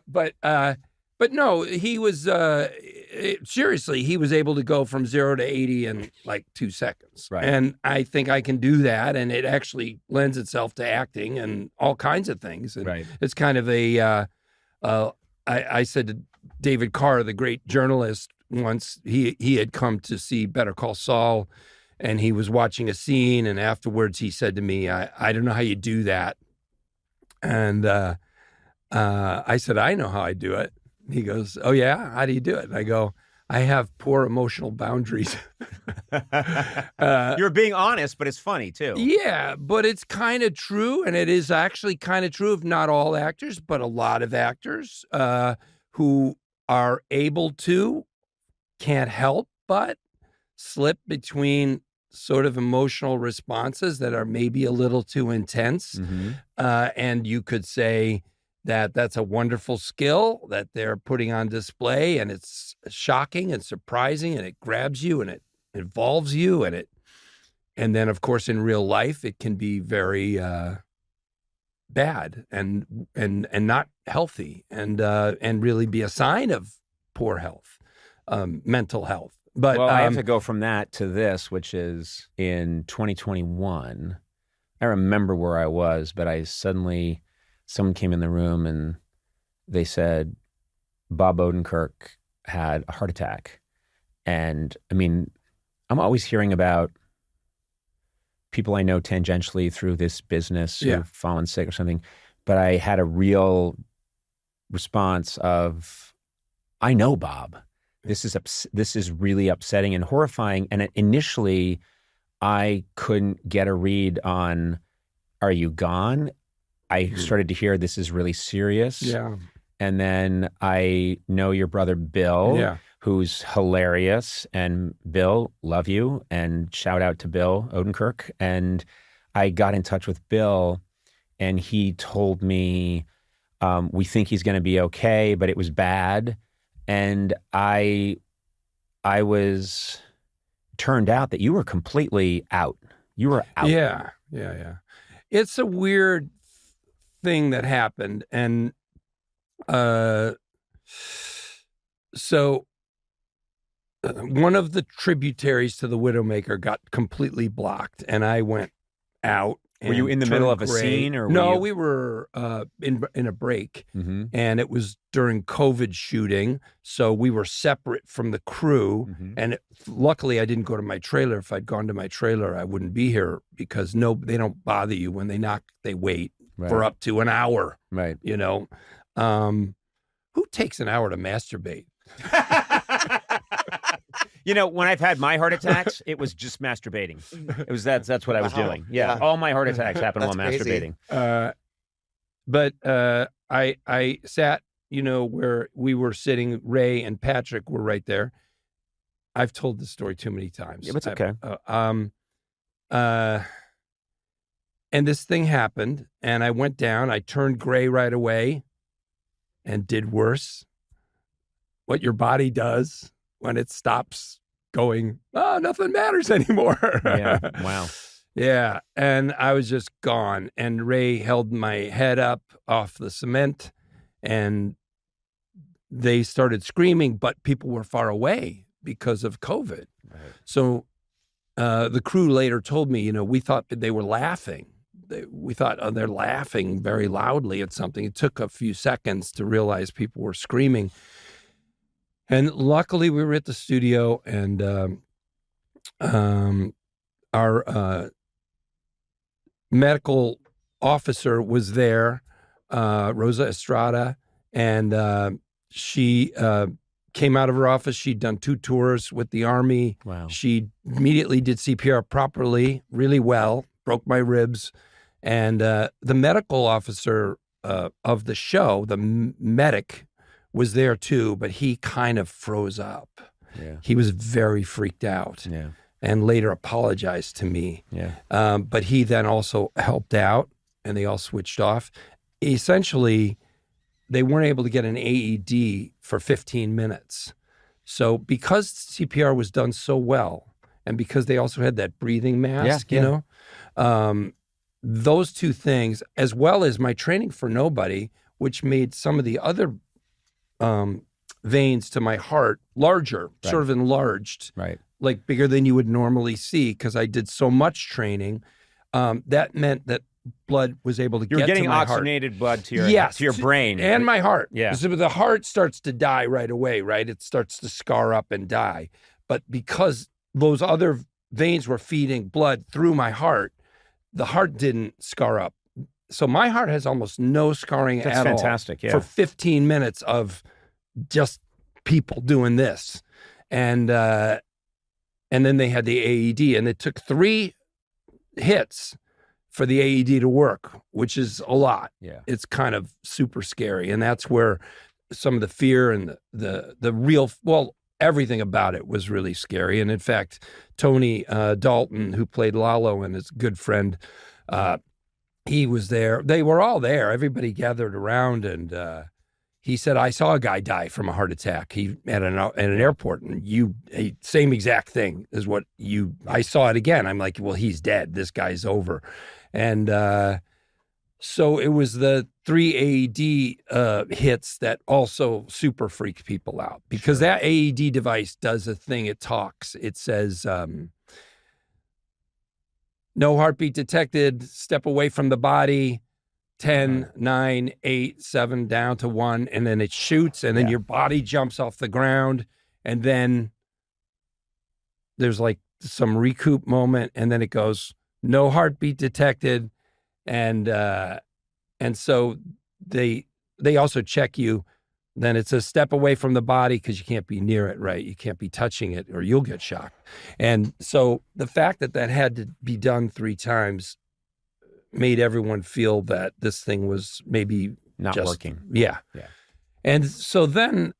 But no, he was seriously. He was able to go from 0 to 80 in like 2 seconds, Right. and I think I can do that, and it actually lends itself to acting and all kinds of things. And Right. it's kind of a. I said to David Carr, the great journalist, once he had come to see Better Call Saul. And he was watching a scene, and afterwards he said to me, I don't know how you do that. And I said, I know how I do it. He goes, oh, yeah? How do you do it? And I go, I have poor emotional boundaries. You're being honest, but it's funny, too. Yeah, but it's kind of true, and it is actually kind of true of not all actors, but a lot of actors who are able to, can't help but slip between sort of emotional responses that are maybe a little too intense. Mm-hmm. And you could say that that's a wonderful skill that they're putting on display, and it's shocking and surprising, and it grabs you and it involves you, and then of course in real life it can be very bad and not healthy and really be a sign of poor health, mental health. But I have to go from that to this, which is in 2021. I remember where I was, but someone came in the room and they said Bob Odenkirk had a heart attack. And I mean, I'm always hearing about people I know tangentially through this business who've fallen sick or something. But I had a real response of, I know Bob. This is really upsetting and horrifying. And initially, I couldn't get a read on, are you gone? I started to hear this is really serious. Yeah. And then I know your brother Bill, who's hilarious. And Bill, love you. And shout out to Bill Odenkirk. And I got in touch with Bill, and he told me, we think he's going to be okay, but it was bad. And I was turned out that you were completely out. You were out. Yeah. It's a weird thing that happened. And so one of the tributaries to the Widowmaker got completely blocked, and I went out. Were you in the middle of a scene, or no? We were in a break, and it was during COVID shooting, so we were separate from the crew. And luckily, I didn't go to my trailer. If I'd gone to my trailer, I wouldn't be here, because they don't bother you when they knock. They wait for up to an hour. Right. You know, who takes an hour to masturbate? You know, when I've had my heart attacks, it was just masturbating. It was that's what I was doing. Yeah, all my heart attacks happened while masturbating. But I sat, where we were sitting. Ray and Patrick were right there. I've told this story too many times. Yeah, but it's okay. And this thing happened, and I went down. I turned gray right away, and did worse. What your body does when it stops going, nothing matters anymore. Yeah. Wow. Yeah. And I was just gone. And Ray held my head up off the cement, and they started screaming, but people were far away because of COVID. Right. So the crew later told me, we thought they were laughing. We thought, they're laughing very loudly at something. It took a few seconds to realize people were screaming. And luckily, we were at the studio, and our medical officer was there, Rosa Estrada, and she came out of her office. She'd done 2 tours with the Army. Wow. She immediately did CPR properly, really well, broke my ribs. And the medical officer of the show, the medic, was there too, but he kind of froze up. Yeah. He was very freaked out. Yeah. And later apologized to me. Yeah. But he then also helped out, and they all switched off. Essentially, they weren't able to get an AED for 15 minutes So because CPR was done so well, and because they also had that breathing mask, you know, those two things, as well as my training for nobody, which made some of the other veins to my heart larger, sort of enlarged, like bigger than you would normally see, because I did so much training. That meant that blood was able to get to my heart. You're getting oxygenated blood to your brain. And my heart. Yeah. So the heart starts to die right away, right? It starts to scar up and die. But because those other veins were feeding blood through my heart, the heart didn't scar up. So my heart has almost no scarring at all. That's fantastic, yeah. For 15 minutes of just people doing this. And then they had the AED, and it took 3 hits for the AED to work, which is a lot. Yeah. It's kind of super scary. And that's where some of the fear and the real, well, everything about it was really scary. And in fact, Tony Dalton, who played Lalo and his good friend, he was there. They were all there. Everybody gathered around, and he said, I saw a guy die from a heart attack. He at an airport, and same exact thing as what I saw it again. I'm like, well, he's dead. This guy's over. And so it was the 3 AED hits that also super freaked people out, because that AED device does a thing. It talks. It says, no heartbeat detected, step away from the body, 10, 9, 8, 7, down to 1, and then it shoots, and then your body jumps off the ground, and then there's like some recoup moment, and then it goes, no heartbeat detected, and so they also check you. Then it's a step away from the body, because you can't be near it, right? You can't be touching it, or you'll get shocked. And so the fact that had to be done 3 times made everyone feel that this thing was maybe not working. Yeah. And so then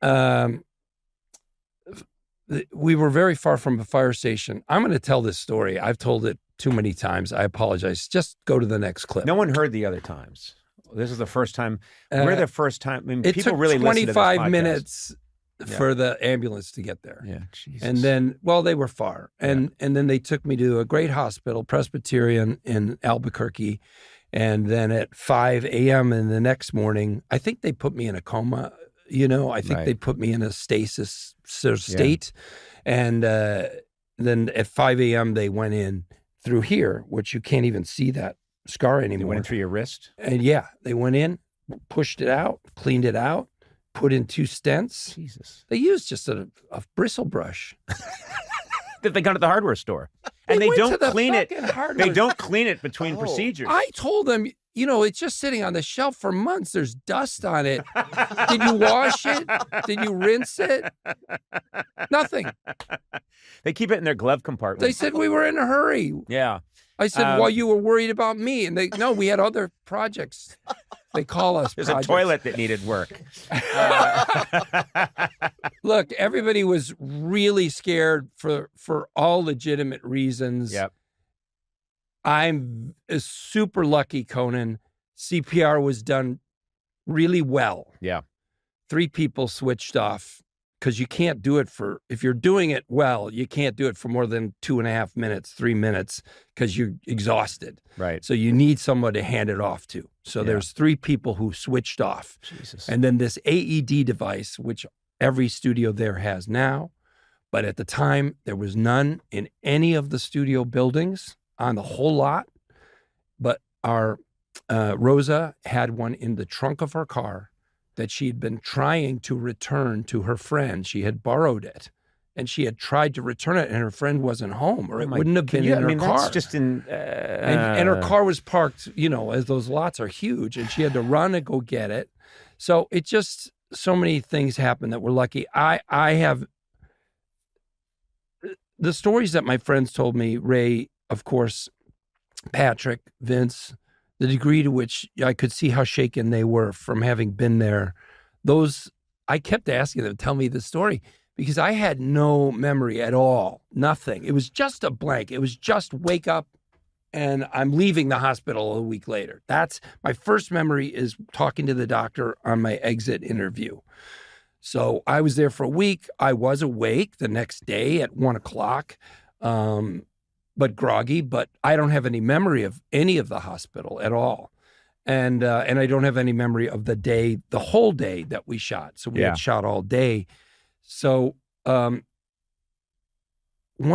we were very far from a fire station. I'm going to tell this story. I've told it too many times. I apologize. Just go to the next clip. No one heard the other times. This is the first time. We're the first time. I mean, it people took really 25 minutes for the ambulance to get there. Yeah, Jesus. And then, well, they were far. And then they took me to a great hospital, Presbyterian in Albuquerque. And then at 5 a.m. in the next morning, I think they put me in a coma. You know, I think they put me in a stasis sort of state. And then at 5 a.m. they went in through here, which you can't even see that scar anymore. They went in through your wrist? And they went in, pushed it out, cleaned it out, put in 2 stents. Jesus. They used just a bristle brush. That they got at the hardware store. And they don't clean it. They don't clean it between procedures. I told them, you know, it's just sitting on the shelf for months. There's dust on it. Did you wash it? Did you rinse it? Nothing. They keep it in their glove compartment. They said we were in a hurry. Yeah. I said, well, you were worried about me. And no, we had other projects. They call us There's projects. a toilet that needed work. Look, everybody was really scared for all legitimate reasons. Yep. I'm super lucky, Conan. CPR was done really well. Yeah. 3 people switched off, because you can't do it if you're doing it well, you can't do it for more than 2.5 minutes, 3 minutes, because you're exhausted. Right. So you need someone to hand it off to. So there's 3 people who switched off. Jesus. And then this AED device, which every studio there has now, but at the time there was none in any of the studio buildings on the whole lot. But our Rosa had one in the trunk of her car that she had been trying to return to her friend. She had borrowed it, and she had tried to return it, and her friend wasn't home, or it wouldn't have been in her car. That's just in... And her car was parked, you know, as those lots are huge, and she had to run and go get it. So it just, so many things happened that were lucky. I have... The stories that my friends told me, Ray, of course, Patrick, Vince, the degree to which I could see how shaken they were from having been there, I kept asking them to tell me the story, because I had no memory at all, nothing. It was just a blank. It was just wake up and I'm leaving the hospital a week later. That's my first memory, is talking to the doctor on my exit interview. So I was there for a week. I was awake the next day at 1:00, but groggy. But I don't have any memory of any of the hospital at all, and I don't have any memory of the whole day that we shot. So we had shot all day. So one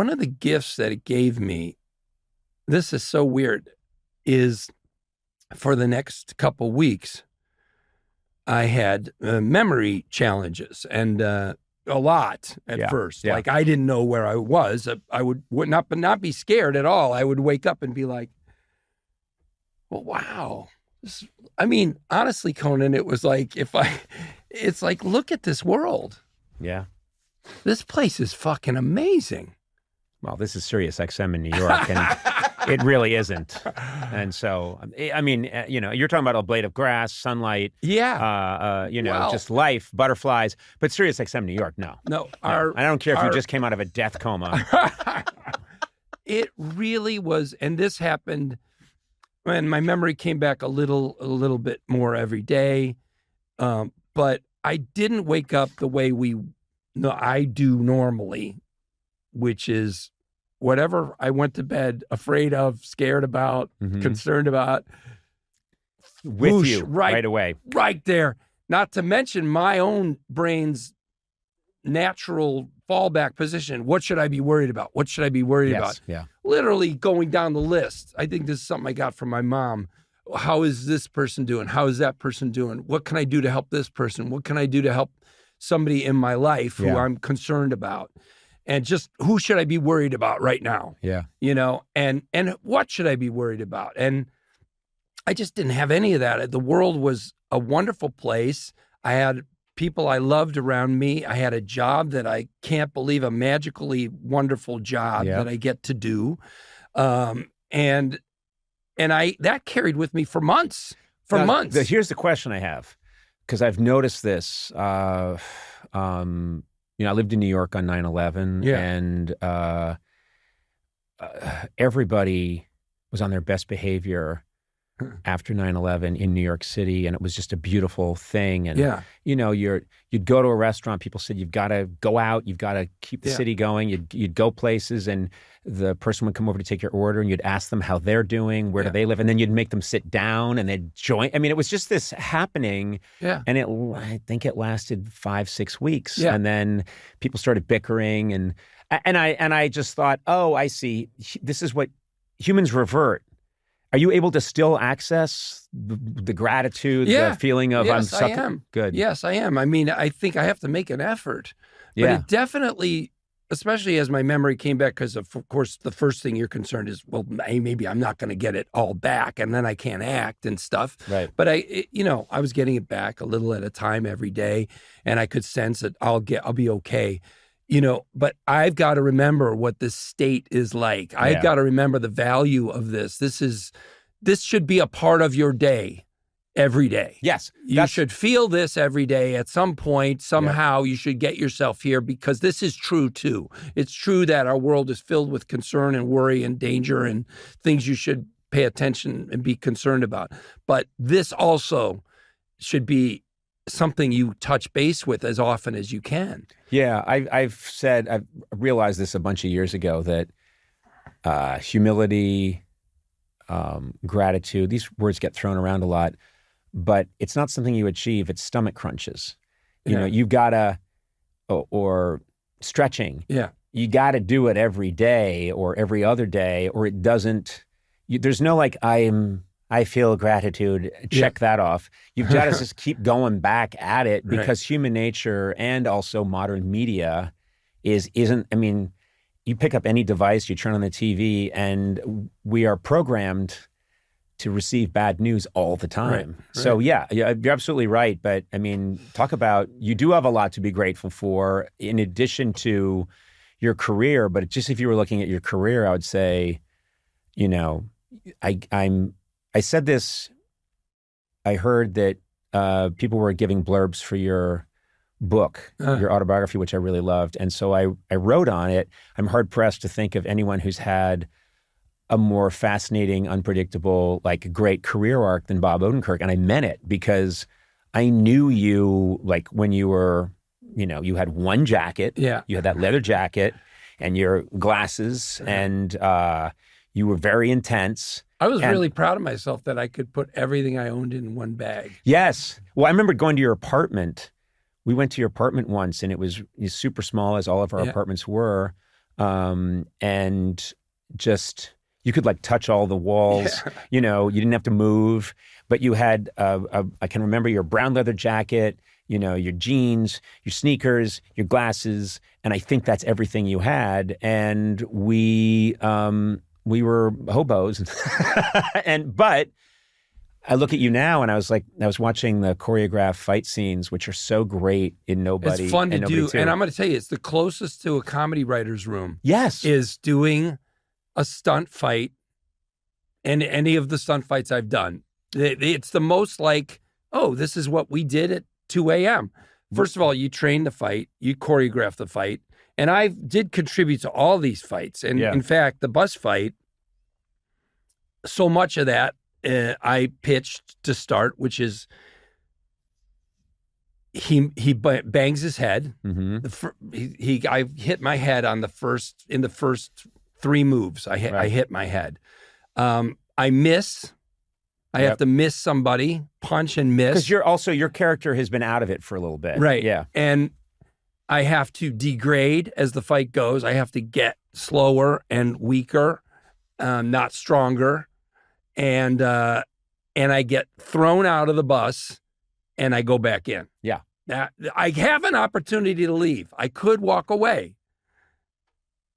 of the gifts that it gave me, this is so weird, is for the next couple weeks, I had memory challenges and a lot at first. Like I didn't know where I was. I would not be scared at all. I would wake up and be like, well, wow. I mean, honestly, Conan, it was like, it's like, look at this world. Yeah. This place is fucking amazing. Well, this is Sirius XM in New York, and it really isn't. And so, I mean, you're talking about a blade of grass, sunlight, just life, butterflies. But Sirius XM New York, no. I don't care if you just came out of a death coma. It really was, and this happened when my memory came back a little bit more every day. But I didn't wake up the way I do normally, which is whatever I went to bed afraid of, scared about, concerned about. With you right away. Right there. Not to mention my own brain's natural fallback position. What should I be worried about? What should I be worried about? Yeah. Literally going down the list. I think this is something I got from my mom. How is this person doing? How is that person doing? What can I do to help this person? What can I do to help somebody in my life who I'm concerned about? And just who should I be worried about right now? Yeah. And what should I be worried about? And I just didn't have any of that. The world was a wonderful place. I had people I loved around me. I had a job that I can't believe, a magically wonderful job that I get to do. And that carried with me for months. Here's the question I have, because I've noticed this. I lived in New York on 9/11, and everybody was on their best behavior after 9/11 in New York City, and it was just a beautiful thing. And you'd go to a restaurant, people said, you've got to go out, you've got to keep the city going. You'd go places, and the person would come over to take your order, and you'd ask them how they're doing, where do they live, and then you'd make them sit down, and they'd join. I mean, it was just this happening, and I think it lasted 5-6 weeks, and then people started bickering, and I just thought, oh, I see, this is what humans revert. Are you able to still access the gratitude, the feeling of yes, I am. Good. Yes, I am. I mean, I think I have to make an effort. But it definitely, especially as my memory came back, because of course, the first thing you're concerned is, well, maybe I'm not going to get it all back, and then I can't act and stuff. Right. But I was getting it back a little at a time every day, and I could sense that I'll be okay. But I've got to remember what this state is like. I've got to remember the value of this. This should be a part of your day every day. Yes. You should feel this every day at some point. Somehow you should get yourself here, because this is true too. It's true that our world is filled with concern and worry and danger and things you should pay attention and be concerned about. But this also should be something you touch base with as often as you can. Yeah, I've realized this a bunch of years ago, that humility, gratitude, these words get thrown around a lot, but it's not something you achieve. It's stomach crunches. You've got to, or stretching. Yeah. You got to do it every day or every other day, or it doesn't, there's no like, I feel gratitude, check that off. You've got to just keep going back at it, because human nature and also modern media isn't, I mean, you pick up any device, you turn on the TV, and we are programmed to receive bad news all the time. Right. So yeah, you're absolutely right. But I mean, talk about, you do have a lot to be grateful for in addition to your career. But just if you were looking at your career, I would say, I said this, I heard that people were giving blurbs for your book, your autobiography, which I really loved. And so I wrote on it. I'm hard pressed to think of anyone who's had a more fascinating, unpredictable, like great career arc than Bob Odenkirk. And I meant it, because I knew you like when you were you had one jacket. Yeah. You had that leather jacket and your glasses, and you were very intense. I was really proud of myself that I could put everything I owned in one bag. Yes. Well, I remember going to your apartment. We went to your apartment once, and it was super small, as all of our apartments were. And just, you could like touch all the walls, you didn't have to move, but you had, I can remember your brown leather jacket, your jeans, your sneakers, your glasses. And I think that's everything you had. And we were hobos. But I look at you now, and I was watching the choreographed fight scenes, which are so great in Nobody. It's fun to do. Too. And I'm going to tell you, it's the closest to a comedy writer's room. Yes. Is doing a stunt fight, and any of the stunt fights I've done. It's the most like, oh, this is what we did at 2 a.m. First of all, you train the fight, you choreograph the fight. And I did contribute to all these fights. And in fact, the bus fight, so much of that, I pitched to start, which is he bangs his head. Mm-hmm. I hit my head in the first 3 moves. I hit my head. I miss. I have to miss somebody, punch and miss. Because your character has been out of it for a little bit, right? Yeah, and I have to degrade as the fight goes. I have to get slower and weaker, not stronger. And I get thrown out of the bus, and I go back in. Yeah. Now, I have an opportunity to leave. I could walk away,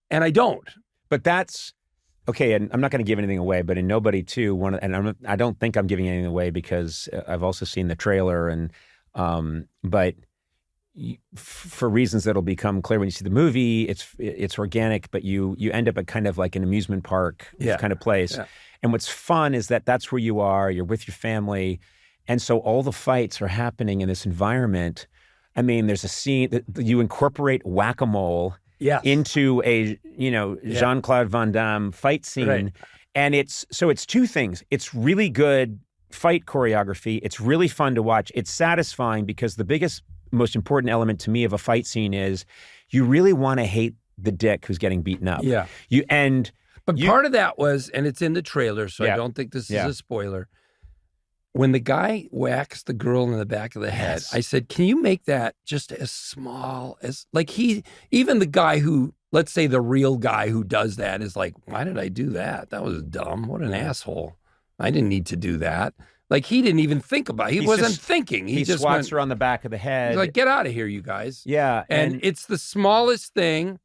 and I don't. But that's okay. And I'm not going to give anything away. But in Nobody 2, I don't think I'm giving anything away because I've also seen the trailer, and but for reasons that'll become clear when you see the movie, it's organic, but you end up at kind of like an amusement park kind of place. Yeah. And what's fun is that that's where you are, you're with your family. And so all the fights are happening in this environment. I mean, there's a scene that you incorporate whack-a-mole into a, Jean-Claude Van Damme fight scene. Right. And it's 2 things. It's really good fight choreography. It's really fun to watch. It's satisfying because the most important element to me of a fight scene is you really want to hate the dick who's getting beaten up. Yeah. But part of that was, and it's in the trailer, so I don't think this is a spoiler. When the guy whacks the girl in the back of the head, I said, can you make that just as small as, like even the guy who, let's say the real guy who does that is like, why did I do that? That was dumb. What an asshole. I didn't need to do that. Like, he didn't even think about it. He wasn't thinking. He just swats her on the back of the head. He's like, get out of here, you guys. Yeah. And it's the smallest thing.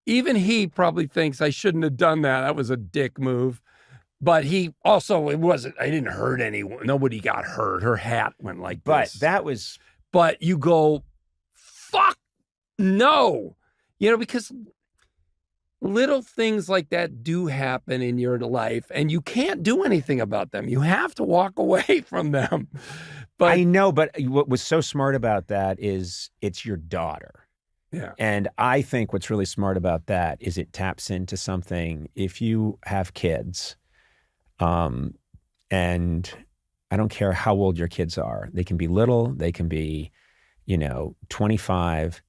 Even he probably thinks I shouldn't have done that. That was a dick move. But he also, I didn't hurt anyone. Nobody got hurt. Her hat went like this. But that was. But you go, fuck no. Because little things like that do happen in your life, and you can't do anything about them. You have to walk away from them. But I know, but what was so smart about that is it's your daughter. Yeah. And I think what's really smart about that is it taps into something. If you have kids, and I don't care how old your kids are, they can be little, they can be, 25.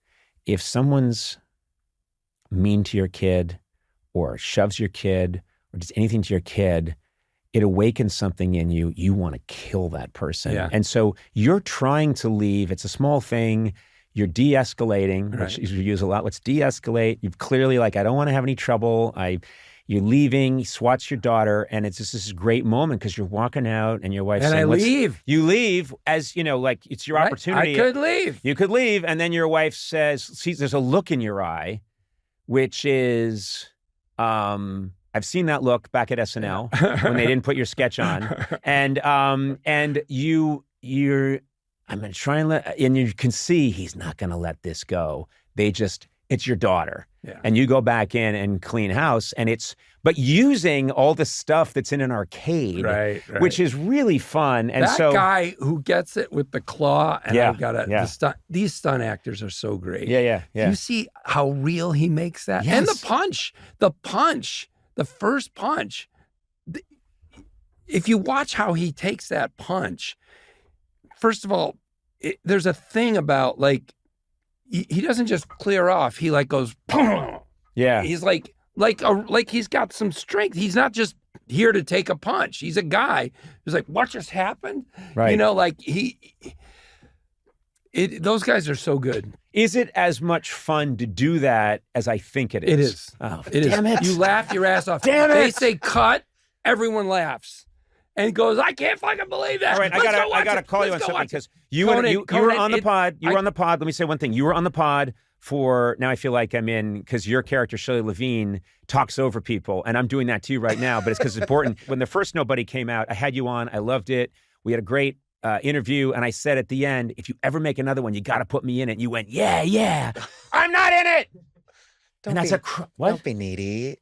If someone's mean to your kid or shoves your kid or does anything to your kid, it awakens something in you. You want to kill that person. Yeah. And so you're trying to leave. It's a small thing. You're de-escalating, which you use a lot. Let's de-escalate. You've clearly I don't want to have any trouble. You're leaving, swats your daughter, and it's just this great moment because you're walking out and your wife's saying, leave. You leave as, it's your opportunity. I could leave. You could leave. And then your wife says, see, there's a look in your eye, which is, I've seen that look back at SNL when they didn't put your sketch on. And you're, I'm going to try and and you can see he's not going to let this go. It's your daughter. Yeah. And you go back in and clean house, and but using all the stuff that's in an arcade, right. which is really fun. And that guy who gets it with the claw, and I've got these stunt actors are so great. Yeah. You see how real he makes that? Yes. And the first punch, if you watch how he takes that punch, first of all, there's a thing about he doesn't just clear off. He like goes, Yeah. He's like he's got some strength. He's not just here to take a punch. He's a guy who's like, what just happened? Right. You know, like those guys are so good. Is it as much fun to do that as I think it is? It is. Oh, It is. damn it. You laugh your ass off. Damn it. They say cut, everyone laughs. And goes, I can't fucking believe that. All right, I gotta call you on something because you were on the pod. You were on the pod. Let me say one thing. You were on the pod for, now I feel like I'm in, because your character, Shirley Levine, talks over people. And I'm doing that to you right now, but it's because it's important. When the first Nobody came out, I had you on. I loved it. We had a great interview. And I said at the end, if you ever make another one, you got to put me in it. And you went, yeah. I'm not in it. I said, what? Don't be needy.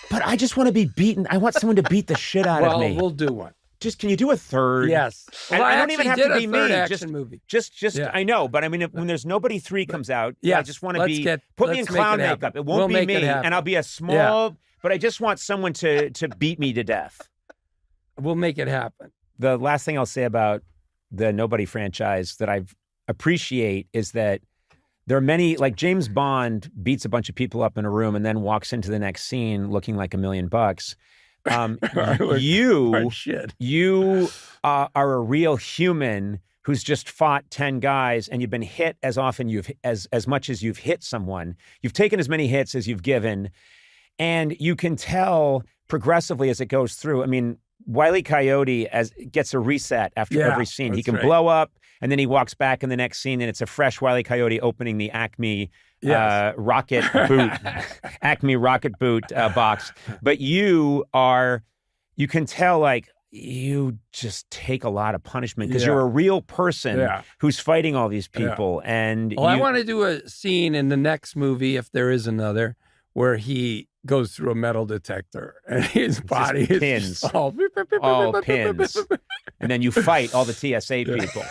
But I just want to be beaten. I want someone to beat the shit out of me. Well, we'll do one. Just, can you do a third? Yes. Well, I don't even have to be me. Movie. Just yeah. I know, but I mean, when there's Nobody 3 comes out, I just want to put me in clown makeup. It won't be me, and I'll be a small, but I just want someone to beat me to death. We'll make it happen. The last thing I'll say about the Nobody franchise that I appreciate is that there are many, like James Bond beats a bunch of people up in a room and then walks into the next scene looking like $1 million. You are a real human who's just fought 10 guys, and you've been hit as often as much as you've hit someone. You've taken as many hits as you've given, and you can tell progressively as it goes through. I mean, Wile E. Coyote gets a reset after every scene. He can blow up, and then he walks back in the next scene, and it's a fresh Wile E. Coyote opening the Acme rocket boot, Acme rocket boot box. But you can tell, like, you just take a lot of punishment because you're a real person who's fighting all these people. And I want to do a scene in the next movie, if there is another, where he goes through a metal detector and his body is pins. all pins. And then you fight all the TSA people.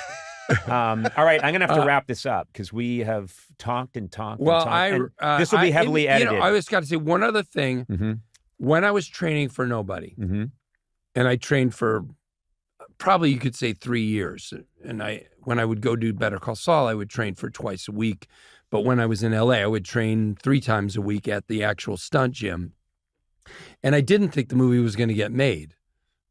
All right, I'm going to have to wrap this up because we have talked and talked. Well, and this will be heavily edited. I just got to say one other thing. Mm-hmm. When I was training for Nobody, and I trained for probably, you could say, 3 years. And when I would go do Better Call Saul, I would train for twice a week. But when I was in LA, I would train 3 times a week at the actual stunt gym. And I didn't think the movie was going to get made.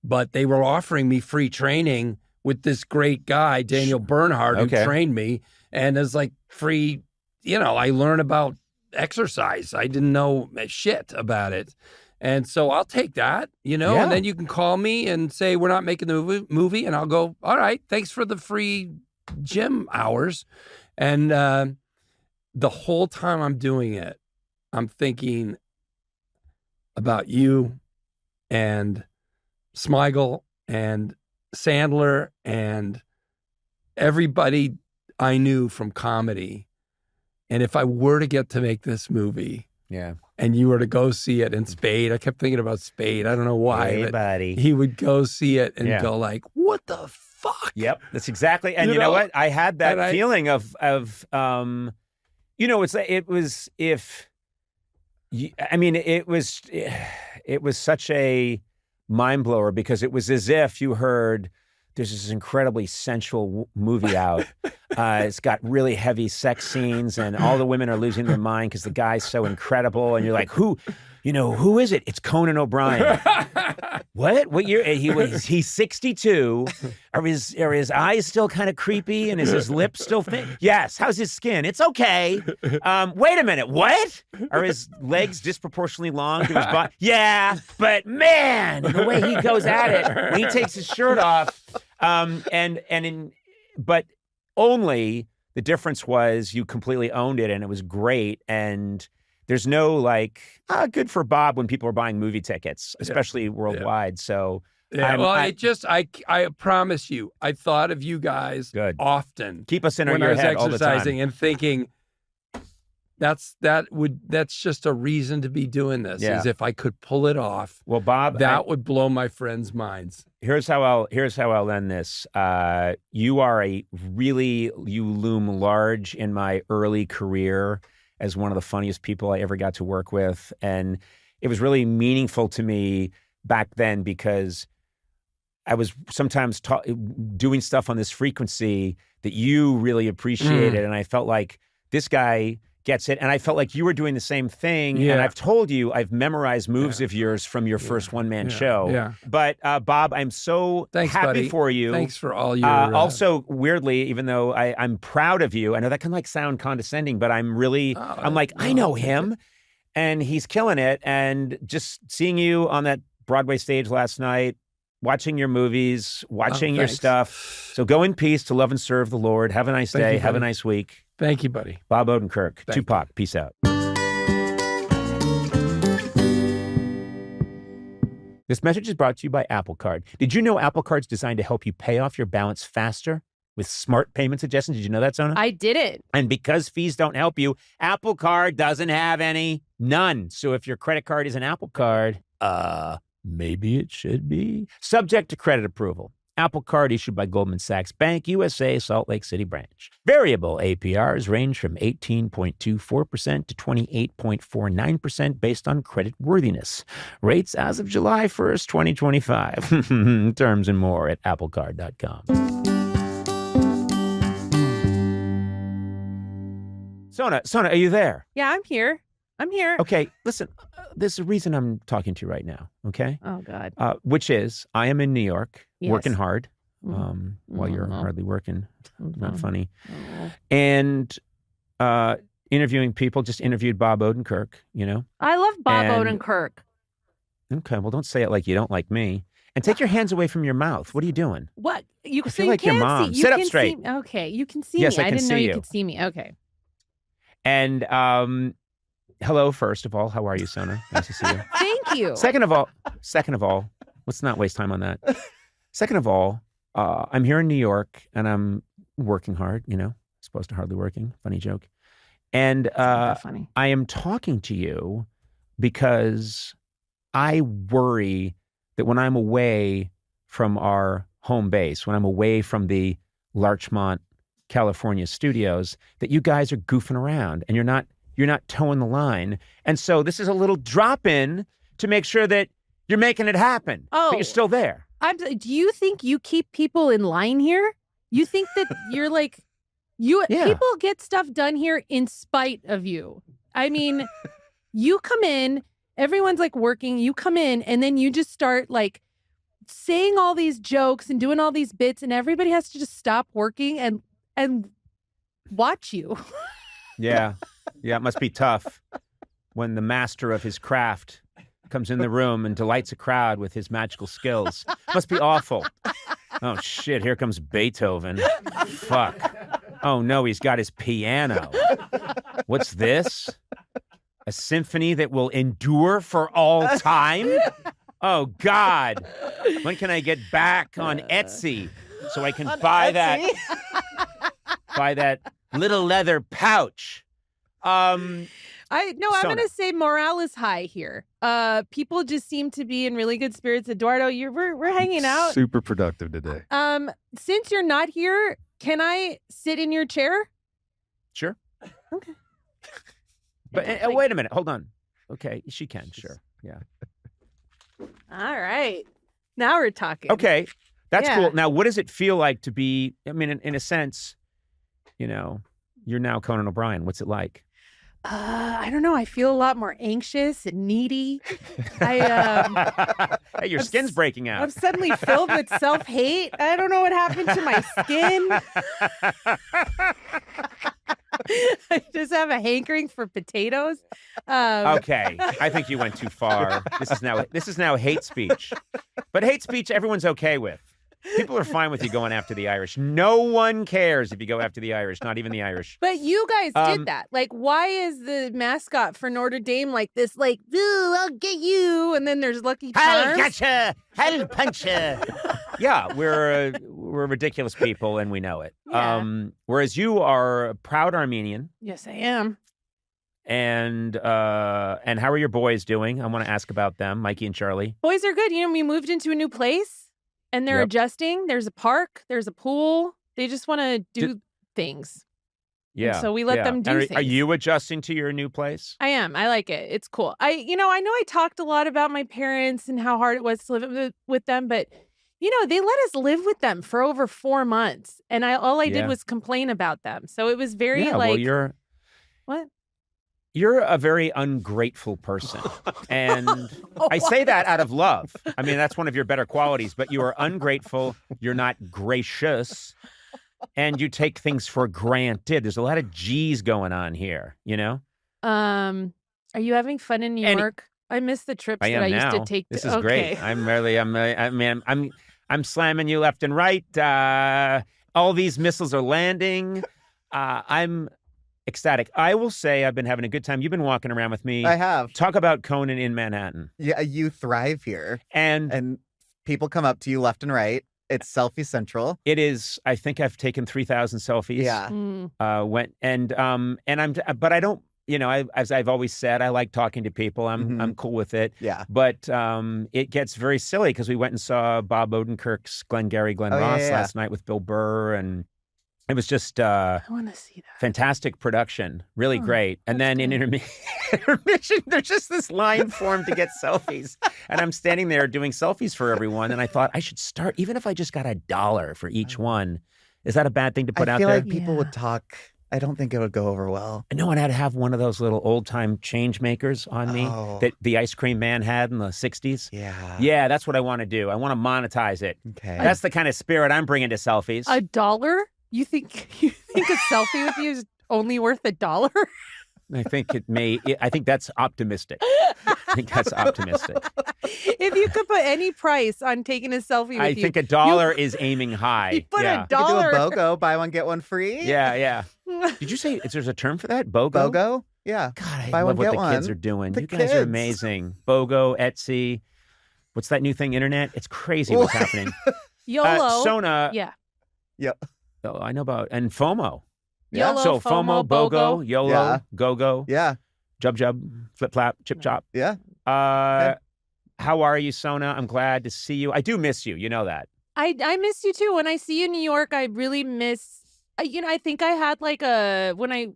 But they were offering me free training with this great guy, Daniel Bernhardt, who trained me. And it's like free, I learned about exercise. I didn't know shit about it. And so I'll take that, and then you can call me and say, we're not making the movie. And I'll go, all right, thanks for the free gym hours. And the whole time I'm doing it, I'm thinking about you and Smigel and Sandler and everybody I knew from comedy. And if I were to get to make this movie, and you were to go see it, and Spade, I kept thinking about Spade. I don't know why. Hey, buddy. He would go see it and go like, what the fuck? Yep, that's exactly. And you know what? I had that feeling of it was such a mind blower because it was as if you heard there's this incredibly sensual movie out. It's got really heavy sex scenes and all the women are losing their mind because the guy's so incredible. And you're like, who is it? It's Conan O'Brien. What year? He's 62. Are his eyes still kind of creepy and is his lips still thin? Yes. How's his skin? It's okay. Wait a minute. What? Are his legs disproportionately long to his body? Yeah, but man, the way he goes at it when he takes his shirt off. But only the difference was you completely owned it and it was great. And there's no good for Bob when people are buying movie tickets, especially worldwide. So I promise you, I thought of you guys often. Keep us in your head all the time. When I was exercising and thinking, that's just a reason to be doing this. Is if I could pull it off. Well, Bob, that would blow my friends' minds. Here's how I'll end this. You loom large in my early career as one of the funniest people I ever got to work with. And it was really meaningful to me back then because I was sometimes doing stuff on this frequency that you really appreciated. And I felt like this guy gets it. And I felt like you were doing the same thing. And I've told you, I've memorized moves of yours from your first one-man show. Yeah. But Bob, I'm so happy buddy. for you. Thanks for all your... Also, weirdly, even though I'm proud of you, I know that can sound condescending, but I'm really, I know him and he's killing it. And just seeing you on that Broadway stage last night, watching your movies, watching your stuff. So go in peace to love and serve the Lord. Have a nice day. Have a nice week. Thank you, buddy. Bob Odenkirk, Tupac. Peace out. This message is brought to you by Apple Card. Did you know Apple Card's designed to help you pay off your balance faster with smart payment suggestions? Did you know that, Sona? I didn't. And because fees don't help you, Apple Card doesn't have any. None. So if your credit card is an Apple Card, maybe it should be. Subject to credit approval. Apple Card issued by Goldman Sachs Bank, USA, Salt Lake City branch. Variable APRs range from 18.24% to 28.49% based on credit worthiness. Rates as of July 1st, 2025. Terms and more at applecard.com. Sona, are you there? Yeah, I'm here. Okay, listen, there's a reason I'm talking to you right now, okay? Oh, God. Which is, I am in New York, working hard, Mm-hmm. while you're hardly working. Not funny. And interviewing people, just interviewed Bob Odenkirk, you know? I love Bob Odenkirk. Okay, well, don't say it like you don't like me. And take your hands away from your mouth. What are you doing? What? I feel like your mom. See. Sit up straight. Okay, you can see Yes, me. I can didn't know see you you could see me. Okay. And hello, first of all. How are you, Sona? Nice to see you. Thank you. Second of all, let's not waste time on that. Second of all, I'm here in New York and I'm working hard, you know, supposed to hardly working. Funny joke. And funny. I am talking to you because I worry that when I'm away from our home base, when I'm away from the Larchmont, California studios, that you guys are goofing around and you're not towing the line. And so this is a little drop-in to make sure that you're making it happen. Oh. But you're still there. Do you think you keep people in line here? You think that you're like, people get stuff done here in spite of you. I mean, you come in, everyone's like working, you come in and then you just start like saying all these jokes and doing all these bits and everybody has to just stop working and watch you. Yeah. Yeah, it must be tough when the master of his craft comes in the room and delights a crowd with his magical skills. Must be awful. Oh, shit, here comes Beethoven. Fuck. Oh, no, he's got his piano. What's this? A symphony that will endure for all time? Oh, God. When can I get back on Etsy so I can buy that little leather pouch? I'm going to say morale is high here. People just seem to be in really good spirits. Eduardo, we're hanging out. Super productive today. Since you're not here, can I sit in your chair? Sure. Okay. But wait a minute. Hold on. Okay, she can. Sure. Yeah. All right. Now we're talking. Okay. That's cool. Now, what does it feel like to be, I mean, in a sense, you know, you're now Conan O'Brien. What's it like? I don't know. I feel a lot more anxious and needy. Hey, your skin's breaking out. I'm suddenly filled with self-hate. I don't know what happened to my skin. I just have a hankering for potatoes. Okay, I think you went too far. This is now hate speech, but hate speech everyone's okay with. People are fine with you going after the Irish. No one cares if you go after the Irish, not even the Irish. But you guys did that. Like, why is the mascot for Notre Dame like this? Like, ooh, I'll get you. And then there's Lucky Charms. I'll getcha. I'll punch you. Yeah, we're ridiculous people, and we know it. Yeah. Whereas you are a proud Armenian. Yes, I am. And how are your boys doing? I want to ask about them, Mikey and Charlie. Boys are good. You know, we moved into a new place. And they're adjusting. There's a park. There's a pool. They just want to do things. Yeah. And so we let them do things. Are you adjusting to your new place? I am. I like it. It's cool. I know I talked a lot about my parents and how hard it was to live with them, but you know, they let us live with them for over 4 months. And all I did was complain about them. So it was very well, What? You're a very ungrateful person. And I say that out of love. I mean, that's one of your better qualities, but you are ungrateful. You're not gracious. And you take things for granted. There's a lot of G's going on here, you know? Are you having fun in New York? I miss the trips that I used to take. This is great. I'm slamming you left and right. All these missiles are landing. I'm ecstatic. I will say I've been having a good time. You've been walking around with me. I have. Talk about Conan in Manhattan. Yeah, you thrive here. And people come up to you left and right. It's selfie central. It is. I think I've taken 3,000 selfies. Yeah. But I don't. You know, as I've always said, I like talking to people. I'm cool with it. Yeah. But it gets very silly because we went and saw Bob Odenkirk's Glengarry Glen Ross last night with Bill Burr, and it was just I want to see that. Fantastic production, really great. And then in intermission, there's just this line formed to get selfies, and I'm standing there doing selfies for everyone. And I thought I should start, even if I just got $1 for each one. Is that a bad thing to put out there? I feel like people would talk. I don't think it would go over well. No one had to have one of those little old-time change makers on me that the ice cream man had in the 60s. Yeah. Yeah, that's what I want to do. I want to monetize it. Okay. That's the kind of spirit I'm bringing to selfies. $1? You think a selfie with you is only worth $1? I think that's optimistic. I think that's optimistic. If you could put any price on taking a selfie with you. I think $1 is aiming high. You put $1. You could do a BOGO, buy one, get one free. Yeah. Did you say there's a term for that? BOGO? BOGO? Yeah. God, I buy love one, what get the kids one. are doing. The You guys are amazing. BOGO, Etsy. What's that new thing? Internet? It's crazy what's happening. YOLO. Sona. Yeah. Yep. Oh, I know about, and FOMO. Yeah. YOLO, So FOMO, BOGO, BOGO. YOLO, Yeah. GO-GO, Yeah. Jub, Flip Flap, Chip Chop. Yeah. How are you, Sona? I'm glad to see you. I do miss you. You know that. I miss you too. When I see you in New York, I really miss. I think I had like when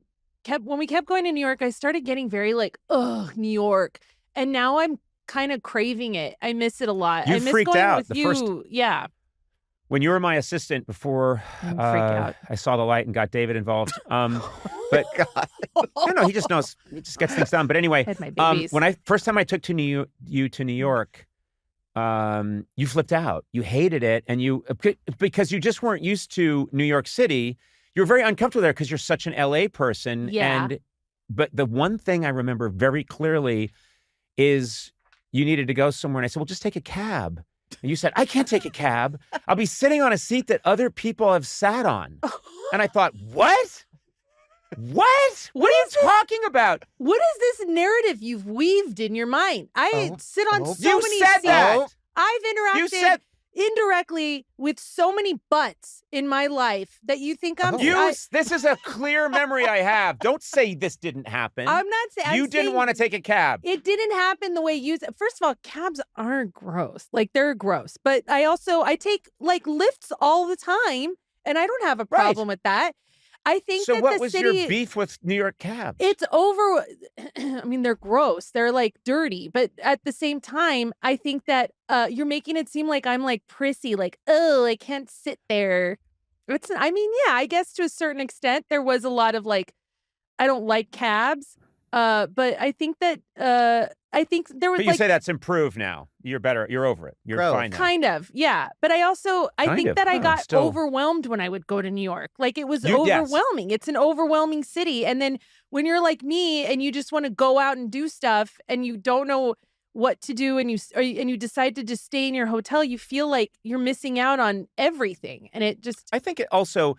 we kept going to New York, I started getting very like, ugh, New York, and now I'm kind of craving it. I miss it a lot. You I miss freaked going out with you. Yeah. When you were my assistant before I saw the light and got David involved. But no, he just knows. He just gets things done. But anyway, Had my babies. when first time I took you to New York, you flipped out. You hated it, and because you just weren't used to New York City. You were very uncomfortable there because you're such an LA person. Yeah. But the one thing I remember very clearly is you needed to go somewhere, and I said, "Well, just take a cab." And you said, "I can't take a cab. I'll be sitting on a seat that other people have sat on." And I thought, what? What? What are you talking about? What is this narrative you've weaved in your mind? I sit on so You many said seats. that. I've interacted indirectly with so many butts in my life that you think I'm. This is a clear memory I have. Don't say this didn't happen. I'm not saying you didn't want to take a cab. It didn't happen the way you said. First of all, cabs aren't gross. Like, they're gross. But I take like lifts all the time, and I don't have a problem with that. I think so. That What the was city, your beef with New York cabs? It's over. I mean, they're gross. They're like dirty. But at the same time, I think that you're making it seem like I'm like prissy, like, oh, I can't sit there. I guess to a certain extent, there was a lot of like, I don't like cabs. But I think that there was. But you say that's improved now. You're better. You're over it. You're fine now. Kind of, yeah. But I think that I got overwhelmed when I would go to New York. Like, it was overwhelming. Yes. It's an overwhelming city. And then when you're like me and you just want to go out and do stuff and you don't know what to do and you decide to just stay in your hotel, you feel like you're missing out on everything. And it just. I think it also,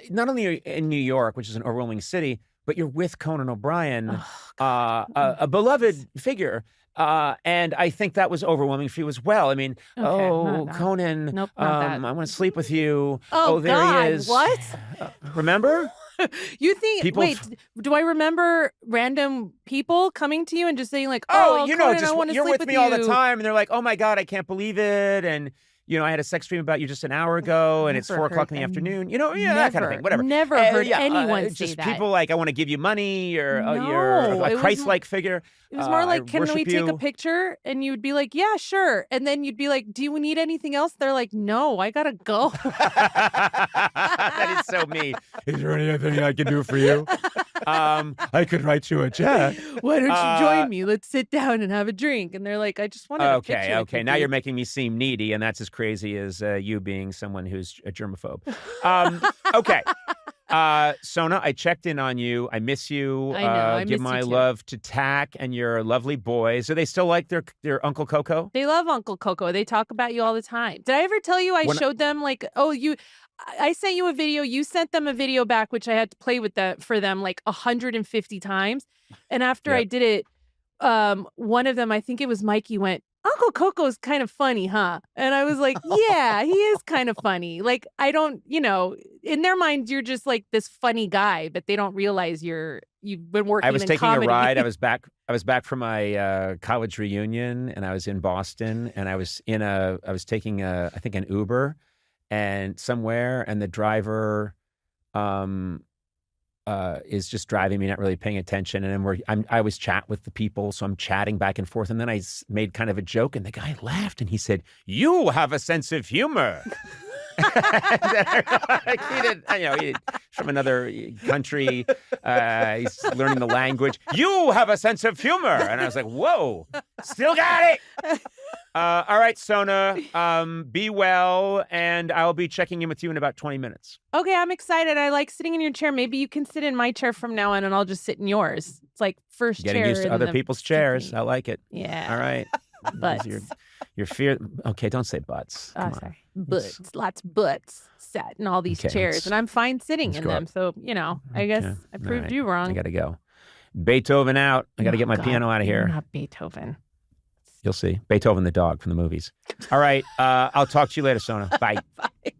not only in New York, which is an overwhelming city, but you're with Conan O'Brien, a beloved figure. And I think that was overwhelming for you as well. I mean, Conan, nope, I want to sleep with you. Oh, there God, he is. What? Remember? You think, do I remember random people coming to you and just saying like, Conan, I want to you're sleep with me all the time. And they're like, oh my God, I can't believe it. And I had a sex dream about you just an hour ago, and it's 4 o'clock in the afternoon. That kind of thing. Whatever. Never heard anyone say just that. People like, I want to give you money, or you're a Christ-like figure. It was more like, can we take a picture? And you'd be like, yeah, sure. And then you'd be like, do you need anything else? They're like, no, I gotta go. That is so me. Is there anything I can do for you? I could write you a check. Why don't you join me? Let's sit down and have a drink. And they're like, I just wanted a picture. Okay. Now you're making me seem needy, and that's as crazy as you being someone who's a germaphobe. Okay. Sona, I checked in on you. I miss you. I know. I give miss my you too. love to Tack and your lovely boys. Do they still like their Uncle Coco? They love Uncle Coco. They talk about you all the time. Did I ever tell you I showed them I sent you a video. You sent them a video back, which I had to play with for them like 150 times. And after I did it, one of them, I think it was Mikey, went, Uncle Coco's kind of funny, huh? And I was like, yeah, he is kind of funny. Like, I don't, in their minds, you're just like this funny guy, but they don't realize you've been working. I was in taking comedy. a ride. I was back from my college reunion, and I was in Boston, and I was taking I think an Uber and somewhere, and the driver is just driving me, not really paying attention. And then I always chat with the people, so I'm chatting back and forth. And then I made kind of a joke, and the guy laughed, and he said, "You have a sense of humor." He's from another country. He's learning the language. You have a sense of humor, and I was like, "Whoa, still got it." All right, Sona, be well, and I'll be checking in with you in about 20 minutes. Okay, I'm excited. I like sitting in your chair. Maybe you can sit in my chair from now on, and I'll just sit in yours. It's like first Getting chair. used to in other the people's chairs. I like it. Yeah. All right. Butts. Your fear. Okay, don't say butts. Come on. Sorry. Butts. Lots of butts sat in all these chairs, and I'm fine sitting in them. So, I guess I proved you wrong. I got to go. Beethoven out. I got to get my piano out of here. Not Beethoven. You'll see. Beethoven the dog from the movies. All right. I'll talk to you later, Sona. Bye. Bye.